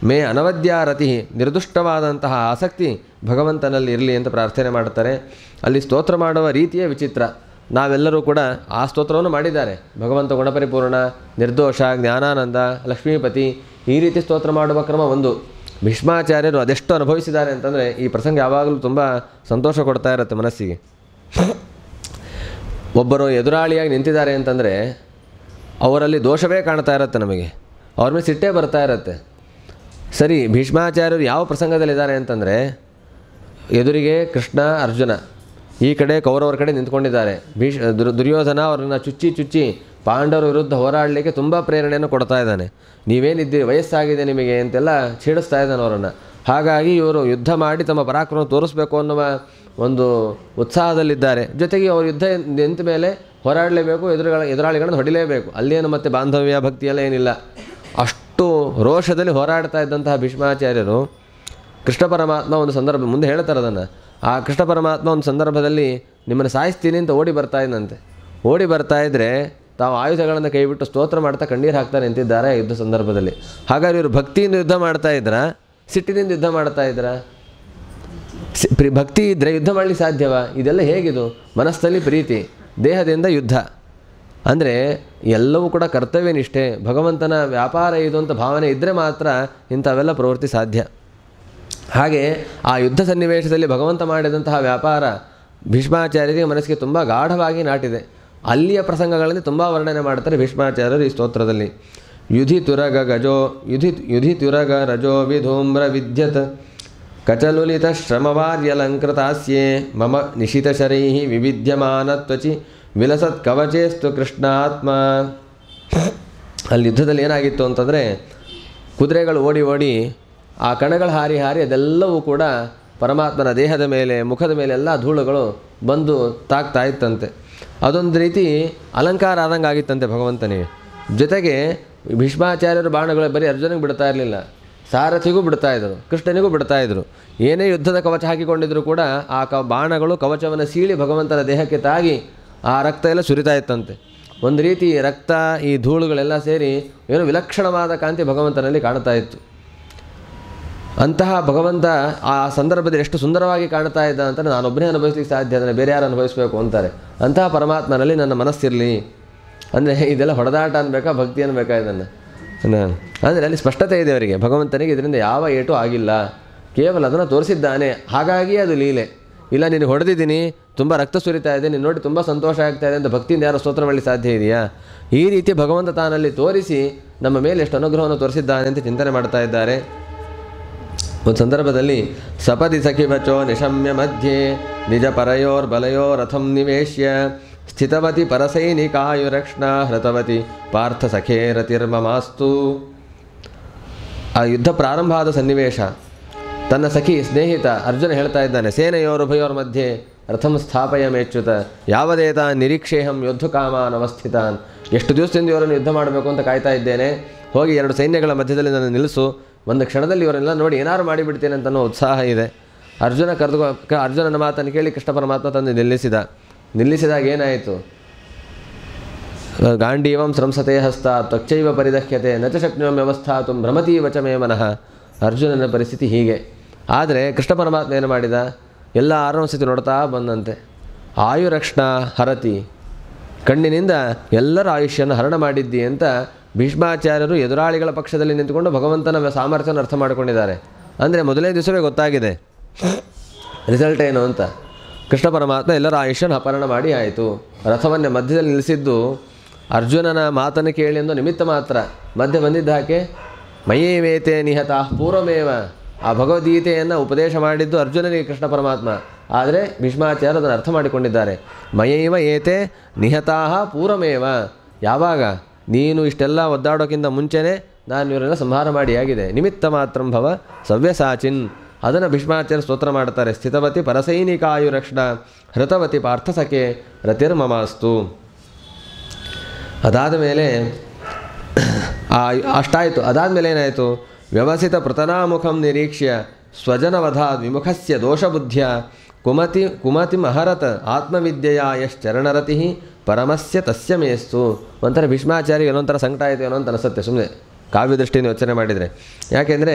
Speaker 1: ಮೇ ಅನವದ್ಯ ರತಿ, ನಿರ್ದುಷ್ಟವಾದಂತಹ ಆಸಕ್ತಿ ಭಗವಂತನಲ್ಲಿ ಇರಲಿ ಅಂತ ಪ್ರಾರ್ಥನೆ ಮಾಡ್ತಾರೆ. ಅಲ್ಲಿ ಸ್ತೋತ್ರ ಮಾಡುವ ರೀತಿಯೇ ವಿಚಿತ್ರ. ನಾವೆಲ್ಲರೂ ಕೂಡ ಆ ಸ್ತೋತ್ರವನ್ನು ಮಾಡಿದ್ದಾರೆ. ಭಗವಂತ ಗುಣಪರಿಪೂರ್ಣ, ನಿರ್ದೋಷ, ಜ್ಞಾನಾನಂದ, ಲಕ್ಷ್ಮೀಪತಿ, ಈ ರೀತಿ ಸ್ತೋತ್ರ ಮಾಡುವ ಕ್ರಮ ಒಂದು. ಭೀಷ್ಮಾಚಾರ್ಯರು ಅದೆಷ್ಟು ಅನುಭವಿಸಿದ್ದಾರೆ ಅಂತಂದರೆ ಈ ಪ್ರಸಂಗ ಯಾವಾಗಲೂ ತುಂಬ ಸಂತೋಷ ಕೊಡ್ತಾ ಇರುತ್ತೆ ಮನಸ್ಸಿಗೆ. ಒಬ್ಬರು ಎದುರಾಳಿಯಾಗಿ ನಿಂತಿದ್ದಾರೆ ಅಂತಂದರೆ ಅವರಲ್ಲಿ ದೋಷವೇ ಕಾಣ್ತಾ ಇರುತ್ತೆ, ನಮಗೆ ಅವ್ರ ಮೇಲೆ ಸಿಟ್ಟೇ ಬರ್ತಾ ಇರುತ್ತೆ. ಸರಿ, ಭೀಷ್ಮಾಚಾರ್ಯರು ಯಾವ ಪ್ರಸಂಗದಲ್ಲಿದ್ದಾರೆ ಅಂತಂದರೆ, ಎದುರಿಗೆ ಕೃಷ್ಣ ಅರ್ಜುನ, ಈ ಕಡೆ ಕೌರವರ ಕಡೆ ನಿಂತ್ಕೊಂಡಿದ್ದಾರೆ. ದುರ್ಯೋಧನ ಅವರನ್ನು ಚುಚ್ಚಿ ಪಾಂಡವರ ವಿರುದ್ಧ ಹೋರಾಡಲಿಕ್ಕೆ ತುಂಬ ಪ್ರೇರಣೆಯನ್ನು ಕೊಡ್ತಾ ಇದ್ದಾನೆ. ನೀವೇನಿದ್ದೀರಿ, ವಯಸ್ಸಾಗಿದೆ ನಿಮಗೆ ಅಂತೆಲ್ಲ ಛೇಡಿಸ್ತಾ ಇದ್ದಾನೆ ಅವರನ್ನು. ಹಾಗಾಗಿ ಇವರು ಯುದ್ಧ ಮಾಡಿ ತಮ್ಮ ಪರಾಕ್ರಮ ತೋರಿಸ್ಬೇಕು ಅನ್ನುವ ಒಂದು ಉತ್ಸಾಹದಲ್ಲಿದ್ದಾರೆ. ಜೊತೆಗೆ ಅವರು ಯುದ್ಧ ನಿಂತ ಮೇಲೆ ಹೋರಾಡಲೇಬೇಕು, ಎದುರಾಳಿಗಳನ್ನು ಹೊಡಿಲೇಬೇಕು. ಅಲ್ಲೇನು ಮತ್ತೆ ಬಾಂಧವ್ಯ ಭಕ್ತಿ ಎಲ್ಲ ಏನಿಲ್ಲ. ಅಷ್ಟು ರೋಷದಲ್ಲಿ ಹೋರಾಡ್ತಾ ಇದ್ದಂತಹ ಭೀಷ್ಮಾಚಾರ್ಯರು, ಕೃಷ್ಣ ಪರಮಾತ್ಮ ಒಂದು ಸಂದರ್ಭ ಮುಂದೆ ಹೇಳ್ತಾರೆ ಅದನ್ನು. ಆ ಕೃಷ್ಣ ಪರಮಾತ್ಮ ಒಂದು ಸಂದರ್ಭದಲ್ಲಿ ನಿಮ್ಮನ್ನು ಸಾಯಿಸ್ತೀನಿ ಅಂತ ಓಡಿ ಬರ್ತಾ ಇದ್ದಂತೆ. ಓಡಿ ಬರ್ತಾ ಇದ್ದರೆ ತಾವು ಆಯುಧಗಳನ್ನು ಕೈಬಿಟ್ಟು ಸ್ತೋತ್ರ ಮಾಡ್ತಾ ಕಣ್ಣೀರು ಹಾಕ್ತಾ ನಿಂತಿದ್ದಾರೆ ಯುದ್ಧ ಸಂದರ್ಭದಲ್ಲಿ. ಹಾಗಾದ್ರೆ ಇವರು ಭಕ್ತಿಯಿಂದ ಯುದ್ಧ ಮಾಡ್ತಾ ಇದ್ರಾ, ಸಿಟ್ಟಿನಿಂದ ಯುದ್ಧ ಮಾಡ್ತಾ ಇದ್ರಾ? ಭಕ್ತಿ ಇದ್ದರೆ ಯುದ್ಧ ಮಾಡಲಿಕ್ಕೆ ಸಾಧ್ಯವಾ? ಇದೆಲ್ಲ ಹೇಗಿದು? ಮನಸ್ಸಲ್ಲಿ ಪ್ರೀತಿ, ದೇಹದಿಂದ ಯುದ್ಧ. ಅಂದರೆ ಎಲ್ಲವೂ ಕೂಡ ಕರ್ತವ್ಯ ನಿಷ್ಠೆ, ಭಗವಂತನ ವ್ಯಾಪಾರ ಇದು ಅಂತ ಭಾವನೆ ಇದ್ದರೆ ಮಾತ್ರ ಇಂಥವೆಲ್ಲ ಪ್ರವೃತ್ತಿ ಸಾಧ್ಯ. ಹಾಗೆ ಆ ಯುದ್ಧ ಸನ್ನಿವೇಶದಲ್ಲಿ ಭಗವಂತ ಮಾಡಿದಂತಹ ವ್ಯಾಪಾರ ಭೀಷ್ಮಾಚಾರ್ಯರಿಗೆ ಮನಸ್ಸಿಗೆ ತುಂಬ ಗಾಢವಾಗಿ ನಾಟಿದೆ. ಅಲ್ಲಿಯ ಪ್ರಸಂಗಗಳಲ್ಲಿ ತುಂಬ ವರ್ಣನೆ ಮಾಡ್ತಾರೆ ಭೀಷ್ಮಾಚಾರ್ಯರು ಈ ಸ್ತೋತ್ರದಲ್ಲಿ. ಯುಧಿ ತುರಗ ರಜೋ ವಿಧೂಮ್ರ ವಿದ್ಯತ್ ಕಚಲುಲಿತ ಶ್ರಮವಾರ್ಯಲಂಕೃತಾಸ್ಯೇ ಮಮ ನಿಶಿತಶರೈ ವಿವಿದ್ಯಮಾನತ್ವಚಿ ವಿಲಸತ್ ಕವಚೇಸ್ತು ಕೃಷ್ಣಾತ್ಮ. ಅಲ್ಲಿ ಯುದ್ಧದಲ್ಲಿ ಏನಾಗಿತ್ತು ಅಂತಂದರೆ, ಕುದುರೆಗಳು ಓಡಿ ಆ ಕಣಗಳು ಹಾರಿ ಅದೆಲ್ಲವೂ ಕೂಡ ಪರಮಾತ್ಮನ ದೇಹದ ಮೇಲೆ, ಮುಖದ ಮೇಲೆ ಎಲ್ಲ ಧೂಳುಗಳು ಬಂದು ತಾಕ್ತಾ ಇತ್ತಂತೆ. ಅದೊಂದು ರೀತಿ ಅಲಂಕಾರ ಆದಂಗೆ ಆಗಿತ್ತಂತೆ ಭಗವಂತನಿಗೆ. ಜೊತೆಗೆ ಭೀಷ್ಮಾಚಾರ್ಯರು ಬಾಣಗಳು ಬರೀ ಅರ್ಜುನಿಗೆ ಬಿಡ್ತಾ ಇರಲಿಲ್ಲ, ಸಾರಥಿಗೂ ಬಿಡ್ತಾಯಿದ್ರು, ಕೃಷ್ಣನಿಗೂ ಬಿಡ್ತಾಯಿದ್ರು. ಏನೇ ಯುದ್ಧದ ಕವಚ ಹಾಕಿಕೊಂಡಿದ್ರು ಕೂಡ ಆ ಬಾಣಗಳು ಕವಚವನ್ನು ಸೀಳಿ ಭಗವಂತನ ದೇಹಕ್ಕೆ ತಾಗಿ ಆ ರಕ್ತ ಎಲ್ಲ ಸುರಿತಾ ಇತ್ತಂತೆ. ಒಂದು ರೀತಿ ರಕ್ತ ಈ ಧೂಳುಗಳೆಲ್ಲ ಸೇರಿ ಏನೋ ವಿಲಕ್ಷಣವಾದ ಕಾಂತಿ ಭಗವಂತನಲ್ಲಿ ಕಾಣ್ತಾ ಇತ್ತು. ಅಂತಹ ಭಗವಂತ ಆ ಸಂದರ್ಭದಲ್ಲಿ ಎಷ್ಟು ಸುಂದರವಾಗಿ ಕಾಣ್ತಾ ಇದ್ದ ಅಂತ ನಾನೊಬ್ಬನೇ ಅನುಭವಿಸ್ಲಿಕ್ಕೆ ಸಾಧ್ಯ, ಅದನ್ನು ಬೇರೆ ಯಾರು ಅನುಭವಿಸಬೇಕು ಅಂತಾರೆ. ಅಂತಹ ಪರಮಾತ್ಮನಲ್ಲಿ ನನ್ನ ಮನಸ್ಸಿರಲಿ ಅಂದರೆ ಇದೆಲ್ಲ ಹೊಡೆದಾಟ ಅನ್ಬೇಕಾ, ಭಕ್ತಿ ಅನ್ಬೇಕಾ ಇದನ್ನು ಅಂದರೆ ಅಲ್ಲಿ ಸ್ಪಷ್ಟತೆ ಇದೆ ಅವರಿಗೆ. ಭಗವಂತನಿಗೆ ಇದರಿಂದ ಯಾವ ಏಟು ಆಗಿಲ್ಲ, ಕೇವಲ ಅದನ್ನು ತೋರಿಸಿದ್ದಾನೆ, ಹಾಗಾಗಿ ಅದು ಲೀಲೆ. ಇಲ್ಲ ನೀನು ಹೊಡೆದಿದ್ದೀನಿ, ತುಂಬ ರಕ್ತ ಸುರಿತಾ ಇದೆ, ನೀನು ನೋಡಿ ತುಂಬ ಸಂತೋಷ ಆಗ್ತಾ ಇದೆ ಅಂತ ಭಕ್ತಿಯಿಂದ ಯಾರು ಸ್ತೋತ್ರ ಮಾಡಲಿ ಸಾಧ್ಯ ಇದೆಯಾ? ಈ ರೀತಿ ಭಗವಂತ ತಾನಲ್ಲಿ ತೋರಿಸಿ ನಮ್ಮ ಮೇಲೆ ಎಷ್ಟು ಅನುಗ್ರಹವನ್ನು ತೋರಿಸಿದ್ದಾನೆ ಅಂತ ಚಿಂತನೆ ಮಾಡ್ತಾ ಇದ್ದಾರೆ. ಒಂದು ಸಂದರ್ಭದಲ್ಲಿ ಸಪದಿ ಸಖಿವಚೋ ನಿಶಮ್ಯ ಮಧ್ಯೆ ನಿಜ ಪರಯೋರ್ ಬಲಯೋ ರಥಂ ನಿವೇಶ್ಯ ಸ್ಥಿತವತಿ ಪರಸೈನಿಕಾಯುರಕ್ಷಣ ಹೃತವತಿ ಪಾರ್ಥ ಸಖೇ ರತಿರ್ಮಮಾಸ್ತು. ಆ ಯುದ್ಧ ಪ್ರಾರಂಭ ಆದ ಸನ್ನಿವೇಶ, ತನ್ನ ಸಖಿ ಸ್ನೇಹಿತ ಅರ್ಜುನ ಹೇಳ್ತಾ ಇದ್ದಾನೆ, ಸೇನೆಯೋರುಭಯೋರ್ ಮಧ್ಯೆ ರಥಂ ಸ್ಥಾಪಯ ಮೇಚ್ಯುತ ಯಾವದೇತ ನಿರೀಕ್ಷೇಹಂ ಯುದ್ಧಕಾಮಾನ್ ಅವಸ್ಥಿತಾನ್. ಎಷ್ಟು ದಿವಸದಿಂದ ಇವರನ್ನು ಯುದ್ಧ ಮಾಡಬೇಕು ಅಂತ ಕಾಯ್ತಾ ಇದ್ದೇನೆ, ಹೋಗಿ 2 ಸೈನ್ಯಗಳ ಮಧ್ಯದಲ್ಲಿ ನಾನು ನಿಲ್ಲಿಸು, ಒಂದು ಕ್ಷಣದಲ್ಲಿ ಇವರೆಲ್ಲ ನೋಡಿ ಏನಾರು ಮಾಡಿಬಿಡ್ತೇನೆ ಅಂತ ಅನ್ನೋ ಉತ್ಸಾಹ ಇದೆ. ಅರ್ಜುನನ ಮಾತನ್ನು ಕೇಳಿ ಕೃಷ್ಣ ಪರಮಾತ್ಮ ತಂದು ನಿಲ್ಲಿಸಿದಾಗ ಏನಾಯಿತು? ಗಾಂಡೀವಂ ಸ್ರಂಸತೆ ಹಸ್ತ ತ್ವಚ್ಚೈವ ಪರಿದಹ್ಯತೆ ನ ಚ ಶಕ್ನುಂ ವ್ಯವಸ್ಥಾತು ಭ್ರಮತೀವ ಚ ಮೇ ಮನಃ. ಅರ್ಜುನನ ಪರಿಸ್ಥಿತಿ ಹೀಗೆ. ಆದರೆ ಕೃಷ್ಣ ಪರಮಾತ್ಮ ಏನು ಮಾಡಿದ? ಎಲ್ಲ ಆರೊಂದ್ಸತಿ ನೋಡ್ತಾ ಬಂದಂತೆ. ಆಯುರಕ್ಷಣ ಹರತಿ, ಕಣ್ಣಿನಿಂದ ಎಲ್ಲರ ಆಯುಷ್ಯನ್ನು ಹರಣ ಮಾಡಿದ್ದಿ ಅಂತ ಭೀಷ್ಮಾಚಾರ್ಯರು ಎದುರಾಳಿಗಳ ಪಕ್ಷದಲ್ಲಿ ನಿಂತುಕೊಂಡು ಭಗವಂತನ ಸಾಮರ್ಥ್ಯವನ್ನು ಅರ್ಥ ಮಾಡಿಕೊಂಡಿದ್ದಾರೆ. ಅಂದರೆ ಮೊದಲನೇ ದಿವಸವೇ ಗೊತ್ತಾಗಿದೆ ರಿಸಲ್ಟ್ ಏನು ಅಂತ. ಕೃಷ್ಣ ಪರಮಾತ್ಮ ಎಲ್ಲರ ಆಯುಷ್ಯನ ಅಪಹರಣ ಮಾಡಿ ಆಯಿತು. ರಥವನ್ನೇ ಮಧ್ಯದಲ್ಲಿ ನಿಲ್ಲಿಸಿದ್ದು ಅರ್ಜುನನ ಮಾತನ್ನು ಕೇಳಿ ಎಂದು ನಿಮಿತ್ತ ಮಾತ್ರ. ಮಧ್ಯೆ ಬಂದಿದ್ದಾಕೆ ಮಯೇವೇತೆ ನಿಹತ ಪೂರ್ವಮೇವ, ಆ ಭಗವದ್ಗೀತೆಯನ್ನು ಉಪದೇಶ ಮಾಡಿದ್ದು ಅರ್ಜುನನಿಗೆ ಕೃಷ್ಣ ಪರಮಾತ್ಮ. ಆದರೆ ಭೀಷ್ಮಾಚಾರ್ಯರು ಅದನ್ನು ಅರ್ಥ ಮಾಡಿಕೊಂಡಿದ್ದಾರೆ. ಮಯೈವ ಏತೆ ನಿಹತಾಹ ಪೂರ್ವಮೇವ, ಯಾವಾಗ ನೀನು ಇಷ್ಟೆಲ್ಲ ಒದ್ದಾಡೋಕ್ಕಿಂತ ಮುಂಚೆನೇ ನಾನು ಇವರೆಲ್ಲ ಸಂಹಾರ ಮಾಡಿ ಆಗಿದೆ. ನಿಮಿತ್ತ ಮಾತ್ರಂ ಭವ ಸವ್ಯಸಾಚಿನ್, ಅದನ್ನು ಭೀಷ್ಮಾಚಾರ್ಯ ಸ್ತೋತ್ರ ಮಾಡ್ತಾರೆ. ಸ್ಥಿತವತಿ ಪರಸೈನಿಕಾಯುರಕ್ಷಣ ಹೃತವತಿ ಪಾರ್ಥಸಖೆ ರತಿರ್ಮಮಾಸ್ತು. ಅದಾದ ಮೇಲೆ ಅಷ್ಟಾಯಿತು. ಅದಾದಮೇಲೆ ಏನಾಯಿತು? ವ್ಯವಸಿತ ಪೃತನಾಮುಖಂ ನಿರೀಕ್ಷ್ಯ ಸ್ವಜನವಧಾದ್ ವಿಮುಖಸ್ಯ ದೋಷಬುದ್ಧ್ಯ ಕುಮತಿಂ ಅಹರತ ಆತ್ಮವಿದ್ಯೆಯ ಯಶ್ಚರಣರತಿ ಪರಮಸ್ಯ ತಸ್ಯ ಮೇಸ್ತು. ಒಂಥರ ಭೀಷ್ಮಾಚಾರ್ಯ ಏನೊಂಥರ ಸಂಕಟ ಆಯಿತು ಏನೋ ಅಂತ ಅನಿಸುತ್ತೆ ಸುಮ್ಮನೆ ಕಾವ್ಯದೃಷ್ಟಿಯಿಂದ ಯೋಚನೆ ಮಾಡಿದರೆ. ಯಾಕೆಂದರೆ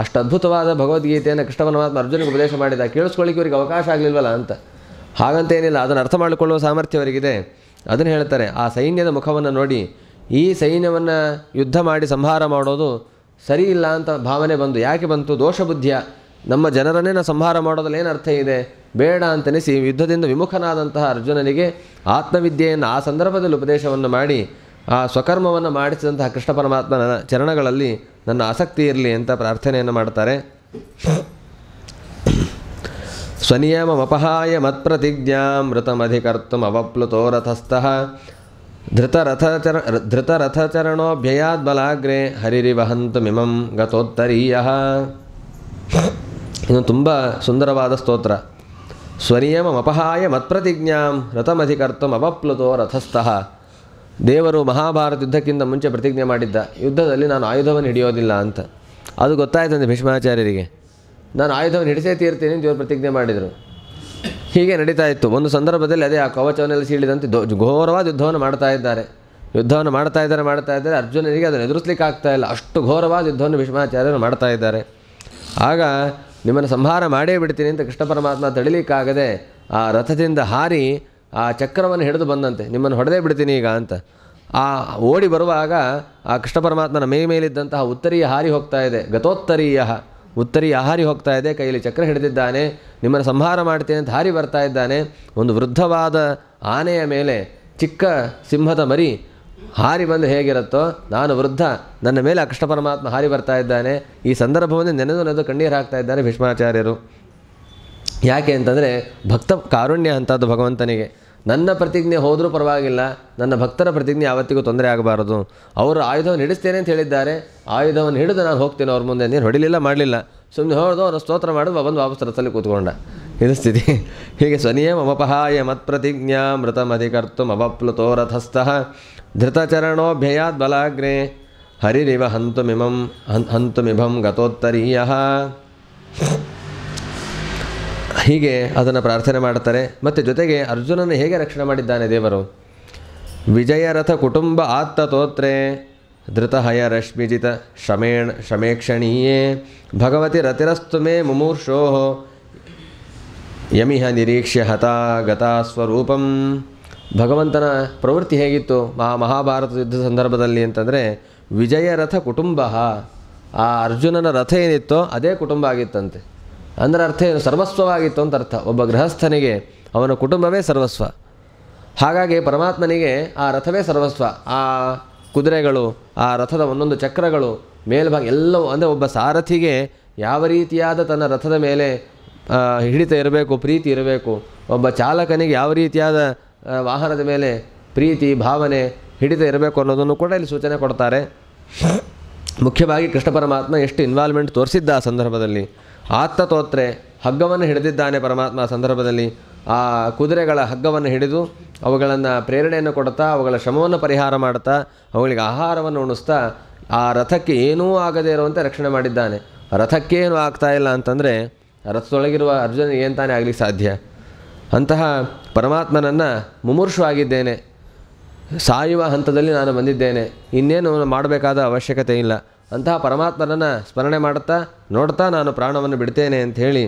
Speaker 1: ಅಷ್ಟು ಅದ್ಭುತವಾದ ಭಗವದ್ಗೀತೆಯನ್ನು ಕೃಷ್ಣ ಪರಮಾತ್ಮ ಅರ್ಜುನಿಗೆ ಉಪದೇಶ ಮಾಡಿದ, ಕೇಳಿಸ್ಕೊಳ್ಳಿಕ್ಕೆ ಇವರಿಗೆ ಅವಕಾಶ ಆಗಲಿಲ್ವಲ್ಲ ಅಂತ. ಹಾಗಂತೇನಿಲ್ಲ, ಅದನ್ನು ಅರ್ಥ ಮಾಡಿಕೊಳ್ಳುವ ಸಾಮರ್ಥ್ಯ ಅವರಿಗಿದೆ. ಅದನ್ನು ಹೇಳ್ತಾರೆ, ಆ ಸೈನ್ಯದ ಮುಖವನ್ನು ನೋಡಿ ಈ ಸೈನ್ಯವನ್ನು ಯುದ್ಧ ಮಾಡಿ ಸಂಹಾರ ಮಾಡೋದು ಸರಿ ಇಲ್ಲ ಅಂತ ಭಾವನೆ ಬಂದು. ಯಾಕೆ ಬಂತು? ದೋಷಬುದ್ಧಿಯ, ನಮ್ಮ ಜನರನ್ನೇ ನಾವು ಸಂಹಾರ ಮಾಡೋದ್ರಲ್ಲಿ ಏನು ಅರ್ಥ ಇದೆ, ಬೇಡ ಅಂತನಿಸಿ ಯುದ್ಧದಿಂದ ವಿಮುಖನಾದಂತಹ ಅರ್ಜುನನಿಗೆ ಆತ್ಮವಿದ್ಯೆಯನ್ನು ಆ ಸಂದರ್ಭದಲ್ಲಿ ಉಪದೇಶವನ್ನು ಮಾಡಿ ಆ ಸ್ವಕರ್ಮವನ್ನು ಮಾಡಿಸಿದಂತಹ ಕೃಷ್ಣ ಪರಮಾತ್ಮನ ಚರಣಗಳಲ್ಲಿ ನನ್ನ ಆಸಕ್ತಿ ಇರಲಿ ಅಂತ ಪ್ರಾರ್ಥನೆಯನ್ನು ಮಾಡ್ತಾರೆ. ಸ್ವನಿಯಮಪಹಾಯ ಮತ್ಪ್ರತಿಜ್ಞಾಂ ಮೃತಮಧಿಕರ್ತುಂ ಅವಪ್ಲುತೋ ರಥಸ್ಥಃ ಧೃತರಥಚರಣೋಭ್ಯಯಾದ್ ಬಲಾಗ್ರೆ ಹರಿರಿವಹಂತುಮಿಮಂ ಗತೋತ್ತರೀಯಃ. ಇದು ತುಂಬ ಸುಂದರವಾದ ಸ್ತೋತ್ರ. ಸ್ವನಿಯಮಪಹಾಯ ಮತ್ಪ್ರತಿಜ್ಞಾಂ ರಥಮಧಿಕರ್ತುಂ ಅವಪ್ಲುತೋ ರಥಸ್ಥಃ. ದೇವರು ಮಹಾಭಾರತ ಯುದ್ಧಕ್ಕಿಂತ ಮುಂಚೆ ಪ್ರತಿಜ್ಞೆ ಮಾಡಿದ್ದ, ಯುದ್ಧದಲ್ಲಿ ನಾನು ಆಯುಧವನ್ನು ಹಿಡಿಯೋದಿಲ್ಲ ಅಂತ. ಅದು ಗೊತ್ತಾಯ್ತಂತೆ ಭೀಷ್ಮಾಚಾರ್ಯರಿಗೆ. ನಾನು ಆಯುಧವನ್ನು ಹಿಡಿಸೇ ತೀರ್ತೀನಿ ಅಂತ ಇವರು ಪ್ರತಿಜ್ಞೆ ಮಾಡಿದರು. ಹೀಗೆ ನಡೀತಾ ಇತ್ತು. ಒಂದು ಸಂದರ್ಭದಲ್ಲಿ ಅದೇ ಆ ಕವಚವನ್ನೆಲ್ಲ ಸೀಳಿದಂತೆ ಘೋರವಾದ ಯುದ್ಧವನ್ನು ಮಾಡ್ತಾ ಇದ್ದಾರೆ. ಮಾಡ್ತಾ ಇದ್ದಾರೆ. ಅರ್ಜುನನಿಗೆ ಅದನ್ನು ಎದುರಿಸಲಿಕ್ಕೆ ಆಗ್ತಾ ಇಲ್ಲ, ಅಷ್ಟು ಘೋರವಾದ ಯುದ್ಧವನ್ನು ಭೀಷ್ಮಾಚಾರ್ಯರು ಮಾಡ್ತಾ ಇದ್ದಾರೆ. ಆಗ ನಿಮ್ಮನ್ನು ಸಂಹಾರ ಮಾಡೇ ಬಿಡ್ತೀನಿ ಅಂತ ಕೃಷ್ಣ ಪರಮಾತ್ಮ ತಡಿಲಿಕ್ಕಾಗದೆ ಆ ರಥದಿಂದ ಹಾರಿ ಆ ಚಕ್ರವನ್ನು ಹಿಡಿದು ಬಂದಂತೆ, ನಿಮ್ಮನ್ನು ಹೊಡೆದೇ ಬಿಡ್ತೀನಿ ಈಗ ಅಂತ. ಆ ಓಡಿ ಬರುವಾಗ ಆ ಕೃಷ್ಣ ಪರಮಾತ್ಮನ ಮೇಲಿದ್ದಂತಹ ಉತ್ತರೀಯ ಹಾರಿ ಹೋಗ್ತಾ ಇದೆ. ಗತೋತ್ತರೀಯ, ಉತ್ತರೀಯ ಹಾರಿ ಹೋಗ್ತಾ ಇದೆ, ಕೈಯಲ್ಲಿ ಚಕ್ರ ಹಿಡಿದಿದ್ದಾನೆ, ನಿಮ್ಮನ್ನು ಸಂಹಾರ ಮಾಡ್ತೇನೆ ಅಂತ ಹಾರಿ ಬರ್ತಾ ಇದ್ದಾನೆ. ಒಂದು ವೃದ್ಧವಾದ ಆನೆಯ ಮೇಲೆ ಚಿಕ್ಕ ಸಿಂಹದ ಮರಿ ಹಾರಿ ಬಂದು ಹೇಗಿರುತ್ತೋ, ನಾನು ವೃದ್ಧ, ನನ್ನ ಮೇಲೆ ಆ ಕೃಷ್ಣ ಪರಮಾತ್ಮ ಹಾರಿ ಬರ್ತಾ ಇದ್ದಾನೆ. ಈ ಸಂದರ್ಭವನ್ನು ನೆನೆದು ಕಣ್ಣೀರು ಹಾಕ್ತಾ ಇದ್ದಾರೆ ಭೀಷ್ಮಾಚಾರ್ಯರು. ಯಾಕೆ ಅಂತಂದರೆ ಭಕ್ತ ಕಾರುಣ್ಯ ಅಂಥದ್ದು ಭಗವಂತನಿಗೆ. ನನ್ನ ಪ್ರತಿಜ್ಞೆ ಹೋದರೂ ಪರವಾಗಿಲ್ಲ, ನನ್ನ ಭಕ್ತರ ಪ್ರತಿಜ್ಞೆ ಯಾವತ್ತಿಗೂ ತೊಂದರೆ ಆಗಬಾರದು. ಅವರು ಆಯುಧವನ್ನು ಹಿಡಿಸ್ತೇನೆ ಅಂತ ಹೇಳಿದ್ದಾರೆ, ಆಯುಧವನ್ನು ಹಿಡಿದು ನಾನು ಹೋಗ್ತೇನೆ ಅವ್ರ ಮುಂದೆ. ನೀನು ಹೊಡಿಲಿಲ್ಲ ಮಾಡಲಿಲ್ಲ, ಸುಮ್ಮನೆ ಹೋದೋ ಅವ್ರ ಸ್ತೋತ್ರ ಮಾಡಿದ್ರು, ಬಂದು ವಾಪಸ್ ರಥದಲ್ಲಿ ಕೂತ್ಕೊಂಡ. ಇದು ಸ್ಥಿತಿ. ಹೀಗೆ ಸ್ವನಿಯಮಪಹಾಯ ಮತ್ಪ್ರತಿಜ್ಞಾ ಮೃತಮಧಿಕರ್ತುಂ ಅವಪ್ಲುತೋ ರಥಸ್ಥಃ ಧೃತಚರಣೋಭ್ಯಯಾದ್ ಬಲಾಗ್ರೆ ಹರಿರಿವ ಹಂತುಮಿಭಂ ಗತೋತ್ತರೀಯಃ. ಹೀಗೆ ಅದನ್ನು ಪ್ರಾರ್ಥನೆ ಮಾಡ್ತಾರೆ. ಮತ್ತು ಜೊತೆಗೆ ಅರ್ಜುನನ ಹೇಗೆ ರಕ್ಷಣೆ ಮಾಡಿದ್ದಾನೆ ದೇವರು. ವಿಜಯರಥ ಕುಟುಂಬ ಆತ್ತತೋತ್ರೆ ಧೃತಹಯ ರಶ್ಮಿಜಿತ ಶಮೇಕ್ಷಣೀಯೇ ಭಗವತಿ ರತಿರಸ್ತು ಮೇ ಮುಮೂರ್ಷೋ ಯಮಿಹ ನಿರೀಕ್ಷ್ಯ ಹತಾ ಗತಾ ಸ್ವರೂಪಂ. ಭಗವಂತನ ಪ್ರವೃತ್ತಿ ಹೇಗಿತ್ತು ಮಹಾಭಾರತ ಯುದ್ಧ ಸಂದರ್ಭದಲ್ಲಿ ಅಂತಂದರೆ, ವಿಜಯರಥ ಕುಟುಂಬ, ಆ ಅರ್ಜುನನ ರಥ ಏನಿತ್ತೋ ಅದೇ ಕುಟುಂಬ ಆಗಿತ್ತಂತೆ. ಅಂದರೆ ಅರ್ಥ ಏನು, ಸರ್ವಸ್ವವಾಗಿತ್ತು ಅಂತ ಅರ್ಥ. ಒಬ್ಬ ಗೃಹಸ್ಥನಿಗೆ ಅವನ ಕುಟುಂಬವೇ ಸರ್ವಸ್ವ. ಹಾಗಾಗಿ ಪರಮಾತ್ಮನಿಗೆ ಆ ರಥವೇ ಸರ್ವಸ್ವ. ಆ ಕುದುರೆಗಳು, ಆ ರಥದ ಒಂದೊಂದು ಚಕ್ರಗಳು, ಮೇಲ್ಭಾಗ ಎಲ್ಲವೂ, ಅಂದರೆ ಒಬ್ಬ ಸಾರಥಿಗೆ ಯಾವ ರೀತಿಯಾದ ತನ್ನ ರಥದ ಮೇಲೆ ಹಿಡಿತ ಇರಬೇಕು, ಪ್ರೀತಿ ಇರಬೇಕು, ಒಬ್ಬ ಚಾಲಕನಿಗೆ ಯಾವ ರೀತಿಯಾದ ವಾಹನದ ಮೇಲೆ ಪ್ರೀತಿ ಭಾವನೆ ಹಿಡಿತ ಇರಬೇಕು ಅನ್ನೋದನ್ನು ಕೂಡ ಇಲ್ಲಿ ಸೂಚನೆ ಕೊಡ್ತಾರೆ. ಮುಖ್ಯವಾಗಿ ಕೃಷ್ಣ ಪರಮಾತ್ಮ ಎಷ್ಟು ಇನ್ವಾಲ್ವ್ಮೆಂಟ್ ತೋರಿಸಿದ್ದ ಆ ಸಂದರ್ಭದಲ್ಲಿ. ಆತ್ತತೋತ್ರೆ, ಹಗ್ಗವನ್ನು ಹಿಡಿದಿದ್ದಾನೆ ಪರಮಾತ್ಮ ಆ ಸಂದರ್ಭದಲ್ಲಿ. ಆ ಕುದುರೆಗಳ ಹಗ್ಗವನ್ನು ಹಿಡಿದು ಅವುಗಳನ್ನು ಪ್ರೇರಣೆಯನ್ನು ಕೊಡ್ತಾ, ಅವುಗಳ ಶ್ರಮವನ್ನು ಪರಿಹಾರ ಮಾಡ್ತಾ, ಅವುಗಳಿಗೆ ಆಹಾರವನ್ನು ಉಣಿಸ್ತಾ, ಆ ರಥಕ್ಕೆ ಏನೂ ಆಗದೇ ಇರುವಂತೆ ರಕ್ಷಣೆ ಮಾಡಿದ್ದಾನೆ. ರಥಕ್ಕೇನು ಆಗ್ತಾ ಇಲ್ಲ ಅಂತಂದರೆ ರಥದೊಳಗಿರುವ ಅರ್ಜುನ ಏನು ತಾನೇ ಆಗಲಿಕ್ಕೆ ಸಾಧ್ಯ. ಅಂತಹ ಪರಮಾತ್ಮನನ್ನು ಮುಮೂರ್ಷವಾಗಿದ್ದೇನೆ, ಸಾಯುವ ಹಂತದಲ್ಲಿ ನಾನು ಬಂದಿದ್ದೇನೆ, ಇನ್ನೇನು ಮಾಡಬೇಕಾದ ಅವಶ್ಯಕತೆ ಇಲ್ಲ, ಅಂತಹ ಪರಮಾತ್ಮನನ್ನು ಸ್ಮರಣೆ ಮಾಡ್ತಾ ನೋಡ್ತಾ ನಾನು ಪ್ರಾಣವನ್ನು ಬಿಡ್ತೇನೆ ಅಂಥೇಳಿ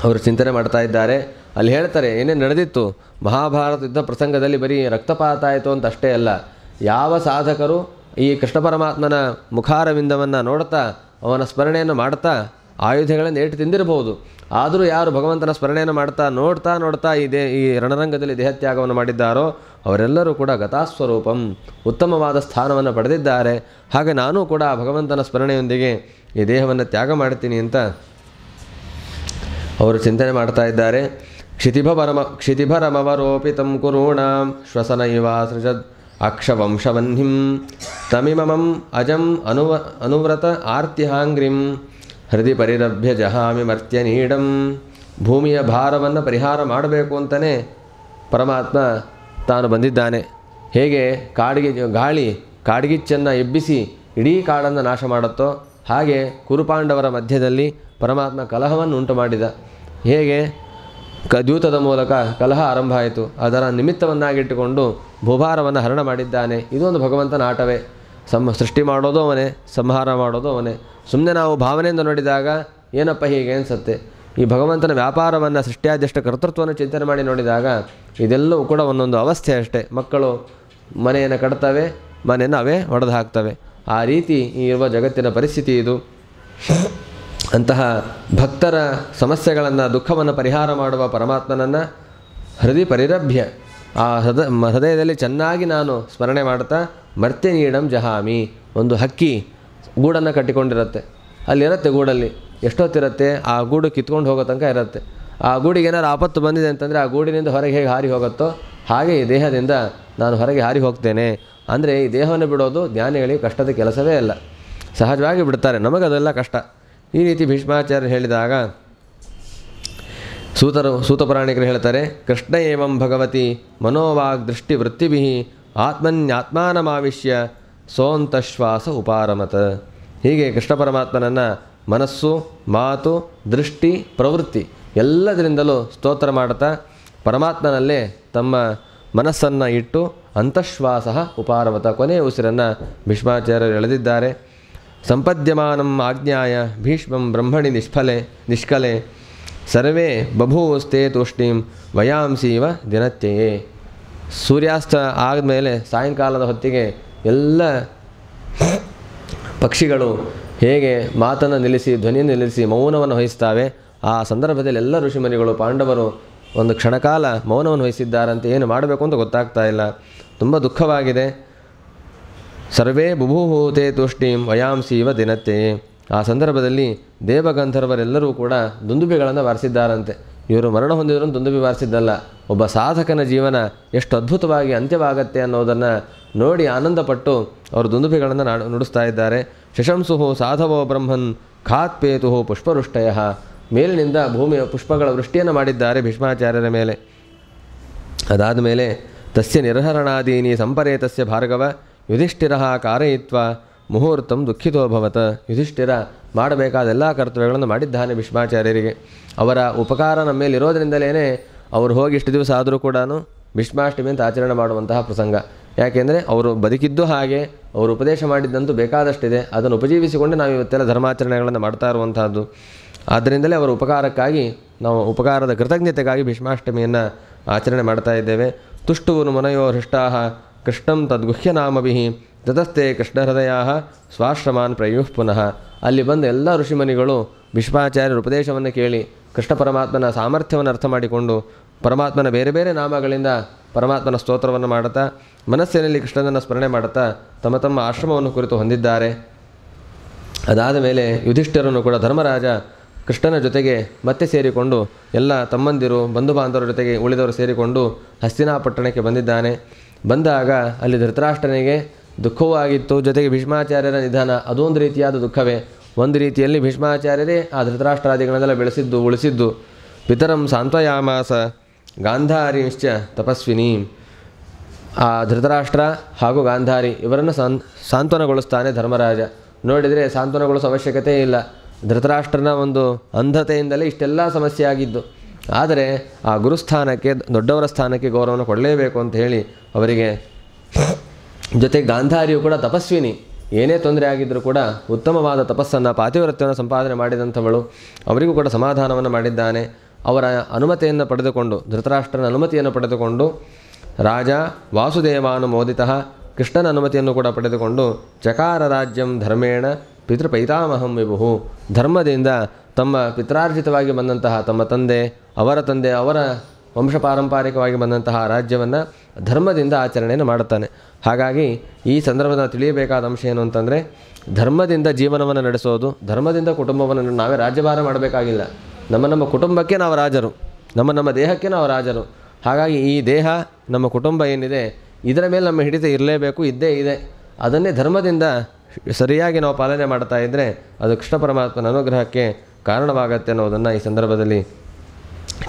Speaker 1: ಅವರು ಚಿಂತನೆ ಮಾಡ್ತಾ ಇದ್ದಾರೆ. ಅಲ್ಲಿ ಹೇಳ್ತಾರೆ ಏನೇನು ನಡೆದಿತ್ತು ಮಹಾಭಾರತ ಯುದ್ಧ ಪ್ರಸಂಗದಲ್ಲಿ. ಬರೀ ರಕ್ತಪಾತ ಆಯಿತು ಅಂತ ಅಷ್ಟೇ ಅಲ್ಲ, ಯಾವ ಸಾಧಕರು ಈ ಕೃಷ್ಣ ಪರಮಾತ್ಮನ ಮುಖಾರವಿಂದವನ್ನು ನೋಡ್ತಾ ಅವನ ಸ್ಮರಣೆಯನ್ನು ಮಾಡ್ತಾ ಆಯುಧಗಳನ್ನು ಏಟು ತಿಂದಿರಬಹುದು, ಆದರೂ ಯಾರು ಭಗವಂತನ ಸ್ಮರಣೆಯನ್ನು ಮಾಡ್ತಾ ನೋಡ್ತಾ ಈ ರಣರಂಗದಲ್ಲಿ ದೇಹತ್ಯಾಗವನ್ನು ಮಾಡಿದ್ದಾರೋ ಅವರೆಲ್ಲರೂ ಕೂಡ ಗತಾಸ್ವರೂಪಂ, ಉತ್ತಮವಾದ ಸ್ಥಾನವನ್ನು ಪಡೆದಿದ್ದಾರೆ. ಹಾಗೆ ನಾನೂ ಕೂಡ ಭಗವಂತನ ಸ್ಮರಣೆಯೊಂದಿಗೆ ಈ ದೇಹವನ್ನು ತ್ಯಾಗ ಮಾಡ್ತೀನಿ ಅಂತ ಅವರು ಚಿಂತನೆ ಮಾಡ್ತಾ ಇದ್ದಾರೆ. ಕ್ಷಿತಿಭರಮವರೋಪಿತಂ ಕುರುಣಾಂ ಶ್ವಸನ ಇವಾಸೃಜದ್ ಅಕ್ಷವಂಶವನ್ಹಿಂ ತಮಿಮಮಂ ಅಜಂ ಅನುವ್ರತ ಆರ್ತಿಹಾಂಗ್ರಿಂ ಹೃದಯ ಪರಿರಭ್ಯ ಜಹಾಮಿ ಮರ್ತ್ಯನೀಡಂ. ಭೂಮಿಯ ಭಾರವನ್ನು ಪರಿಹಾರ ಮಾಡಬೇಕು ಅಂತಲೇ ಪರಮಾತ್ಮ ತಾನು ಬಂದಿದ್ದಾನೆ. ಹೇಗೆ ಗಾಳಿ ಕಾಡ್ಗಿಚ್ಚನ್ನು ಎಬ್ಬಿಸಿ ಇಡೀ ಕಾಡನ್ನು ನಾಶ ಮಾಡುತ್ತೋ ಹಾಗೆ ಕುರುಪಾಂಡವರ ಮಧ್ಯದಲ್ಲಿ ಪರಮಾತ್ಮ ಕಲಹವನ್ನು ಉಂಟು ಮಾಡಿದ. ಹೇಗೆ ದ್ಯೂತದ ಮೂಲಕ ಕಲಹ ಆರಂಭ ಆಯಿತು, ಅದರ ನಿಮಿತ್ತವನ್ನಾಗಿಟ್ಟುಕೊಂಡು ಭೂಭಾರವನ್ನು ಹರಣ ಮಾಡಿದ್ದಾನೆ. ಇದೊಂದು ಭಗವಂತನ ಆಟವೇ. ಸೃಷ್ಟಿ ಮಾಡೋದು ಅವನೇ, ಸಂಹಾರ ಮಾಡೋದು ಅವನೇ. ಸುಮ್ಮನೆ ನಾವು ಭಾವನೆಯಿಂದ ನೋಡಿದಾಗ ಏನಪ್ಪ ಹೀಗೆ ಅನಿಸುತ್ತೆ. ಈ ಭಗವಂತನ ವ್ಯಾಪಾರವನ್ನು, ಸೃಷ್ಟಿಯಾದ್ಯಷ್ಟ ಕರ್ತೃತ್ವವನ್ನು ಚಿಂತನೆ ಮಾಡಿ ನೋಡಿದಾಗ ಇದೆಲ್ಲವೂ ಕೂಡ ಒಂದೊಂದು ಅವಸ್ಥೆ ಅಷ್ಟೇ. ಮಕ್ಕಳು ಮನೆಯನ್ನು ಕಟ್ತವೆ, ಮನೆಯನ್ನು ಅವೇ ಒಡೆದು ಹಾಕ್ತವೆ. ಆ ರೀತಿ ಇರುವ ಜಗತ್ತಿನ ಪರಿಸ್ಥಿತಿ ಇದು. ಅಂತಹ ಭಕ್ತರ ಸಮಸ್ಯೆಗಳನ್ನು, ದುಃಖವನ್ನು ಪರಿಹಾರ ಮಾಡುವ ಪರಮಾತ್ಮನನ್ನು ಹೃದಯ ಪರಿರಭ್ಯ, ಆ ಹೃದಯದಲ್ಲಿ ಚೆನ್ನಾಗಿ ನಾನು ಸ್ಮರಣೆ ಮಾಡ್ತಾ ಮರ್ತ್ಯನೀಡಂ ಜಹಾಮಿ. ಒಂದು ಹಕ್ಕಿ ಗೂಡನ್ನು ಕಟ್ಟಿಕೊಂಡಿರುತ್ತೆ, ಅಲ್ಲಿರುತ್ತೆ ಗೂಡಲ್ಲಿ ಎಷ್ಟೊತ್ತಿರುತ್ತೆ, ಆ ಗೂಡು ಕಿತ್ಕೊಂಡು ಹೋಗೋ ತನಕ ಇರುತ್ತೆ. ಆ ಗೂಡಿಗೆ ಏನಾರು ಆಪತ್ತು ಬಂದಿದೆ ಅಂತಂದರೆ ಆ ಗೂಡಿನಿಂದ ಹೊರಗೆ ಹೇಗೆ ಹಾರಿ ಹೋಗುತ್ತೋ ಹಾಗೆ ಈ ದೇಹದಿಂದ ನಾನು ಹೊರಗೆ ಹಾರಿ ಹೋಗ್ತೇನೆ. ಅಂದರೆ ಈ ದೇಹವನ್ನು ಬಿಡೋದು ಜ್ಞಾನಿಗಳಿಗೆ ಕಷ್ಟದ ಕೆಲಸವೇ ಅಲ್ಲ, ಸಹಜವಾಗಿ ಬಿಡ್ತಾರೆ, ನಮಗದೆಲ್ಲ ಕಷ್ಟ. ಈ ರೀತಿ ಭೀಷ್ಮಾಚಾರ್ಯರು ಹೇಳಿದಾಗ ಸೂತಪುರಾಣಿಕರು ಹೇಳ್ತಾರೆ, ಕೃಷ್ಣ ಏವಂ ಭಗವತಿ ಮನೋವಾಗ್ ದೃಷ್ಟಿ ವೃತ್ತಿಭಿ ಆತ್ಮನ್ಯಾತ್ಮಾನಮಾವಿಶ್ಯ ಸೋಂತಶ್ವಾಸ ಉಪಾರಮತ. ಹೀಗೆ ಕೃಷ್ಣ ಪರಮಾತ್ಮನನ್ನು ಮನಸ್ಸು, ಮಾತು, ದೃಷ್ಟಿ, ಪ್ರವೃತ್ತಿ ಎಲ್ಲದರಿಂದಲೂ ಸ್ತೋತ್ರ ಮಾಡ್ತಾ ಪರಮಾತ್ಮನಲ್ಲೇ ತಮ್ಮ ಮನಸ್ಸನ್ನು ಇಟ್ಟು ಅಂತಶ್ವಾಸ ಉಪಾರಮತ, ಕೊನೆಯ ಉಸಿರನ್ನು ಭೀಷ್ಮಾಚಾರ್ಯರು ಎಳೆದಿದ್ದಾರೆ. ಸಂಪದ್ಯಮಾನಂ ಆಜ್ಞಾಯ ಭೀಷ್ಮಂ ಬ್ರಹ್ಮಣಿ ನಿಷ್ಕಲೆ ಸರ್ವೇ ಬಭೂವಸ್ತೆ ತೂಷ್ಣೀಂ ವಯಾಂಸೀವ ದಿನತ್ಯಯೇ. ಸೂರ್ಯಾಸ್ತ ಆದಮೇಲೆ ಸಾಯಂಕಾಲದ ಹೊತ್ತಿಗೆ ಎಲ್ಲ ಪಕ್ಷಿಗಳು ಹೇಗೆ ಮಾತನ್ನು ನಿಲ್ಲಿಸಿ, ಧ್ವನಿಯನ್ನು ನಿಲ್ಲಿಸಿ ಮೌನವನ್ನು ವಹಿಸ್ತಾವೆ, ಆ ಸಂದರ್ಭದಲ್ಲಿ ಎಲ್ಲ ಋಷಿಮುನಿಗಳು, ಪಾಂಡವರು ಒಂದು ಕ್ಷಣಕಾಲ ಮೌನವನ್ನು ವಹಿಸಿದ್ದಾರಂತೆ. ಏನು ಮಾಡಬೇಕು ಅಂತ ಗೊತ್ತಾಗ್ತಾ ಇಲ್ಲ, ತುಂಬ ದುಃಖವಾಗಿದೆ. ಸರ್ವೇ ಬುಭೂಹೂತೆ ತೂಷ್ಣೀಂ ವಯಾಂಸೀವ ದಿನತ್ಯಯೇ. ಆ ಸಂದರ್ಭದಲ್ಲಿ ದೇವಗಂಧರ್ವರೆಲ್ಲರೂ ಕೂಡ ದುಂದುಬಿಗಳನ್ನು ಬಾರಿಸಿದ್ದಾರಂತೆ. ಇವರು ಮರಣ ಹೊಂದಿದ್ರು ದುಂದುಬಿ ಬಾರಿಸಿದ್ದಲ್ಲ, ಒಬ್ಬ ಸಾಧಕನ ಜೀವನ ಎಷ್ಟು ಅದ್ಭುತವಾಗಿ ಅಂತ್ಯವಾಗತ್ತೆ ಅನ್ನೋದನ್ನು ನೋಡಿ ಆನಂದಪಟ್ಟು ಅವರು ದುಂದುಬಿಗಳನ್ನು ನುಡಿಸ್ತಾ ಇದ್ದಾರೆ. ಶಶಂಸುಹು ಸಾಧವೋ ಬ್ರಹ್ಮನ್ ಖಾತ್ಪೇತು ಪುಷ್ಪವೃಷ್ಟಯ. ಮೇಲಿನಿಂದ ಭೂಮಿಯ ಪುಷ್ಪಗಳ ವೃಷ್ಟಿಯನ್ನು ಮಾಡಿದ್ದಾರೆ ಭೀಷ್ಮಾಚಾರ್ಯರ ಮೇಲೆ. ಅದಾದ ಮೇಲೆ ತಸ್ಯ ನಿರ್ಹರಣಾದೀನಿ ಸಂಪರೇತಸ್ಯ ಭಾರ್ಗವ ಯುಧಿಷ್ಠಿರ ಕಾರಯಿತ್ವ ಮುಹೂರ್ತಂ ದುಃಖಿತೋಭವತ್. ಯುಧಿಷ್ಠಿರ ಮಾಡಬೇಕಾದ ಎಲ್ಲ ಕರ್ತವ್ಯಗಳನ್ನು ಮಾಡಿದ್ದಾನೆ ಭೀಷ್ಮಾಚಾರ್ಯರಿಗೆ. ಅವರ ಉಪಕಾರ ನಮ್ಮ ಮೇಲೆ ಇರೋದರಿಂದಲೇ ಅವರು ಹೋಗಿ ಇಷ್ಟು ದಿವಸ ಆದರೂ ಕೂಡ ಭೀಷ್ಮಾಷ್ಟಮಿ ಅಂತ ಆಚರಣೆ ಮಾಡುವಂತಹ ಪ್ರಸಂಗ. ಯಾಕೆಂದರೆ ಅವರು ಬದುಕಿದ್ದು ಹಾಗೆ, ಅವರು ಉಪದೇಶ ಮಾಡಿದ್ದಂತೂ ಬೇಕಾದಷ್ಟಿದೆ, ಅದನ್ನು ಉಪಜೀವಿಸಿಕೊಂಡು ನಾವು ಇವತ್ತೆಲ್ಲ ಧರ್ಮಾಚರಣೆಗಳನ್ನು ಮಾಡ್ತಾ ಇರುವಂತಹದ್ದು. ಆದ್ದರಿಂದಲೇ ಅವರ ಉಪಕಾರಕ್ಕಾಗಿ ನಾವು ಉಪಕಾರದ ಕೃತಜ್ಞತೆಗಾಗಿ ಭೀಷ್ಮಾಷ್ಟಮಿಯನ್ನು ಆಚರಣೆ ಮಾಡ್ತಾ ಇದ್ದೇವೆ. ತುಷ್ಟುವನು ಮನಯೋ ಹೃಷ್ಟಾ ಕೃಷ್ಣಂ ತದ್ಗುಹ್ಯನಾಮಭಿ ತತಸ್ಥೆ ಕೃಷ್ಣಹೃದಯ ಸ್ವಾಶ್ರಮಾನ್ ಪ್ರಯುಃ ಪುನಃ. ಅಲ್ಲಿ ಬಂದ ಎಲ್ಲ ಋಷಿಮುನಿಗಳು ಭೀಷ್ಮಾಚಾರ್ಯರ ಉಪದೇಶವನ್ನು ಕೇಳಿ ಕೃಷ್ಣ ಪರಮಾತ್ಮನ ಸಾಮರ್ಥ್ಯವನ್ನು ಅರ್ಥ ಮಾಡಿಕೊಂಡು ಪರಮಾತ್ಮನ ಬೇರೆ ಬೇರೆ ನಾಮಗಳಿಂದ ಪರಮಾತ್ಮನ ಸ್ತೋತ್ರವನ್ನು ಮಾಡುತ್ತಾ ಮನಸ್ಸಿನಲ್ಲಿ ಕೃಷ್ಣನನ್ನು ಸ್ಮರಣೆ ಮಾಡುತ್ತಾ ತಮ್ಮ ತಮ್ಮ ಆಶ್ರಮವನ್ನು ಕುರಿತು ಹೊಂದಿದ್ದಾರೆ. ಅದಾದ ಮೇಲೆ ಯುಧಿಷ್ಠಿರನು ಕೂಡ ಧರ್ಮರಾಜ ಕೃಷ್ಣನ ಜೊತೆಗೆ ಮತ್ತೆ ಸೇರಿಕೊಂಡು ಎಲ್ಲ ತಮ್ಮಂದಿರು ಬಂಧು ಬಾಂಧವರ ಜೊತೆಗೆ ಉಳಿದವರು ಸೇರಿಕೊಂಡು ಹಸ್ತಿನಾಪಟ್ಟಣಕ್ಕೆ ಬಂದಿದ್ದಾನೆ. ಬಂದಾಗ ಅಲ್ಲಿ ಧೃತರಾಷ್ಟ್ರನಿಗೆ ದುಃಖವೂ ಆಗಿತ್ತು, ಜೊತೆಗೆ ಭೀಷ್ಮಾಚಾರ್ಯರ ನಿಧನ ಅದೊಂದು ರೀತಿಯಾದ ದುಃಖವೇ. ಒಂದು ರೀತಿಯಲ್ಲಿ ಭೀಷ್ಮಾಚಾರ್ಯರೇ ಆ ಧೃತರಾಷ್ಟ್ರಾದಿಗಳನ್ನೆಲ್ಲ ಬೆಳೆಸಿದ್ದು ಉಳಿಸಿದ್ದು. ಪಿತರಂ ಸಾಂತ್ವಯಾಮಾಸ ಗಾಂಧಾರಿಶ್ಚ ತಪಸ್ವಿನಿ. ಆ ಧೃತರಾಷ್ಟ್ರ ಹಾಗೂ ಗಾಂಧಾರಿ ಇವರನ್ನು ಸಾಂತ್ವನಗೊಳಿಸ್ತಾನೆ ಧರ್ಮರಾಜ. ನೋಡಿದರೆ ಸಾಂತ್ವನಗೊಳಿಸೋ ಅವಶ್ಯಕತೆ ಇಲ್ಲ, ಧೃತರಾಷ್ಟ್ರನ ಒಂದು ಅಂಧತೆಯಿಂದಲೇ ಇಷ್ಟೆಲ್ಲ ಸಮಸ್ಯೆ ಆಗಿದ್ದು. ಆದರೆ ಆ ಗುರುಸ್ಥಾನಕ್ಕೆ ದೊಡ್ಡವರ ಸ್ಥಾನಕ್ಕೆ ಗೌರವವನ್ನು ಕೊಡಲೇಬೇಕು ಅಂತ ಹೇಳಿ ಅವರಿಗೆ, ಜೊತೆಗೆ ಗಾಂಧಾರಿಯು ಕೂಡ ತಪಸ್ವಿನಿ, ಏನೇ ತೊಂದರೆ ಆಗಿದ್ದರೂ ಕೂಡ ಉತ್ತಮವಾದ ತಪಸ್ಸನ್ನು ಪಾತಿವ್ರತ್ಯವನ್ನು ಸಂಪಾದನೆ ಮಾಡಿದಂಥವಳು, ಅವರಿಗೂ ಕೂಡ ಸಮಾಧಾನವನ್ನು ಮಾಡಿದ್ದಾನೆ. ಅವರ ಅನುಮತಿಯನ್ನು ಪಡೆದುಕೊಂಡು ಧೃತರಾಷ್ಟ್ರನ ಅನುಮತಿಯನ್ನು ಪಡೆದುಕೊಂಡು ರಾಜ ವಾಸುದೇವಾನುಮೋದಿತ ಕೃಷ್ಣನ ಅನುಮತಿಯನ್ನು ಕೂಡ ಪಡೆದುಕೊಂಡು ಚಕಾರ ರಾಜ್ಯಂ ಧರ್ಮೇಣ ಪಿತೃಪೈತಾಮಹಂ ವಿಭು. ಧರ್ಮದಿಂದ ತಮ್ಮ ಪಿತ್ರಾರ್ಜಿತವಾಗಿ ಬಂದಂತಹ ತಮ್ಮ ತಂದೆ ಅವರ ವಂಶಪಾರಂಪರಿಕವಾಗಿ ಬಂದಂತಹ ರಾಜ್ಯವನ್ನು ಧರ್ಮದಿಂದ ಆಚರಣೆಯನ್ನು ಮಾಡುತ್ತಾನೆ. ಹಾಗಾಗಿ ಈ ಸಂದರ್ಭದಲ್ಲಿ ತಿಳಿಯಬೇಕಾದ ಅಂಶ ಏನು ಅಂತಂದರೆ, ಧರ್ಮದಿಂದ ಜೀವನವನ್ನು ನಡೆಸೋದು, ಧರ್ಮದಿಂದ ಕುಟುಂಬವನ್ನು ನಾವೇ ರಾಜ್ಯಭಾರ ಮಾಡಬೇಕಾಗಿಲ್ಲ. ನಮ್ಮ ಕುಟುಂಬಕ್ಕೆ ನಾವು ರಾಜರು, ನಮ್ಮ ದೇಹಕ್ಕೆ ನಾವು ರಾಜರು. ಹಾಗಾಗಿ ಈ ದೇಹ ನಮ್ಮ ಕುಟುಂಬ ಏನಿದೆ ಇದರ ಮೇಲೆ ನಮ್ಮ ಹಿಡಿತ ಇರಲೇಬೇಕು, ಇದ್ದೇ ಇದೆ. ಅದನ್ನೇ ಧರ್ಮದಿಂದ ಸರಿಯಾಗಿ ನಾವು ಪಾಲನೆ ಮಾಡ್ತಾ ಇದ್ದರೆ ಅದು ಕೃಷ್ಣ ಪರಮಾತ್ಮನ ಅನುಗ್ರಹಕ್ಕೆ ಕಾರಣವಾಗತ್ತೆ ಅನ್ನೋದನ್ನು ಈ ಸಂದರ್ಭದಲ್ಲಿ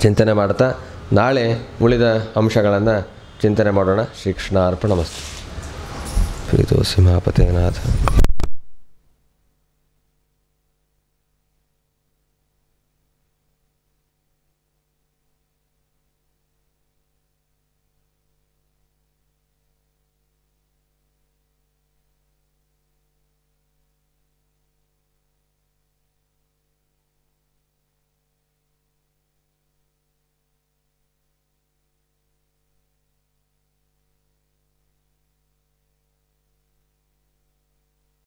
Speaker 1: ಚಿಂತನೆ ಮಾಡ್ತಾ ನಾಳೆ ಉಳಿದ ಅಂಶಗಳನ್ನು ಚಿಂತನೆ ಮಾಡೋಣ. ಶ್ರೀಕೃಷ್ಣ ಅರ್ಪಣಮಸ್ತು. ಪ್ರೀತೋ ಸಿಂಹಾಪತೇನಾಥ.